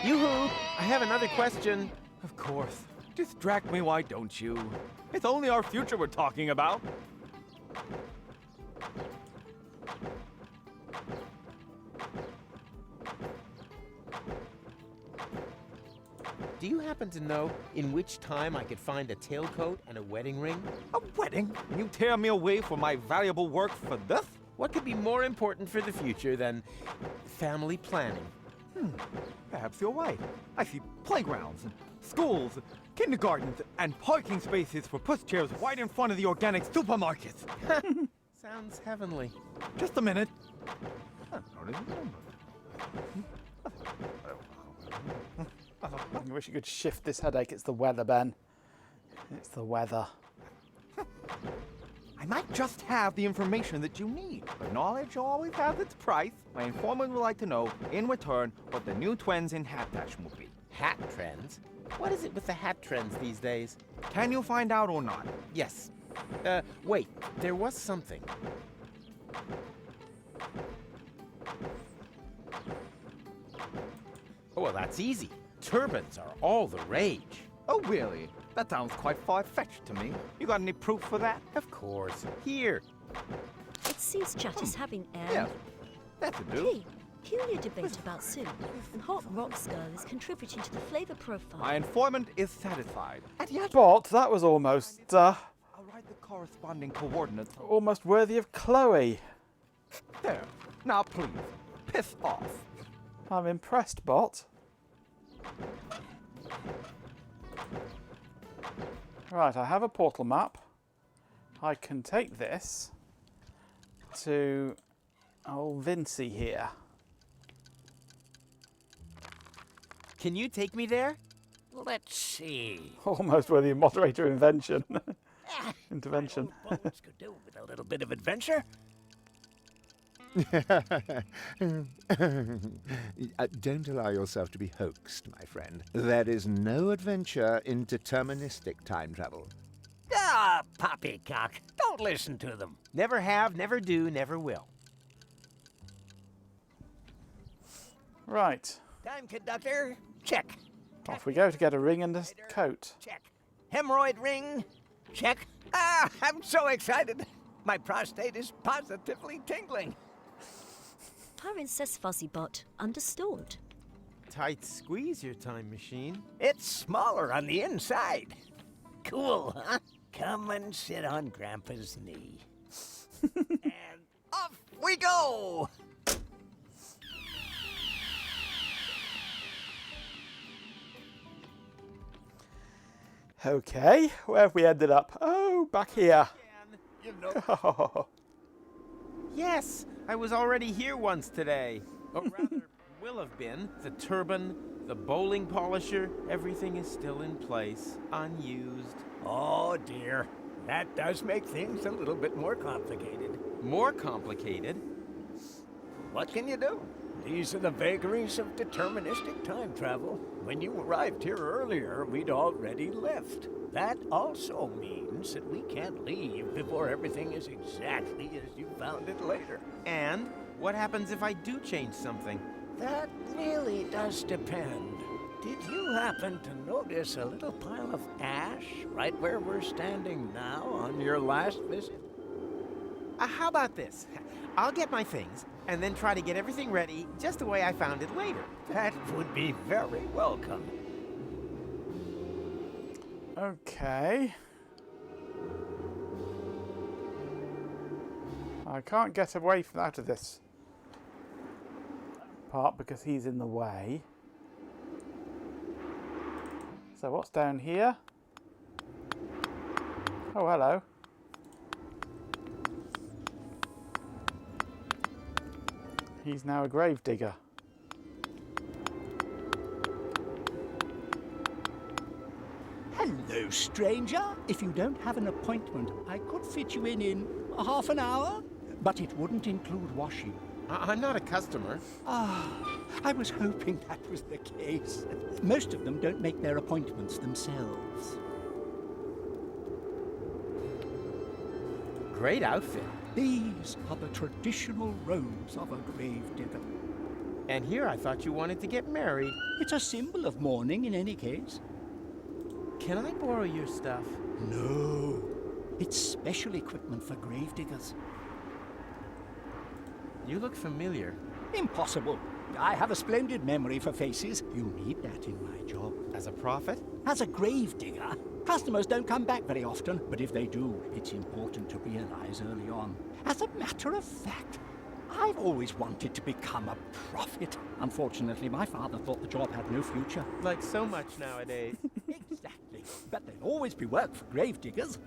Yoo-hoo! I have another question. Of course. Distract me, why don't you? It's only our future we're talking about. Do you happen to know in which time I could find a tailcoat and a wedding ring? A wedding? You tear me away from my valuable work for this? What could be more important for the future than family planning? Perhaps you're right. I see playgrounds, and schools, kindergartens, and parking spaces for pushchairs right in front of the organic supermarket. Sounds heavenly. Just a minute. I wish you could shift this headache. It's the weather, Ben. It's the weather. I might just have the information that you need, but knowledge always has its price. My informant would like to know, in return, what the new trends in hat fashion will be. Hat trends? What is it with the hat trends these days? Can you find out or not? Yes. Wait, there was something. Oh, well, that's easy. Turbans are all the rage. Oh, really? That sounds quite far-fetched to me. You got any proof for that? Of course. Here. It seems chat is having Yeah, that'll do. Peculiar debate about soup, and Hot Rocks Girl is contributing to the flavour profile. My informant is satisfied. But that was almost, I'll write the corresponding coordinates. almost worthy of Chloe. There. Now, please, piss off. I'm impressed, Bot. Right, I have a portal map. I can take this to old Vincy here. Can you take me there? Let's see. Almost worthy of moderator intervention. Intervention. Bones could do with a little bit of adventure. Don't allow yourself to be hoaxed, my friend. There is no adventure in deterministic time travel. Ah, poppycock. Don't listen to them. Never have, never do, never will. Right, Time conductor, check. off we go to get a ring and a coat. Check. Hemorrhoid ring, check. Ah, I'm so excited. My prostate is positively tingling. Princess Fuzzybot, understood. Tight squeeze your time machine. It's smaller on the inside. Cool, huh? Come and sit on Grandpa's knee. And off we go! Okay, where have we ended up? Oh, back here. You know. Yes, I was already here once today. Or rather, will have been. The turban, the bowling polisher, everything is still in place, unused. Oh dear. That does make things a little bit more complicated. More complicated? What can you do? These are the vagaries of deterministic time travel. When you arrived here earlier, we'd already left. That also means that we can't leave before everything is exactly as you found it later. And what happens if I do change something? That really does depend. Did you happen to notice a little pile of ash right where we're standing now on your last visit? How about this? I'll get my things, and then try to get everything ready just the way I found it later. That would be very welcome. Okay. I can't get away from out of this part because he's in the way. So what's down here? Oh, hello. He's now a gravedigger. Hello, stranger. If you don't have an appointment, I could fit you in a half an hour, but it wouldn't include washing. I'm not a customer. Ah, I was hoping that was the case. Most of them don't make their appointments themselves. Great outfit. These are the traditional robes of a gravedigger. And here I thought you wanted to get married. It's a symbol of mourning in any case. Can I borrow your stuff? No. It's special equipment for gravediggers. You look familiar. Impossible. I have a splendid memory for faces. You need that in my job. As a prophet? As a gravedigger, customers don't come back very often, but if they do, it's important to realize early on. As a matter of fact, I've always wanted to become a prophet. Unfortunately, my father thought the job had no future. Like so much nowadays. Exactly. But there'll always be work for gravediggers.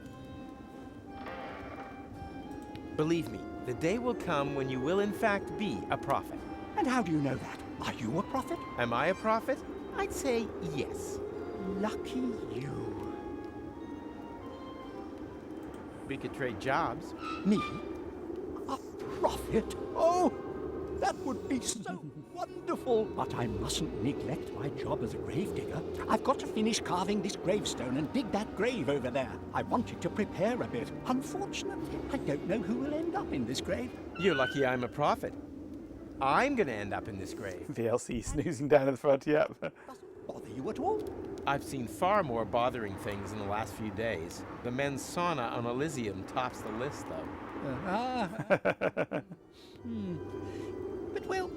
Believe me, the day will come when you will in fact be a prophet. And how do you know that? Are you a prophet? Am I a prophet? I'd say yes. Lucky you. We could trade jobs. Me? A prophet? Oh, that would be so wonderful. But I mustn't neglect my job as a gravedigger. I've got to finish carving this gravestone and dig that grave over there. I wanted to prepare a bit. Unfortunately, I don't know who will end up in this grave. You're lucky I'm a prophet. I'm gonna end up in this grave. VLC snoozing down in the front, yep. Doesn't bother you at all? I've seen far more bothering things in the last few days. The men's sauna on Elysium tops the list, though. But well,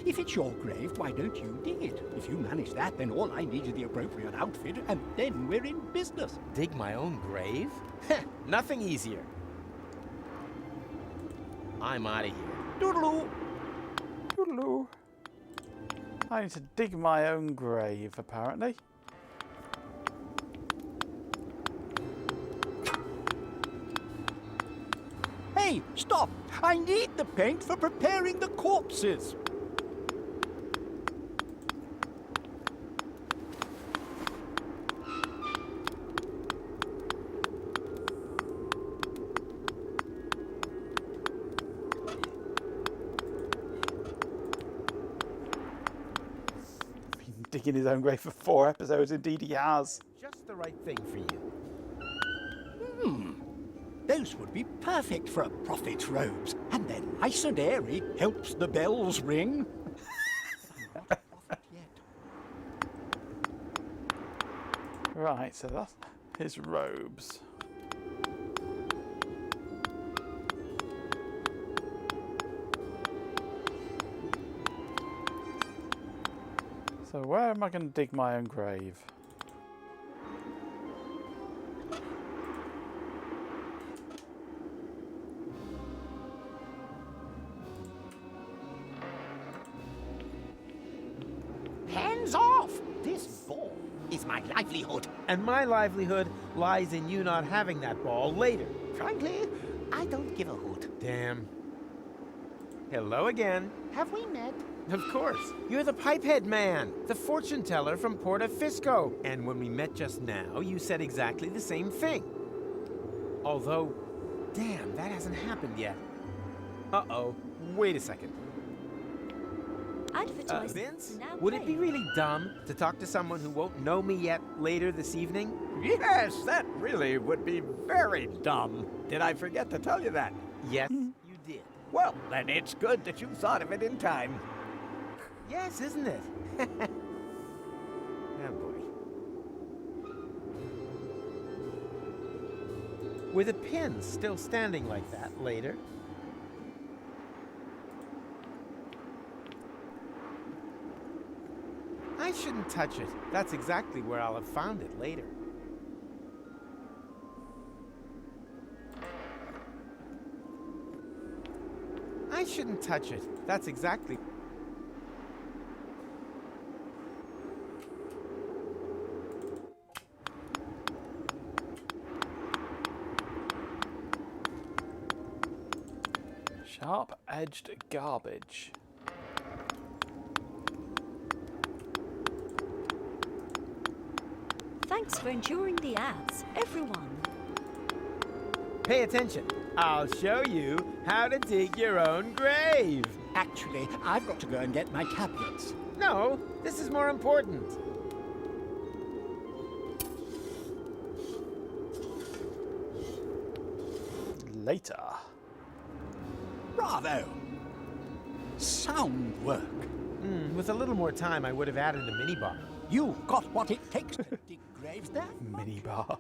if it's your grave, why don't you dig it? If you manage that, then all I need is the appropriate outfit, and then we're in business. Dig my own grave? Nothing easier. I'm out of here. Doodaloo! Toodaloo. I need to dig my own grave, apparently. Hey, stop! I need the paint for preparing the corpses. Digging his own grave for 4 episodes, indeed he has. Just the right thing for you. Those would be perfect for a prophet's robes. And they're nice and airy, helps the bells ring. I'm not a prophet yet. Right, so that's his robes. So where am I going to dig my own grave? Hands off! This ball is is my livelihood. And my livelihood lies in you not having that ball later. Frankly, I don't give a hoot. Damn. Hello again. Have we met? Of course. You're the Pipehead Man, the fortune teller from Porta Fisco. And when we met just now, you said exactly the same thing. Although, damn, that hasn't happened yet. Uh-oh. Wait a second. Vince, would it be really dumb to talk to someone who won't know me yet later this evening? Yes, that really would be very dumb. Did I forget to tell you that? Yes, you did. Well, then it's good that you thought of it in time. Yes, isn't it? Oh, boy. Were the pins still standing like that later? I shouldn't touch it. That's exactly where I'll have found it later. I shouldn't touch it. That's exactly... Sharp-edged garbage. Thanks for enduring the ads, everyone. Pay attention. I'll show you how to dig your own grave. Actually, I've got to go and get my tablets. No, this is more important. Later. Bravo! Sound work. With a little more time, I would have added a minibar. You've got what it takes to dig graves there. Minibar.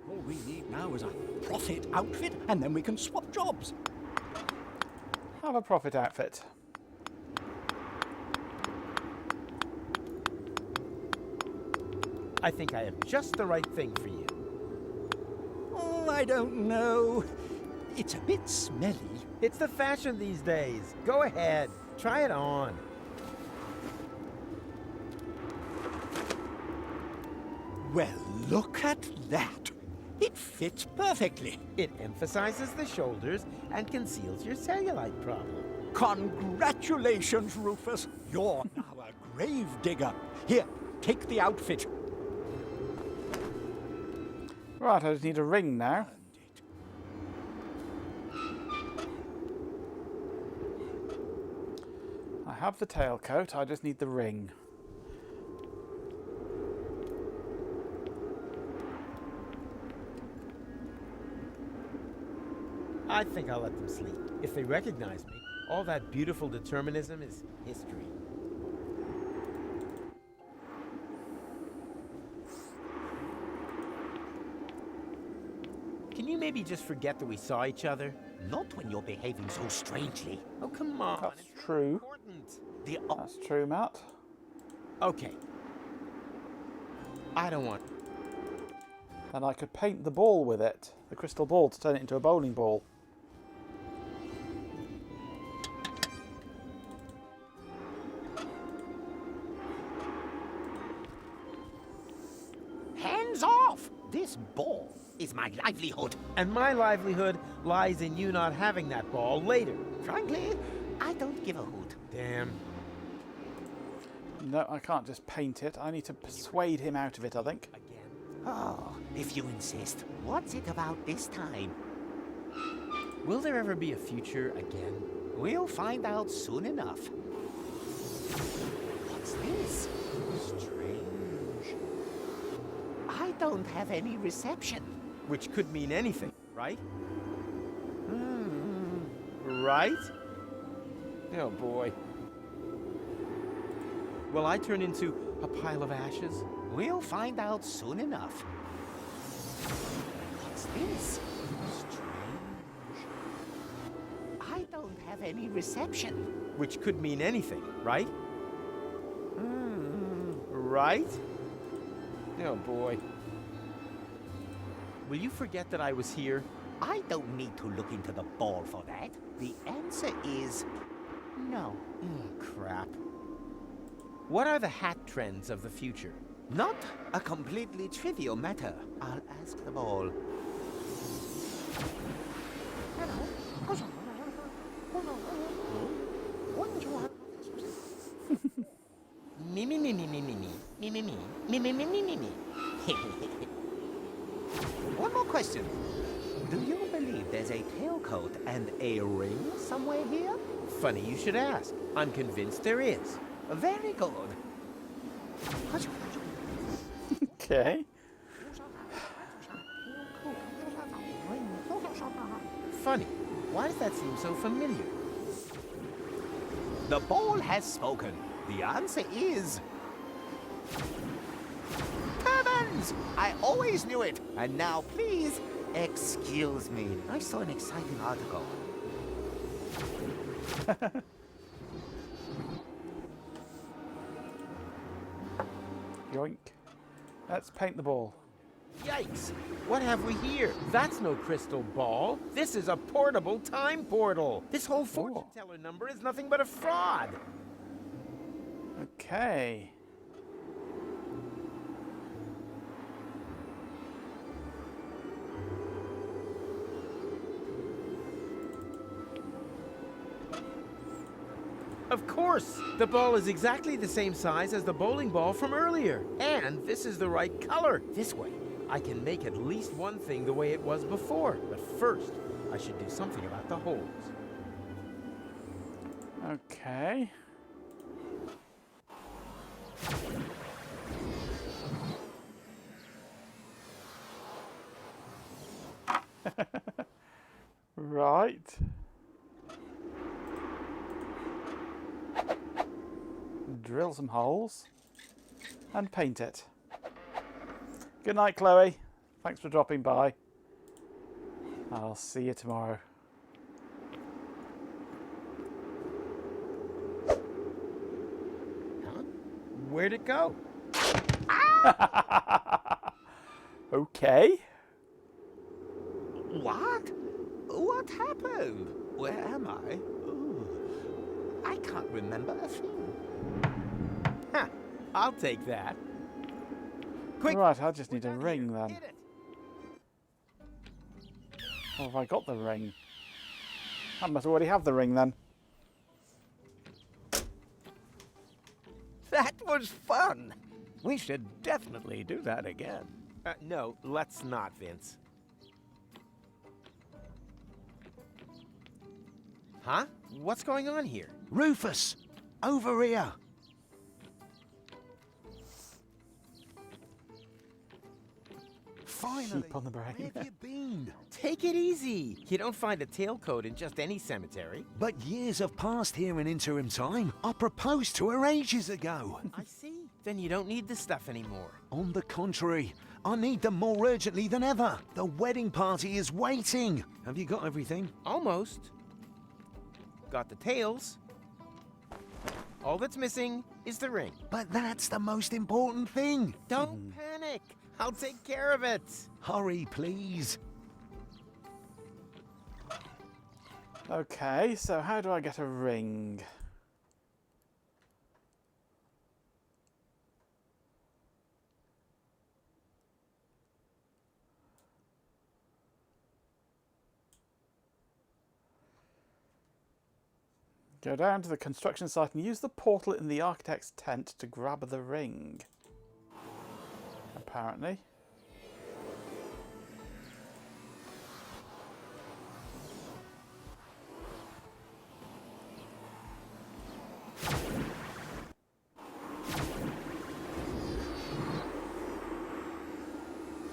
All we need now is a profit outfit, and then we can swap jobs. Have a profit outfit. I think I have just the right thing for you. Oh, I don't know. It's a bit smelly. It's the fashion these days. Go ahead. Try it on. Well, look at that. It fits perfectly. It emphasizes the shoulders and conceals your cellulite problem. Congratulations, Rufus. You're now a grave digger. Here, take the outfit. Right, I just need a ring now. I have the tailcoat, I just need the ring. I think I'll let them sleep. If they recognize me, all that beautiful determinism is history. Can you maybe just forget that we saw each other? Not when you're behaving so strangely. Oh, come on. That's true. That's true, Matt. Okay. I don't want... And I could paint the ball with it. The crystal ball to turn it into a bowling ball. Hands off! This ball is my livelihood. And my livelihood lies in you not having that ball later. Frankly, I don't give a hoot. Damn. No, I can't just paint it. I need to persuade him out of it, I think. Oh, if you insist. What's it about this time? Will there ever be a future again? We'll find out soon enough. What's this? Strange. I don't have any reception. Which could mean anything, right? Right? Oh boy. Will I turn into a pile of ashes? We'll find out soon enough. What's this? Strange. I don't have any reception. Which could mean anything, right? Right? Oh boy. Will you forget that I was here? I don't need to look into the ball for that. The answer is no. Crap. What are the hat trends of the future? Not a completely trivial matter. I'll ask the ball. Me me me me me me me me me me me me me me me me. One more question. Do you believe there's a tailcoat and a ring somewhere here? Funny you should ask. I'm convinced there is. Very good. Okay. Funny. Why does that seem so familiar? The ball has spoken. The answer is... Heavens! I always knew it. And now, please, excuse me. I saw an exciting article. Yoink. Let's paint the ball. Yikes! What have we here? That's no crystal ball. This is a portable time portal. This whole fortune teller number is nothing but a fraud. Okay. Of course! The ball is exactly the same size as the bowling ball from earlier. And this is the right color. This way, I can make at least one thing the way it was before. But first, I should do something about the holes. Okay. Right. Drill some holes and paint it. Good night, Chloe. Thanks for dropping by. I'll see you tomorrow. Huh? Where'd it go? Okay. What? What happened? Where am I? Ooh, I can't remember a thing. Huh, I'll take that. Quick! Right, I just need a ring then. Or have I got the ring? I must already have the ring then. That was fun. We should definitely do that again. No, let's not, Vince. Huh? What's going on here? Rufus! Over here! Finally! Sheep on the brain. Where have you been? Take it easy. You don't find a tailcoat in just any cemetery. But years have passed here in interim time. I proposed to her ages ago. I see. Then you don't need the stuff anymore. On the contrary, I need them more urgently than ever. The wedding party is waiting. Have you got everything? Almost. Got the tails. All that's missing is the ring. But that's the most important thing. Don't panic. I'll take care of it. Hurry, please. Okay, so how do I get a ring? Go down to the construction site and use the portal in the architect's tent to grab the ring. Apparently.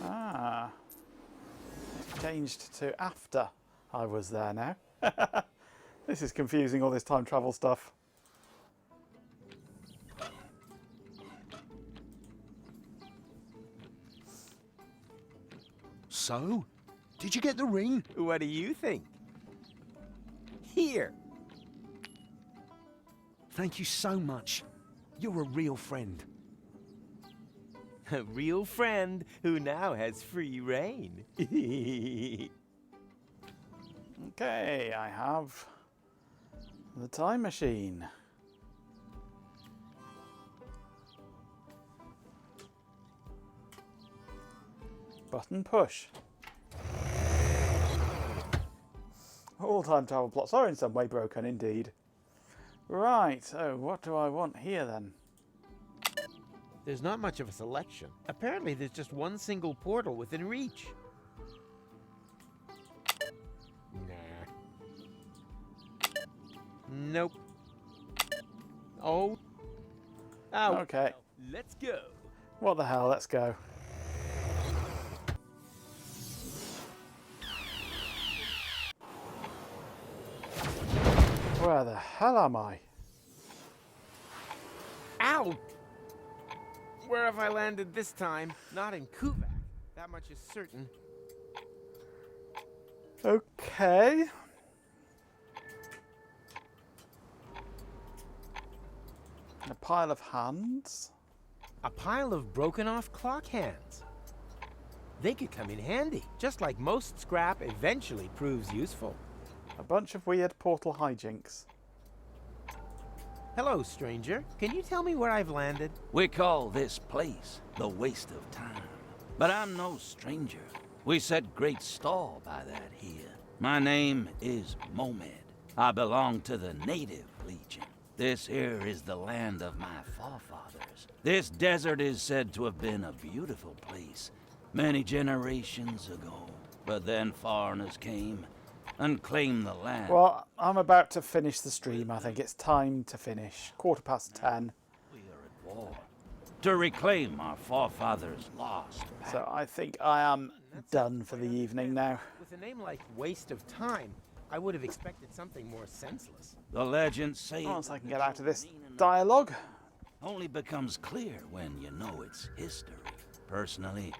Ah. It's changed to after I was there now. This is confusing, all this time travel stuff. So, did you get the ring? What do you think? Here. Thank you so much. You're a real friend. A real friend who now has free reign. Okay, I have the time machine. Button push. All time travel plots are in some way broken indeed. Right, so what do I want here then? There's not much of a selection. Apparently there's just one single portal within reach. Nah. Nope. Oh. Ow. Okay. Let's go. What the hell, let's go. Where the hell am I? Ow! Where have I landed this time? Not in Kuvak. That much is certain. Okay. A pile of hands. A pile of broken off clock hands. They could come in handy, just like most scrap eventually proves useful. A bunch of weird portal hijinks. Hello, stranger. Can you tell me where I've landed? We call this place the waste of time. But I'm no stranger. We set great store by that here. My name is Momed. I belong to the Native Legion. This here is the land of my forefathers. This desert is said to have been a beautiful place many generations ago. But then foreigners came and claimed the land. Well, I'm about to finish the stream. I think it's time to finish. 10:15. We are at war to reclaim our forefathers' lost. So I think I am done for the evening now. With a name like Waste of Time, I would have expected something more senseless. The legends say Once I can get out of this dialogue. only becomes clear when you know its history. Personally,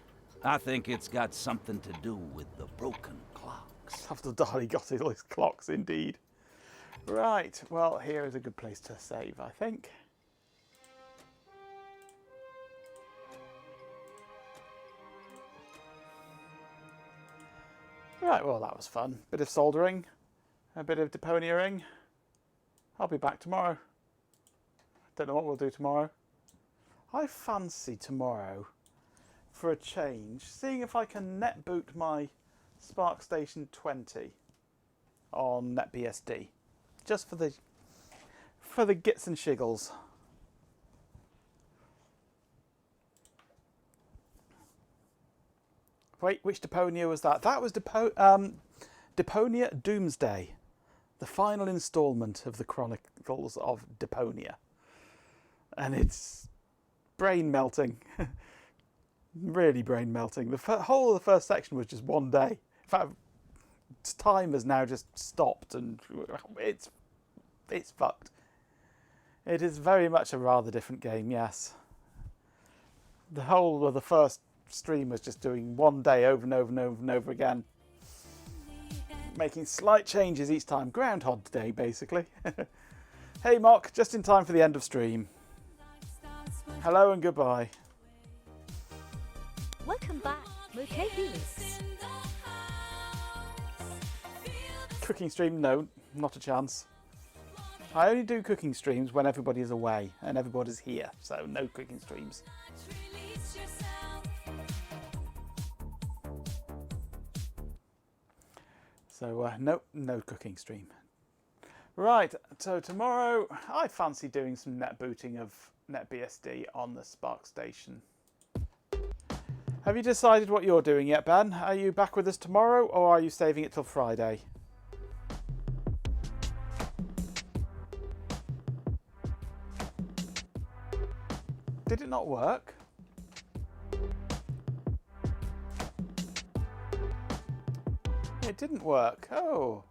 I think it's got something to do with the broken clocks. After Dali got all his clocks, indeed. Right, well, here is a good place to save, I think. Right, well, that was fun. Bit of soldering, a bit of deponiering. I'll be back tomorrow. Don't know what we'll do tomorrow. I fancy tomorrow, for a change, seeing if I can net boot my Spark Station 20 on NetBSD, just for the gits and shiggles. Wait, which Deponia was that? That was Deponia Doomsday, the final instalment of the Chronicles of Deponia, and it's brain melting. Really brain melting. The whole of the first section was just one day. In fact, time has now just stopped, and it's fucked. It is very much a rather different game, yes. The whole of the first stream was just doing one day over and over and over and over again, making slight changes each time. Groundhog Day, basically. Hey, Mock, just in time for the end of stream. Hello and goodbye. Welcome back, Moke Helix. Cooking stream? No, not a chance. I only do cooking streams when everybody is away and everybody's here, so no cooking streams. So no cooking stream. Right, so tomorrow I fancy doing some net booting of NetBSD on the Spark Station. Have you decided what you're doing yet, Ben? Are you back with us tomorrow, or are you saving it till Friday? Did it not work? It didn't work. Oh,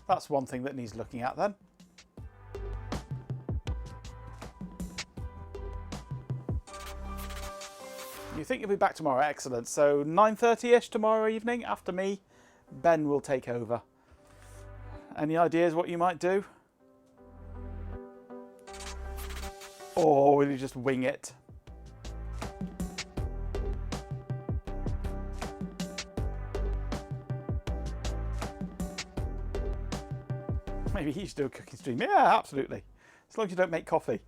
that's one thing that needs looking at then. You think you'll be back tomorrow? Excellent. So 9:30ish tomorrow evening after me, Ben will take over. Any ideas what you might do? Or will you just wing it? Maybe he should do a cooking stream. Yeah, absolutely. As long as you don't make coffee.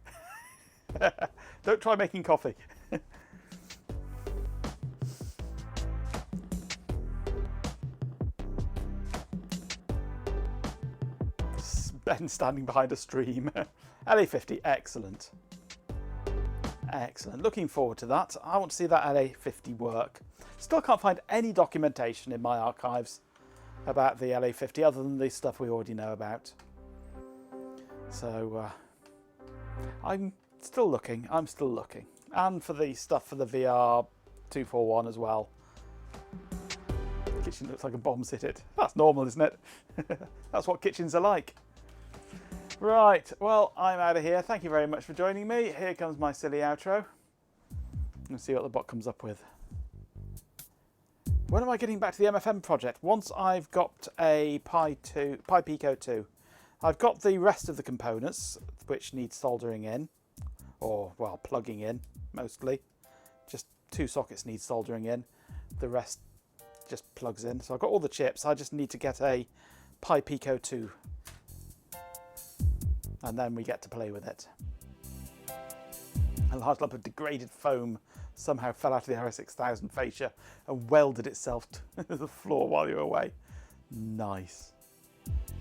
Don't try making coffee. Ben standing behind a stream. LA50, excellent. Excellent. Looking forward to that. I want to see that LA50 work. Still can't find any documentation in my archives about the LA50 other than the stuff we already know about. So I'm still looking. I'm still looking. And for the stuff for the VR 241 as well. The kitchen looks like a bomb's hit it. That's normal, isn't it? That's what kitchens are like. Right, well, I'm out of here. Thank you very much for joining me. Here comes my silly outro. Let's see what the bot comes up with. When am I getting back to the MFM project? Once I've got a Pi Pico 2. I've got the rest of the components, which need soldering in. Or, well, plugging in, mostly. Just 2 sockets need soldering in. The rest just plugs in. So I've got all the chips. I just need to get a Pi Pico 2. And then we get to play with it. A large lump of degraded foam somehow fell out of the RS6000 fascia and welded itself to the floor while you were away. Nice.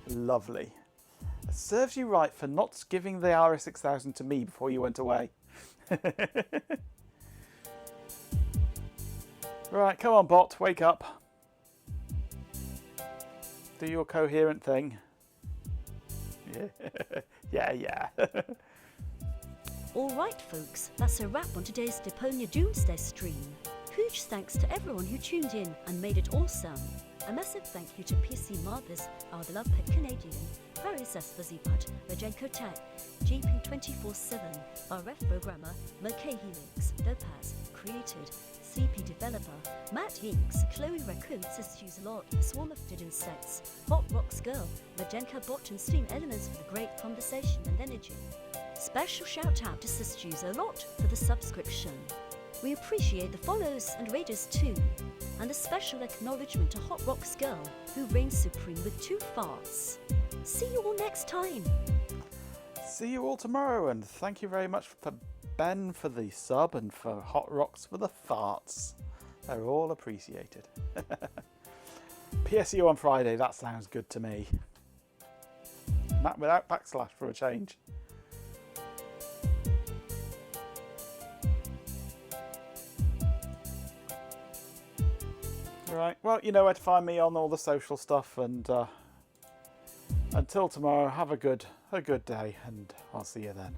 Lovely. It serves you right for not giving the RS6000 to me before you went away. Right, come on bot, wake up. Do your coherent thing. Yeah. Alright folks, that's a wrap on today's Deponia Doomsday stream. Huge thanks to everyone who tuned in and made it awesome. A massive thank you to PC Marvis, our beloved pet Canadian, Paris S. Fuzzybutt, Rajenko Tech, GP247, RF programmer, Merkei Helix, Lopaz, Created, CP Developer, Matt Hinks, Chloe Raccoon, Sisters a Lot, Swarm of Dead Insects, Hot Rocks Girl, Rajenko Bot and Steam Elements for the great conversation and energy. Special shout out to Sisters a Lot for the subscription. We appreciate the follows and raiders too, and a special acknowledgement to Hot Rocks Girl, who reigns supreme with 2 farts. See you all next time. See you all tomorrow, and thank you very much for Ben for the sub and for Hot Rocks for the farts. They're all appreciated. PSU on Friday, that sounds good to me. That without backslash for a change. Right, well, you know where to find me on all the social stuff, and until tomorrow, have a good day, and I'll see you then.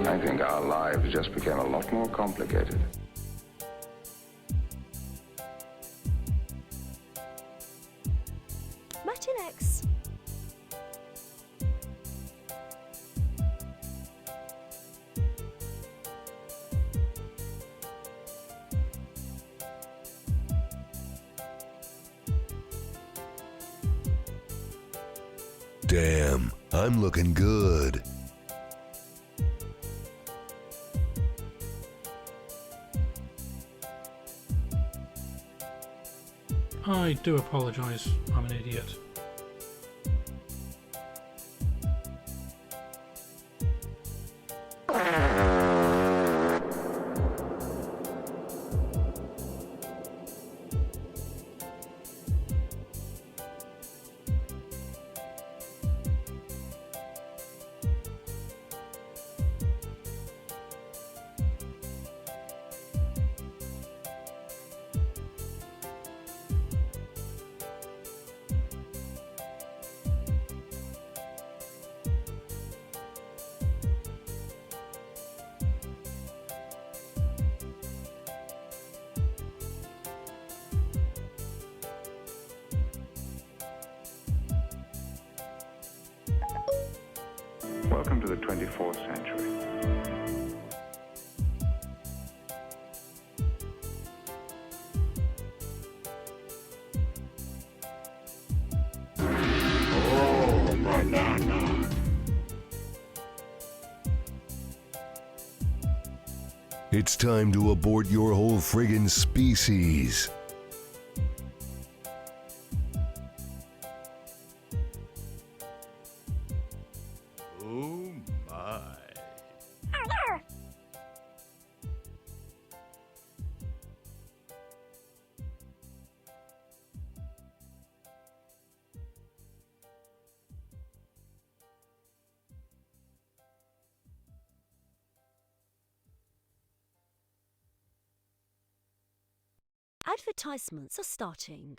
I think our lives just became a lot more complicated. Martin X. Damn, I'm looking good. I do apologise, I'm an idiot. Welcome to the 24th century. Oh, banana. It's time to abort your whole friggin' species. Oh my. Advertisements are starting.